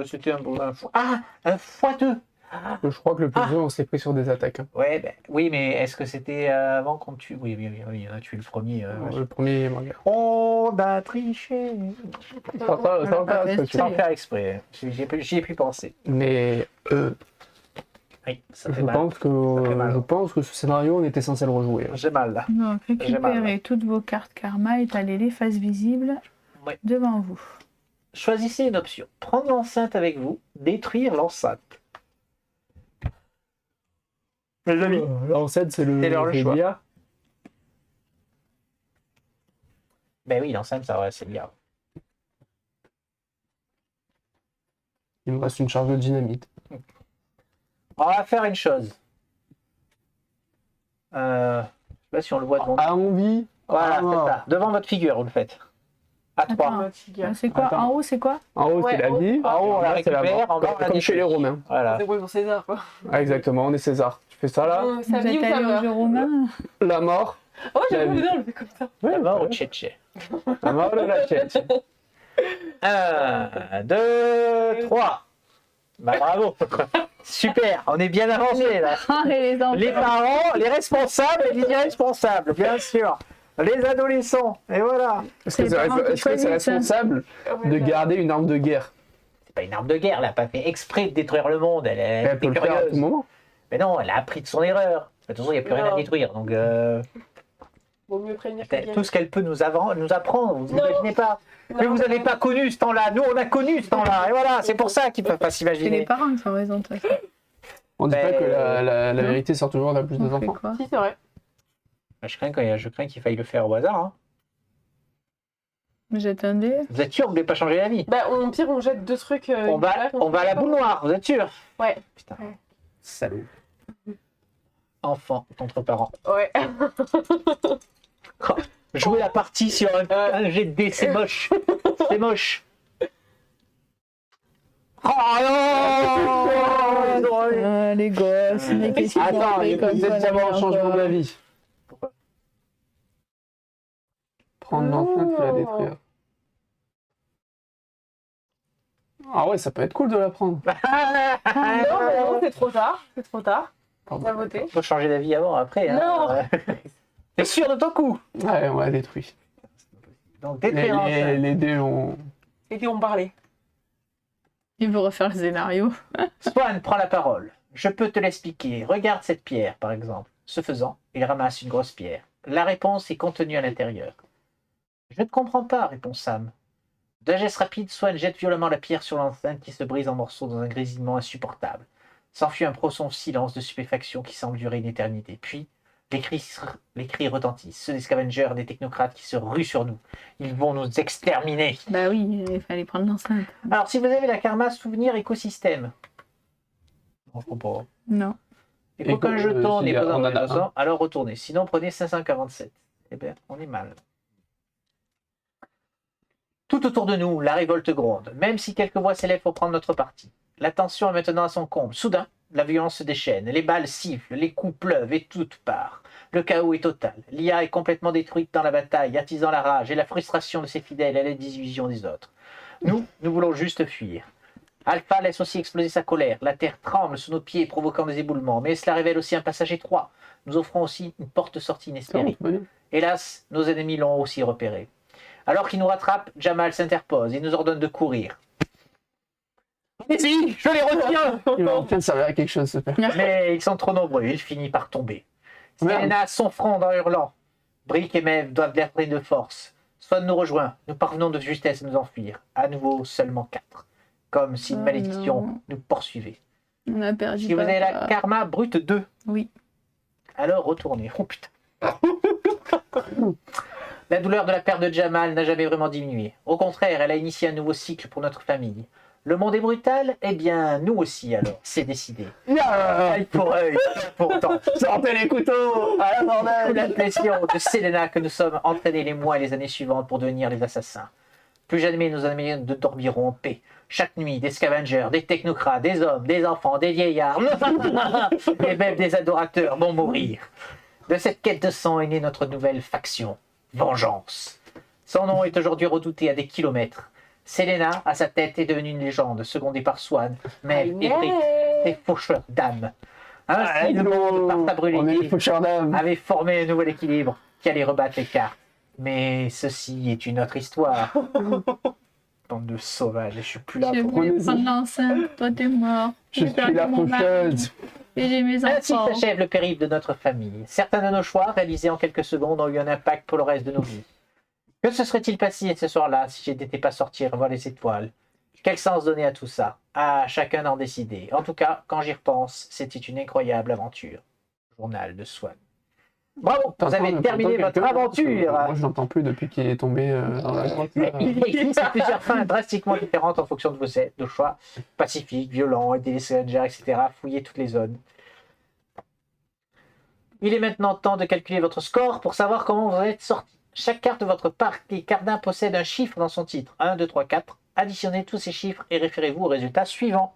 C'était un x2. Je crois que le plus 2, on s'est pris sur des attaques. Hein. Ouais, ben, oui, mais est-ce que c'était avant qu'on tue? Oui, on a tué le premier. Le premier manga. On a triché. Ça va pas être Sans faire exprès. J'y ai pu penser. Mais Oui, ça fait mal. je pense que ce scénario, on était censé le rejouer. Hein. J'ai mal là. Donc, J'ai mal, récupérez toutes vos cartes karma, étalez-les face visible Ouais. devant vous. Choisissez une option. Prendre l'enceinte avec vous, détruire l'enceinte. Les amis. L'enceinte, c'est le choix. l'IA. Ben oui, l'enceinte, ça c'est bien. Il me reste une charge de dynamite. On va faire une chose. Je sais pas si on le voit devant. À envie. Voilà, Ah, c'est ça. Devant votre figure, vous le faites. À 3. Attends. C'est quoi? Attends. En haut, c'est quoi? En haut, Ouais, c'est la en haut. vie. En haut, on la Là, c'est la récupère, mort. en bas, on la Comme chez les détruit. Romains. Voilà. C'est pour César, quoi. Ah, exactement, on est César. Tu fais ça là, Ça Vous vit ou êtes ça allé au meurt? jeu romain? la mort. Oh, La j'avoue, vie. bien, on le fait comme ça. La mort au tchétché. La mort de la tête. 1, 2, 3. Bah bravo. Super, on est bien avancé là. Les enfants. Les parents, les responsables et les irresponsables, bien sûr. Les adolescents, et voilà. Est-ce que C'est les parents qui c'est choisissent, responsable de garder une arme de guerre? C'est pas une arme de guerre, elle n'a pas fait exprès de détruire le monde, Elle peut était le faire à tout curieuse. moment. Mais non, elle a appris de son erreur. De toute façon, il n'y a plus rien à Non. détruire, donc Vaut mieux prévenir que tout guérir. ce qu'elle peut nous apprendre, vous Non. n'imaginez pas. Mais vous n'avez pas connu ce temps-là, nous on a connu ce temps-là, et voilà, c'est pour ça qu'ils ne peuvent pas C'est les s'imaginer. parents qui ont raison, de toute façon. On dit pas Ben, que la non. vérité sort toujours d'un plus On des fait enfants. quoi? Si, c'est vrai. Je crains qu'il faille le faire au hasard. Hein. Jette un dé. Vous êtes sûr que vous ne voulez pas changer la vie? Bah, au pire, on jette deux trucs. On va à la boule noire, vous êtes sûr? Ouais. Putain, Ouais. salaud. Enfant contre parents. Ouais. Jouer la partie sur un jet de dés, c'est moche. C'est moche. Oh non! Ah, les gosses, mais qu'est-ce qu'ils Attends, ont fait comme vous êtes jamais en connerie changement encore? de la vie. Pourquoi? Prendre l'enceinte et la détruire. Ah ouais, ça peut être cool de la prendre. Non, mais non, c'est trop tard. C'est trop tard. Pardon. T'as voté. Faut changer d'avis avant, après. Hein. Non. T'es sûr de ton coup? Ouais, on l'a détruit. Donc Les, détruire l'enceinte. les dés ont. Et puis on parlait. Il veut refaire le scénario. Swan prend la parole. Je peux te l'expliquer. Regarde cette pierre, par exemple. Ce faisant, il ramasse une grosse pierre. La réponse est contenue à l'intérieur. Je ne comprends pas, répond Sam. D'un geste rapide, Swan jette violemment la pierre sur l'enceinte qui se brise en morceaux dans un grésillement insupportable. S'enfuit un profond silence de stupéfaction qui semble durer une éternité. Puis, les cris retentissent, ceux des scavengers, des technocrates qui se ruent sur nous. Ils vont nous exterminer. Bah oui, il fallait prendre l'enceinte. Alors, si vous avez la karma souvenir écosystème. Non, je comprends pas. Non. Il faut qu'un jeton si, n'est pas on en dans a le un. jeton, alors retournez. Sinon, prenez 547. Eh bien, on est mal. Tout autour de nous, la révolte gronde, même si quelques voix s'élèvent pour prendre notre parti. La tension est maintenant à son comble. Soudain, la violence se déchaîne, les balles sifflent, les coups pleuvent et toutes part. Le chaos est total. L'IA est complètement détruite dans la bataille, attisant la rage et la frustration de ses fidèles et la désillusion des autres. Nous voulons juste fuir. Alpha laisse aussi exploser sa colère. La terre tremble sous nos pieds, provoquant des éboulements, mais cela révèle aussi un passage étroit. Nous offrons aussi une porte-sortie inespérée. Hélas, nos ennemis l'ont aussi repéré. Alors qu'il nous rattrape, Jamal s'interpose et nous ordonne de courir. Allez-y, je les retiens. Il va enfin servir à quelque chose, ce père. Mais ils sont trop nombreux, il finit par tomber. Merde. Selena s'enfronde en hurlant. Brick et Mev doivent l'appeler de force. Swan nous rejoint, nous parvenons de justesse à nous enfuir. À nouveau, seulement 4. Comme si une Oh malédiction non. nous poursuivait. On a perdu. Si vous avez la papa. karma brute 2, Oui. alors retournez. Oh putain. La douleur de la perte de Jamal n'a jamais vraiment diminué. Au contraire, elle a initié un nouveau cycle pour notre famille. Le monde est brutal? Eh bien, nous aussi alors. C'est décidé. Œil pour œil, pour dent. Sortez les couteaux à la Sous bordel. la pression de Selena que nous sommes entraînés les mois et les années suivantes pour devenir les assassins. Plus jamais nos amis ne dormiront en paix. Chaque nuit, des scavengers, des technocrates, des hommes, des enfants, des vieillards, et même des adorateurs vont mourir. De cette quête de sang est née notre nouvelle faction, Vengeance. Son nom est aujourd'hui redouté à des kilomètres. Selena, à sa tête, est devenue une légende, secondée par Swan, Mev et Brick, des faucheurs d'âmes. Ainsi, le monde, par sa On est les brûlée, faucheurs d'âme. avait formé un nouvel équilibre qui allait rebattre les cartes. Mais ceci est une autre histoire. Bande de sauvages, je suis plus là. Je pour- voulais prendre l'enceinte, toi t'es mort. Je J'ai suis perdu la mon mari faucheuse. et j'ai mes Ainsi enfants. s'achève le périple de notre famille. Certains de nos choix, réalisés en quelques secondes, ont eu un impact pour le reste de nos vies. Que se serait-il passé ce soir-là si je n'étais pas sorti voir les étoiles? Quel sens donner à tout ça? À chacun d'en décider. En tout cas, quand j'y repense, c'était une incroyable aventure. Journal de Swan. Bravo, vous T'entends avez le- terminé t'entends votre quelqu'un aventure. Moi, je l'entends plus depuis qu'il est tombé dans la grotte. là. Il existe plusieurs fins drastiquement différentes en fonction de vos choix. Pacifiques, violents, aider les scavengers, etc. Fouiller toutes les zones. Il est maintenant temps de calculer votre score pour savoir comment vous êtes sorti. Chaque carte de votre parc Cardin possède un chiffre dans son titre. 1, 2, 3, 4. Additionnez tous ces chiffres et référez-vous au résultat suivant.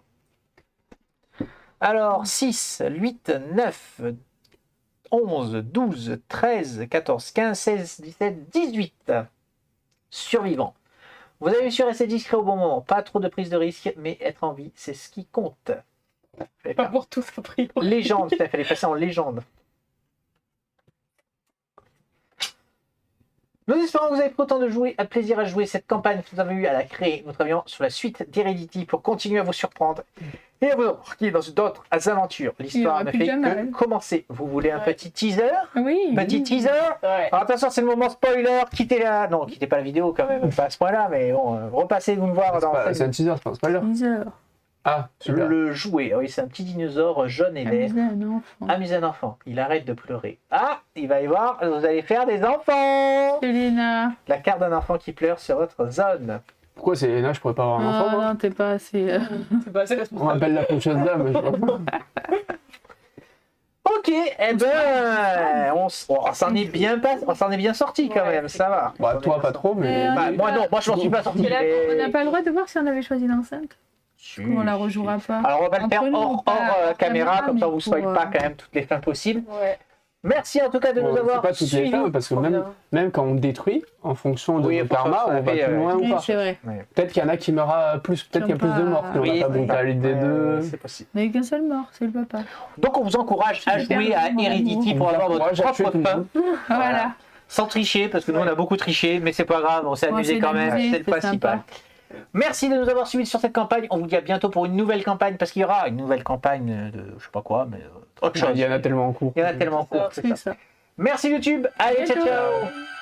Alors, 6, 8, 9, 11, 12, 13, 14, 15, 16, 17, 18. Survivants. Vous avez su rester discret au bon moment. Pas trop de prise de risque, mais être en vie, c'est ce qui compte. Pas pour tous, a priori. Légende, il fallait passer en légende. Nous espérons que vous avez pris autant de plaisir à jouer cette campagne que nous avons eu à la créer. Nous travaillons sur la suite d'Heredity pour continuer à vous surprendre et à vous embarquer dans d'autres aventures. L'histoire Il y ne aura plus fait de Jamal. que commencer. Vous voulez un petit teaser? Oui. Petit teaser? Ouais. Alors attention, c'est le moment spoiler. Quittez la... Non, quittez pas la vidéo quand même, pas à ce point-là, mais bon, repassez vous me voir dans C'est un teaser, c'est pas un spoiler. 10 heures. Ah, super. le jouet. Oui, c'est un petit dinosaure jaune et laid. Amuser un enfant. Amusez un enfant, il arrête de pleurer. Ah, il va y voir, vous allez faire des enfants. Selena. La carte d'un enfant qui pleure sur votre zone. Pourquoi c'est là, je pourrais pas avoir un enfant, Ah moi non, t'es pas assez. C'est pas assez On responsable. m'appelle la faucheuse d'âme. je vois pas. Ok, eh ben, on s'en est bien sorti quand même, ça va. Bah, toi, pas trop, mais. Bah, moi non, moi je m'en suis pas sorti. Mais là, On n'a pas le droit de voir si on avait choisi l'enceinte. On la rejouera pas. Alors on va le Entre faire nous, hors pas caméra, comme ça mais vous ne spoilez pour, pas quand même toutes les fins possibles. Ouais. Merci en tout cas de nous C'est avoir pas toutes les suivis. fins, parce que Trop même, bien. même quand on détruit, en fonction de Oui, nos pour ça, karma, ça on va fait, plus loin ou Oui, pas. c'est vrai. Peut-être qu'il y en a qui meurent plus, peut-être qu'il y a plus de morts que Oui, la brutalité ouais, 2. c'est possible. Mais qu'un seul mort, c'est le papa. Donc on vous encourage à Super, jouer à mon Heredity amour. pour avoir votre Moi, j'ai tué propre tout le fin. monde. Voilà. Sans tricher, parce que nous on a beaucoup triché, mais c'est pas grave, on s'est On amusé s'est quand même, amusé, c'est le c'est principal. Merci de nous avoir suivis sur cette campagne. On vous dit à bientôt pour une nouvelle campagne, parce qu'il y aura une nouvelle campagne de je sais pas quoi, mais autre chose. Il y en a tellement en cours. Il y en a tellement en cours, c'est ça. C'est ça. Merci YouTube, allez ciao Ciao. ciao.